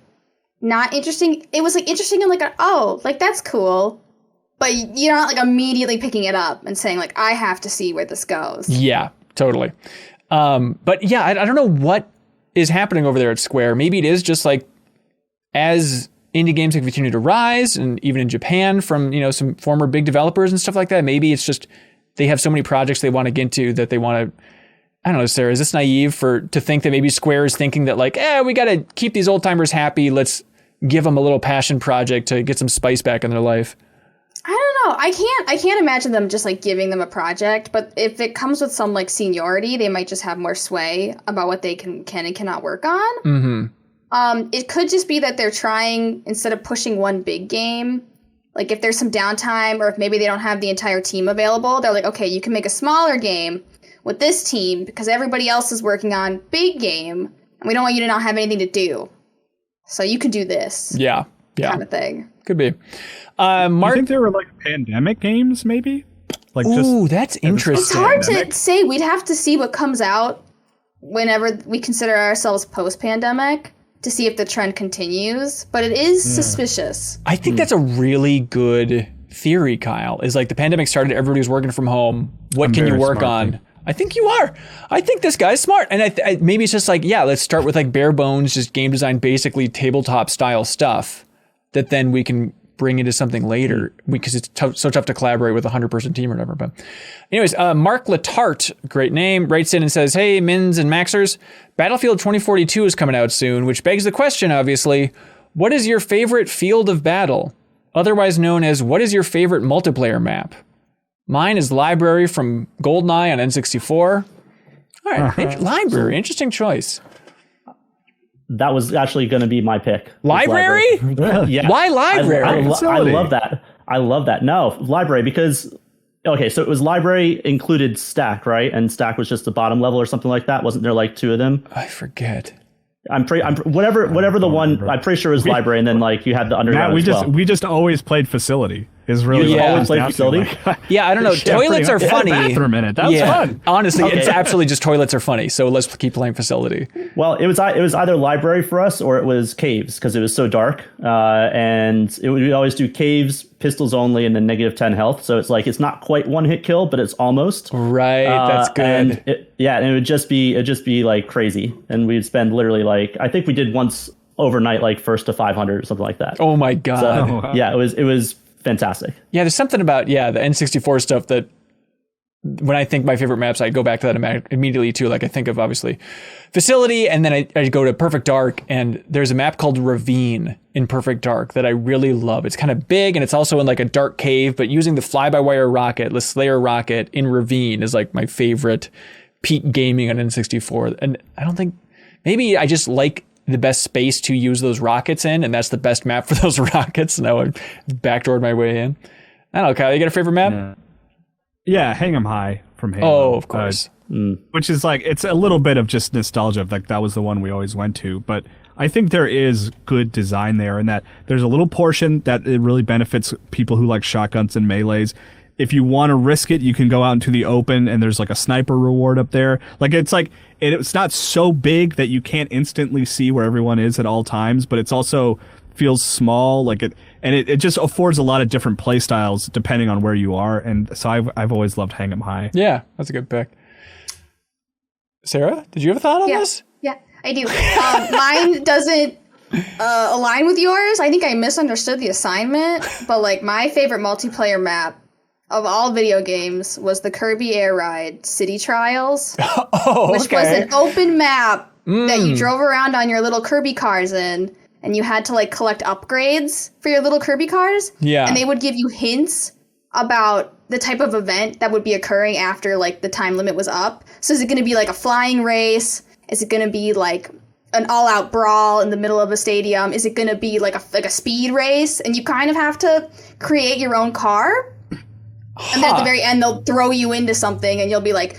not interesting. It was like interesting and like, that's cool. But you're not like immediately picking it up and saying like, I have to see where this goes. Yeah, totally. But yeah, I don't know what is happening over there at Square. Maybe it is just like as indie games have continued to rise, and even in Japan from, some former big developers and stuff like that, maybe it's just they have so many projects they want to get into that they want to, I don't know, Sarah, is this naive to think that maybe Square is thinking that like, we got to keep these old timers happy. Let's give them a little passion project to get some spice back in their life. I don't know. I can't imagine them just like giving them a project, but if it comes with some like seniority, they might just have more sway about what they can and cannot work on. Mm-hmm. It could just be that they're trying, instead of pushing one big game, like if there's some downtime or if maybe they don't have the entire team available, they're like, okay, you can make a smaller game with this team because everybody else is working on big game and we don't want you to not have anything to do. So you could do this. Yeah. Kind of thing. Could be. I think there were like pandemic games, maybe? Like, ooh, that's interesting. It's hard to say. We'd have to see what comes out whenever we consider ourselves post-pandemic to see if the trend continues. But it is suspicious. I think that's a really good theory, Kyle, is like the pandemic started, everybody was working from home. What can you work on? I think you are. I think this guy's smart. And maybe it's just like, yeah, let's start with like bare bones, just game design, basically tabletop style stuff that then we can bring into something later because it's so tough to collaborate with a 100-person team or whatever. But anyways, Mark Latarte, great name, writes in and says, hey, Mins and Maxers, Battlefield 2042 is coming out soon, which begs the question, obviously, what is your favorite field of battle? Otherwise known as, what is your favorite multiplayer map? Mine is Library from GoldenEye on N64. All right, Library, interesting choice. That was actually going to be my pick. Library? Yeah. Why Library? I love that. I love that. No, Library, because, okay, so it was Library included Stack, right? And Stack was just the bottom level or something like that. Wasn't there like two of them? I forget. Whatever the one, I'm pretty sure it was Library, and then like you had the underground we just always played Facility. Is really you always played Facility. Yeah, I don't know. Toilets are funny. Bathroom in it. That was fun. Honestly, it's absolutely just toilets are funny. So let's keep playing Facility. Well, it was either Library for us or it was Caves because it was so dark. And we'd always do Caves, pistols only, and then -10 health. So it's like it's not quite one hit kill, but it's almost. Right, that's good. And it would just be like crazy, and we'd spend literally like I think we did once overnight like first to 500 or something like that. Oh my god! So, yeah, it was fantastic. Yeah, there's something about the N64 stuff that when I think my favorite maps, I go back to that immediately too. Like I think of obviously Facility, and then I go to Perfect Dark, and there's a map called Ravine in Perfect Dark that I really love. It's kind of big, and it's also in like a dark cave, but using the fly-by-wire rocket, the Slayer rocket in Ravine is like my favorite peak gaming on N64. And I don't think, maybe I just like the best space to use those rockets in, and that's the best map for those rockets. Now I've backdoored my way in. I don't know, Kyle, you got a favorite map? Yeah, Hang 'em High from Halo. Oh, of course. Which is like, it's a little bit of just nostalgia of like that was the one we always went to. But I think there is good design there, and that there's a little portion that it really benefits people who like shotguns and melees. If you want to risk it, you can go out into the open, and there's like a sniper reward up there. It's not so big that you can't instantly see where everyone is at all times, but it's also feels small, it just affords a lot of different play styles depending on where you are. And so I've always loved Hang 'em High. Yeah, that's a good pick. Sarah, did you have a thought on this? Yeah, I do. Mine doesn't align with yours. I think I misunderstood the assignment, but like my favorite multiplayer map of all video games was the Kirby Air Ride City Trials, which was an open map that you drove around on your little Kirby cars in, and you had to like collect upgrades for your little Kirby cars. Yeah. And they would give you hints about the type of event that would be occurring after like the time limit was up. So is it going to be like a flying race? Is it going to be like an all-out brawl in the middle of a stadium? Is it going to be like a speed race? And you kind of have to create your own car. And then at the very end, they'll throw you into something, and you'll be like,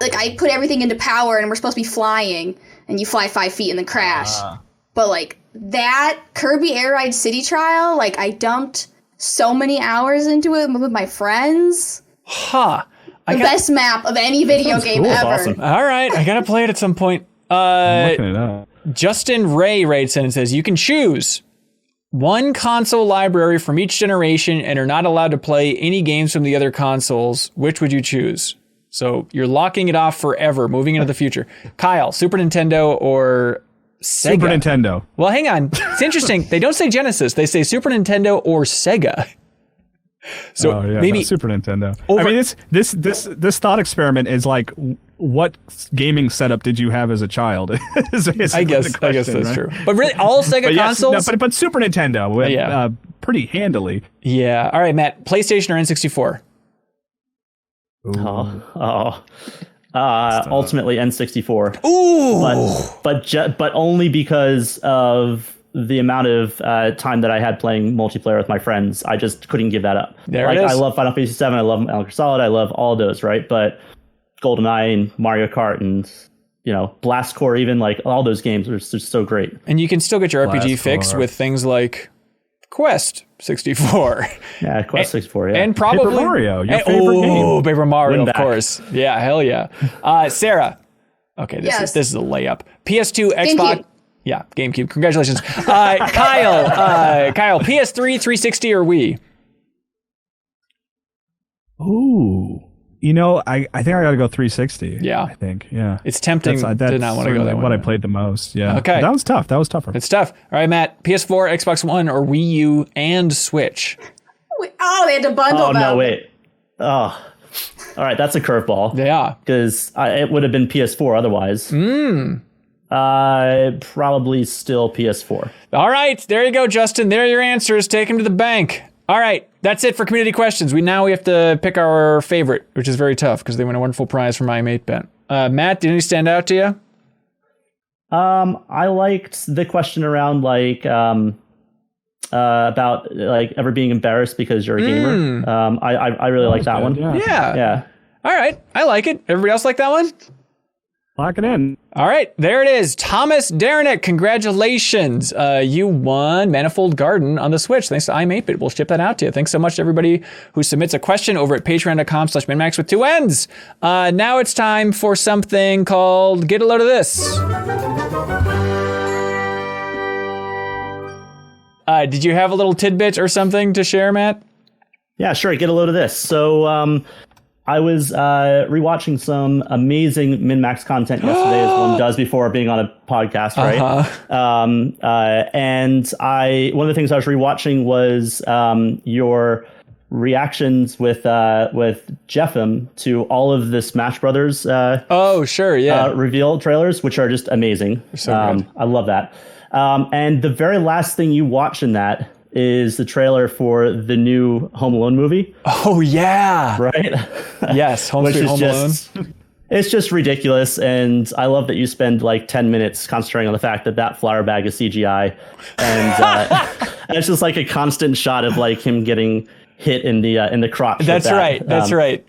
I put everything into power, and we're supposed to be flying, and you fly 5 feet and then crash. But like that Kirby Air Ride City Trial, like I dumped so many hours into it with my friends. The best map of any video game ever. Awesome. All right, I gotta play it at some point. I'm looking it up. Justin Ray writes in and says, you can choose one console library from each generation and are not allowed to play any games from the other consoles. Which would you choose? So you're locking it off forever, moving into the future. Kyle, Super Nintendo or Sega? Super Nintendo. Well, hang on. It's interesting. They don't say Genesis. They say Super Nintendo or Sega. So maybe Super Nintendo. I mean, this thought experiment is like, what gaming setup did you have as a child? I guess that's true. But really, all Sega consoles. But Super Nintendo, pretty handily. Yeah. All right, Matt. PlayStation or N64? Ultimately N64. Ooh. But only because of the amount of time that I had playing multiplayer with my friends. I just couldn't give that up. There it is. I love Final Fantasy VII. I love Metal Gear Solid. I love all those, right? But GoldenEye and Mario Kart and Blast Corps, even like all those games are just so great. And you can still get your RPG fix with things like Quest 64. Yeah, Quest 64. Yeah, and probably Paper Mario, your favorite game. Oh, Paper Mario, of course. Yeah, hell yeah. Sarah. Okay, this is a layup. PS2, Xbox. GameCube. Yeah, GameCube. Congratulations. Kyle, PS3, 360, or Wii? Ooh. I think I got to go 360. Yeah. I think. Yeah. It's tempting to not want to go that what way. I played the most. Yeah. Okay. But that was tough. That was tougher. It's tough. All right, Matt. PS4, Xbox One, or Wii U and Switch? Oh, they had to bundle them. Oh, no, wait. Oh. All right, that's a curveball. Yeah. Because it would have been PS4 otherwise. Probably still PS4. All right. There you go, Justin. There are your answers. Take them to the bank. All right. That's it for community questions. We have to pick our favorite, which is very tough because they win a wonderful prize from my mate Ben. Matt, did any stand out to you? I liked the question around about ever being embarrassed because you're a gamer. I really like that one. Yeah. All right. I like it. Everybody else like that one? Lock it in. All right, there it is. Thomas Derenick, congratulations. You won Manifold Garden on the Switch. Thanks to I'm8bit. We'll ship that out to you. Thanks so much to everybody who submits a question over at patreon.com/MinnMax with 2 N's. Now it's time for something called Get a Load of This. Did you have a little tidbit or something to share, Matt? Yeah, sure. Get a load of this. So, I was rewatching some amazing MinnMax content yesterday, as one does before being on a podcast, right? And one of the things I was rewatching was your reactions with Jeffem to all of the Smash Brothers. Reveal trailers, which are just amazing. So good. I love that. And the very last thing you watch in that is the trailer for the new Home Alone movie. Oh, yeah. Right? Yes, Home Alone. It's just ridiculous, and I love that you spend 10 minutes concentrating on the fact that flour bag is CGI, and it's just a constant shot of him getting hit in the crotch. That's right. That's right.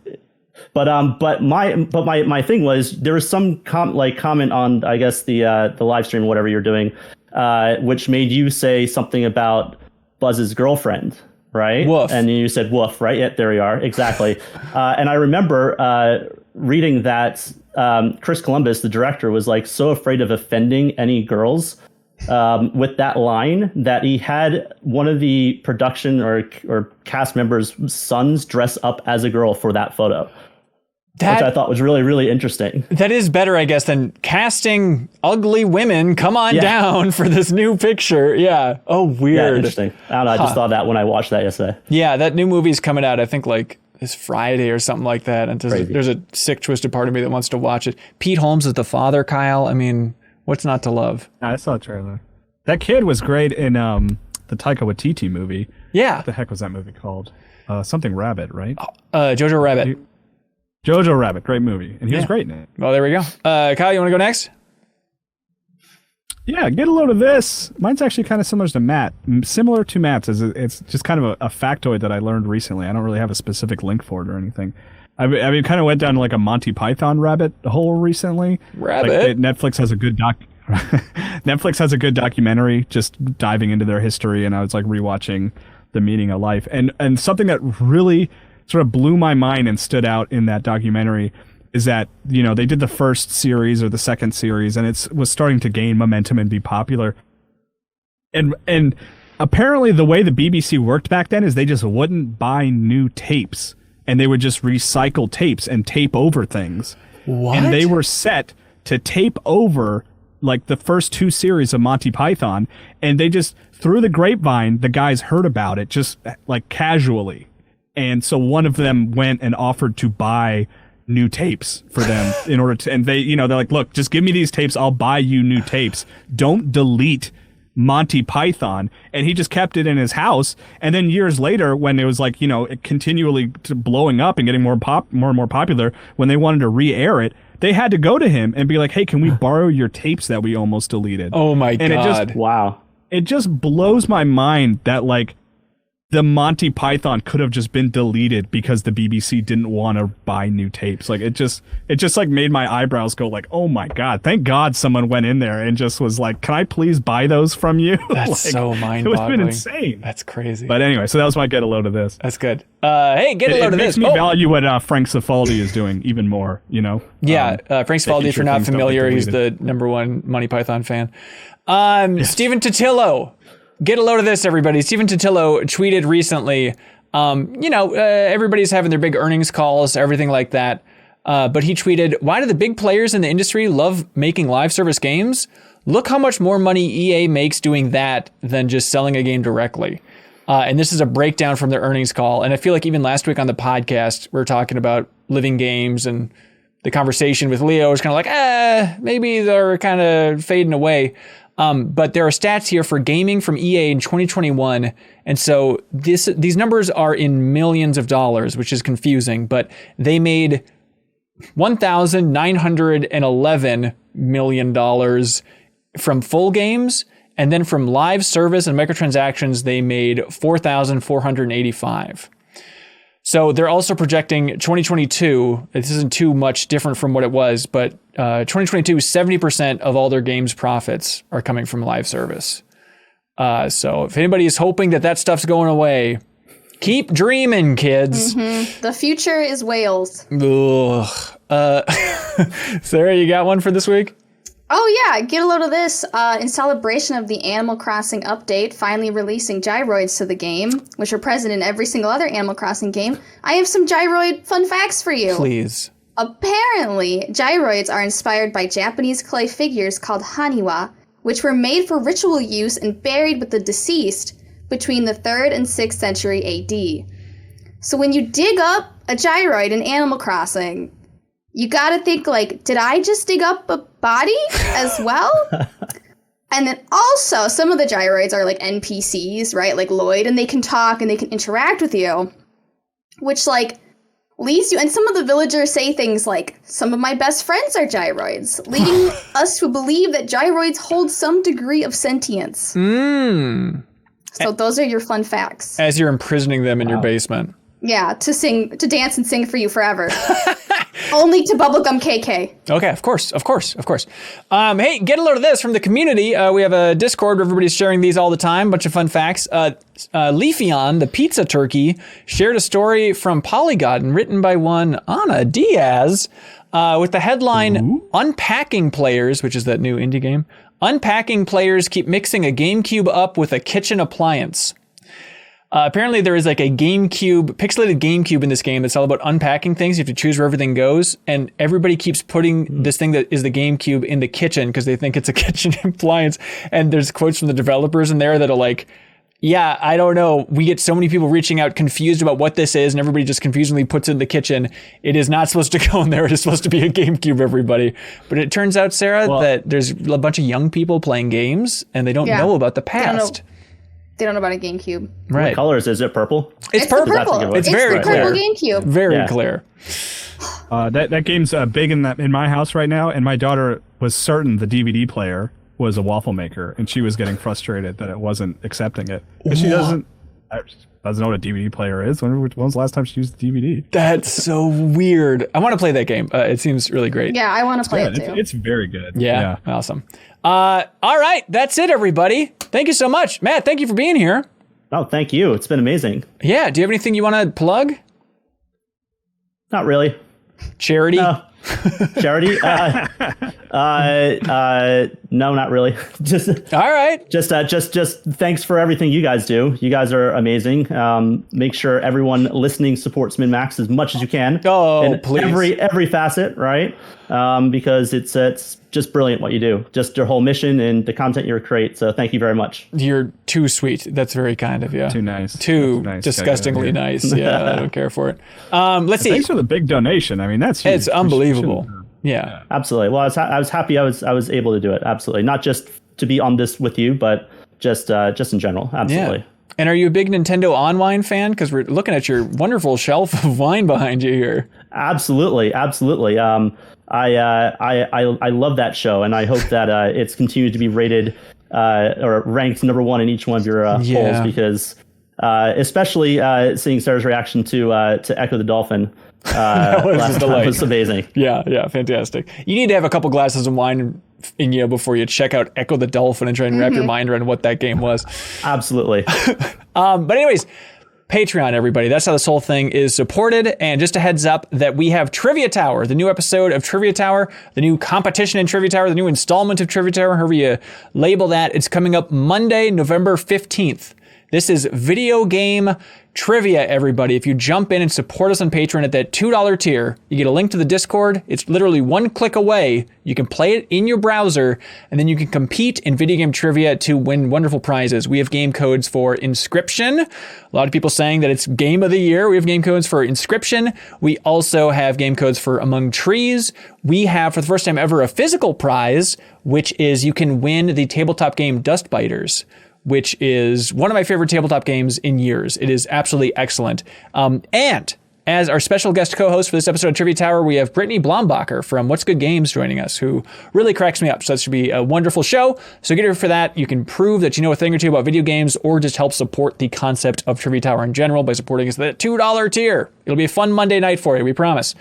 But my thing was there was some comment on, I guess, the live stream, whatever you're doing, which made you say something about Buzz's girlfriend, right? Woof. And you said woof, right? Yeah, there you are. Exactly. And I remember reading that Chris Columbus, the director, was so afraid of offending any girls with that line that he had one of the production or cast members' sons dress up as a girl for that photo. Which I thought was really, really interesting. That is better, I guess, than casting ugly women. Come on down for this new picture. Yeah. Oh, weird. Yeah, interesting. I don't know. I just thought that when I watched that yesterday. Yeah, that new movie's coming out, I think, this Friday or something like that. And there's a sick, twisted part of me that wants to watch it. Pete Holmes is the father, Kyle. I mean, what's not to love? I saw a trailer. That kid was great in the Taika Waititi movie. Yeah. What the heck was that movie called? Something Rabbit, right? Jojo Rabbit. Jojo Rabbit, great movie. And he was great in it. Well, there we go. Kyle, you want to go next? Yeah, get a load of this. Mine's actually kind of similar to Matt's. It's just kind of a factoid that I learned recently. I don't really have a specific link for it or anything. I mean, kind of went down a Monty Python rabbit hole recently. Netflix has a good Netflix has a good documentary just diving into their history, and I was rewatching The Meaning of Life. And something that really sort of blew my mind and stood out in that documentary is that, they did the first series or the second series, and it was starting to gain momentum and be popular. And apparently the way the BBC worked back then is they just wouldn't buy new tapes, and they would just recycle tapes and tape over things. What? And they were set to tape over the first 2 series of Monty Python, and they just, through the grapevine, the guys heard about it just casually. And so one of them went and offered to buy new tapes for them in order to, and they, they're like, look, just give me these tapes. I'll buy you new tapes. Don't delete Monty Python. And he just kept it in his house. And then years later, when it was it continually blowing up and getting more and more popular, when they wanted to re-air it, they had to go to him and be like, hey, can we borrow your tapes that we almost deleted? Oh my God. It just blows my mind that the Monty Python could have just been deleted because the BBC didn't want to buy new tapes. It just made my eyebrows go oh my God, thank God someone went in there and just was can I please buy those from you? That's so mind-boggling. It would have been insane. That's crazy. But anyway, so that was my get a load of this. That's good. Hey, get a load of this. It makes me value what Frank Cifaldi is doing even more, Yeah, Frank Cifaldi, if you're not familiar, he's the #1 Monty Python fan. Stephen Totillo. Get a load of this, everybody. Stephen Totillo tweeted recently, Everybody's having their big earnings calls, everything like that. But he tweeted, "Why do the big players in the industry love making live service games? Look how much more money EA makes doing that than just selling a game directly." And this is a breakdown from their earnings call. And I feel like even last week on the podcast, we were talking about living games, and the conversation with Leo was kind of like, maybe they're kind of fading away. But there are stats here for gaming from EA in 2021. And so these numbers are in millions of dollars, which is confusing, but they made $1,911 million from full games. And then from live service and microtransactions, they made $4,485. So they're also projecting 2022. This isn't too much different from what it was, but 2022, 70% of all their games profits are coming from live service. So if anybody is hoping that stuff's going away, keep dreaming, kids. Mm-hmm. The future is Wales. Ugh. Sarah, you got one for this week? Oh yeah, get a load of this. In celebration of the Animal Crossing update finally releasing gyroids to the game, which are present in every single other Animal Crossing game, I have some gyroid fun facts for you. Please. Apparently, gyroids are inspired by Japanese clay figures called haniwa, which were made for ritual use and buried with the deceased between the 3rd and 6th century AD. So when you dig up a gyroid in Animal Crossing, you gotta think like, did I just dig up a body as well? And then also, some of the gyroids are like NPCs, right? Like Lloyd, and they can talk and they can interact with you, which like leads you, and some of the villagers say things like, some of my best friends are gyroids, leading us to believe that gyroids hold some degree of sentience. So those are your fun facts. As you're imprisoning them in your basement. Yeah, to dance and sing for you forever. Only to Bubblegum KK. Okay, of course. Hey, get a load of this from the community. We have a Discord where everybody's sharing these all the time. Bunch of fun facts. Leafeon, the pizza turkey, shared a story from Polygon written by one Ana Diaz with the headline, Unpacking Players, which is that new indie game. Unpacking players keep mixing a GameCube up with a kitchen appliance. Apparently there is like a pixelated GameCube in this game that's all about unpacking things. You have to choose where everything goes. And everybody keeps putting this thing that is the GameCube in the kitchen because they think it's a kitchen appliance. And there's quotes from the developers in there that are like, yeah, I don't know. We get so many people reaching out confused about what this is, and everybody just confusingly puts it in the kitchen. It is not supposed to go in there. It is supposed to be a GameCube, everybody. But it turns out, Sarah, that there's a bunch of young people playing games, and they don't know about the past. They don't know about a GameCube. Right. What color is it? Is it purple? It's purple. It's very clear. Purple GameCube. Very clear. That game's big in my house right now, and my daughter was certain the DVD player was a waffle maker, and she was getting frustrated that it wasn't accepting it. Because she doesn't know what a DVD player is. When was the last time she used a DVD? That's so weird. I want to play that game. It seems really great. Yeah, I want to play it too. It's very good. Yeah. Awesome. All right, that's it, everybody. Thank you so much. Matt, thank you for being here. Oh, thank you. It's been amazing. Yeah, do you have anything you want to plug? Not really. Charity? No. Charity? No, not really. All right. Just thanks for everything you guys do. You guys are amazing. Make sure everyone listening supports MinnMax as much as you can. Oh, please. Every facet, right? Because it's just brilliant what you do. Just your whole mission and the content you create. So thank you very much. You're too sweet. That's very kind of you. Too nice. Disgustingly nice. Yeah, I don't care for it. Let's see. Thanks for the big donation. I mean, that's huge. It's unbelievable. Yeah. Absolutely. Well, I was happy I was able to do it. Absolutely. Not just to be on this with you, but just in general. Absolutely. Yeah. And are you a big Nintendo On wine fan? Because we're looking at your wonderful shelf of wine behind you here. Absolutely. I love that show, and I hope that it's continued to be rated or ranked number one in each one of your polls, because especially seeing Sarah's reaction to Echo the Dolphin. That was was amazing. Yeah, fantastic. You need to have a couple glasses of wine in you before you check out Echo the Dolphin and try and wrap your mind around what that game was. Absolutely. But anyways, Patreon, everybody. That's how this whole thing is supported. And just a heads up that we have Trivia Tower, the new episode of Trivia Tower, the new competition in Trivia Tower, the new installment of Trivia Tower, however you label that. It's coming up Monday, November 15th. This is video game trivia, everybody. If you jump in and support us on Patreon at that $2 tier, you get a link to the Discord. It's literally one click away. You can play it in your browser, and then you can compete in video game trivia to win wonderful prizes. We have game codes for Inscription. A lot of people saying that it's game of the year. We have game codes for Inscription. We also have game codes for Among Trees. We have, for the first time ever, a physical prize, which is you can win the tabletop game Dust Biters, which is one of my favorite tabletop games in years. It is absolutely excellent. And as our special guest co-host for this episode of Trivia Tower, we have Brittany Blombacher from What's Good Games joining us, who really cracks me up. So that should be a wonderful show. So get here for that. You can prove that you know a thing or two about video games, or just help support the concept of Trivia Tower in general by supporting us at that $2 tier. It'll be a fun Monday night for you, we promise.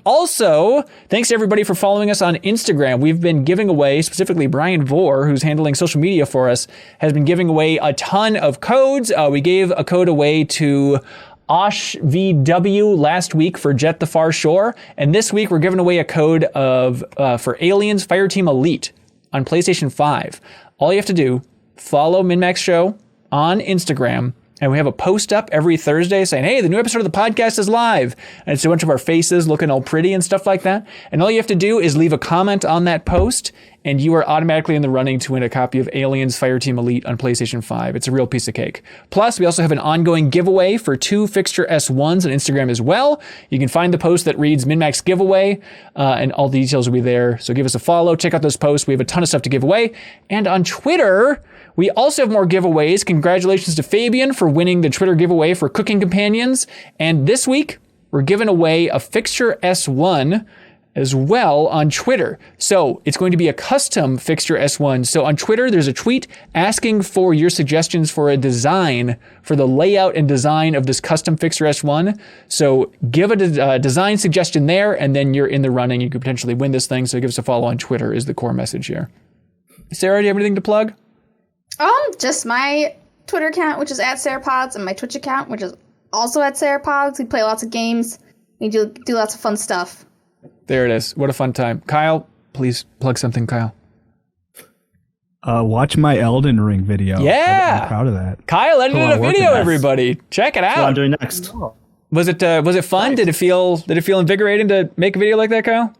Also, thanks to everybody for following us on Instagram. We've been giving away, specifically Brian Vore, who's handling social media for us, has been giving away a ton of codes. We gave a code away to Osh VW last week for Jet the Far Shore, and this week we're giving away a code for Aliens Fireteam Elite on PlayStation 5. All you have to do, follow MinnMax Show on Instagram, and we have a post up every Thursday saying, hey, the new episode of the podcast is live. And it's a bunch of our faces looking all pretty and stuff like that. And all you have to do is leave a comment on that post, and you are automatically in the running to win a copy of Aliens Fireteam Elite on PlayStation 5. It's a real piece of cake. Plus, we also have an ongoing giveaway for 2 Fixture S1s on Instagram as well. You can find the post that reads MinnMax Giveaway, and all the details will be there. So give us a follow. Check out those posts. We have a ton of stuff to give away. And on Twitter, we also have more giveaways. Congratulations to Fabian for winning the Twitter giveaway for Cooking Companions. And this week, we're giving away a Fixture S1 as well on Twitter. So it's going to be a custom Fixture S1. So on Twitter, there's a tweet asking for your suggestions for a design for the layout and design of this custom Fixture S1. So give a design suggestion there, and then you're in the running. You could potentially win this thing. So give us a follow on Twitter is the core message here. Sarah, do you have anything to plug? Just my Twitter account, which is @SarahPods, and my Twitch account, which is also @SarahPods. We play lots of games. We do lots of fun stuff. There it is. What a fun time. Kyle, please plug something, Kyle. Watch my Elden Ring video. Yeah. I'm proud of that. Kyle edited a video, everybody. Check it out. That's what I'm doing next. Was it fun? Nice. Did it feel invigorating to make a video like that, Kyle?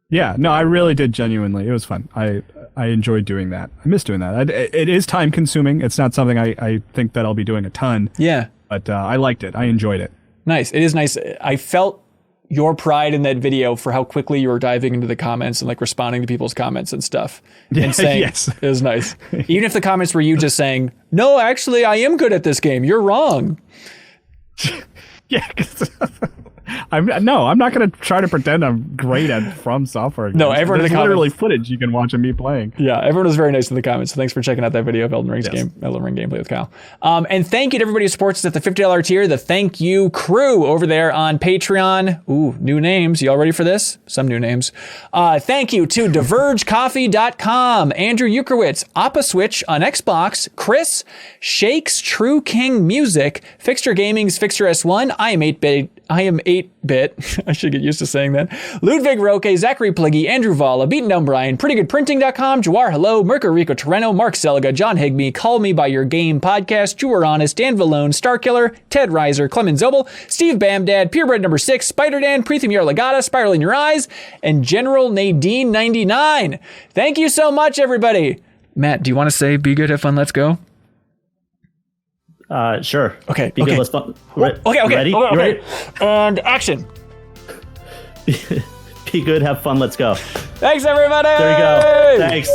Yeah, no, I really did genuinely. It was fun. I enjoyed doing that. I miss doing that. It is time consuming. It's not something I think that I'll be doing a ton. Yeah. But I liked it. I enjoyed it. Nice. It is nice. I felt your pride in that video for how quickly you were diving into the comments and like responding to people's comments and stuff. And saying, yes. It was nice. Even if the comments were you just saying, no, actually, I am good at this game. You're wrong. Yeah. I'm not going to try to pretend I'm great at From Software games. No, everyone in the comments, literally footage you can watch of me playing. Yeah, everyone was very nice in the comments. So thanks for checking out that video of Elden Ring gameplay with Kyle. And thank you to everybody who supports us at the $50 tier, the thank you crew over there on Patreon. Ooh, new names. You all ready for this? Some new names. Thank you to DivergeCoffee.com, Andrew Uerkwitz, Opposwitch on Xbox, Kris, Shakes True King Music, Fixture Gaming's Fixture S1, I am 8-bit. I should get used to saying that. Ludwig Roque, Zachary Pligge, Andrew Vala, BeatenDownBrian, Prettygoodprinting.com, Jawarhello, Mirko Arico-Torreno, Mark Seliga, John Higby, Call Me By Your Game Podcast, Waranis, Dan Villone, Starkiller, Ted Ryser, Clemens Zobel, Steve Bamdad, Purebred Number 6, Spider-Dan, Preetham Yarlagadda, SpiralInYourEyes, and General Nadine 99. Thank you so much, everybody. Matt, do you want to say be good, have fun, let's go? Sure. Okay. Be good, let's fun. Okay. Ready? Okay. You ready? And action. Be good, have fun, let's go. Thanks, everybody. There you go. Thanks.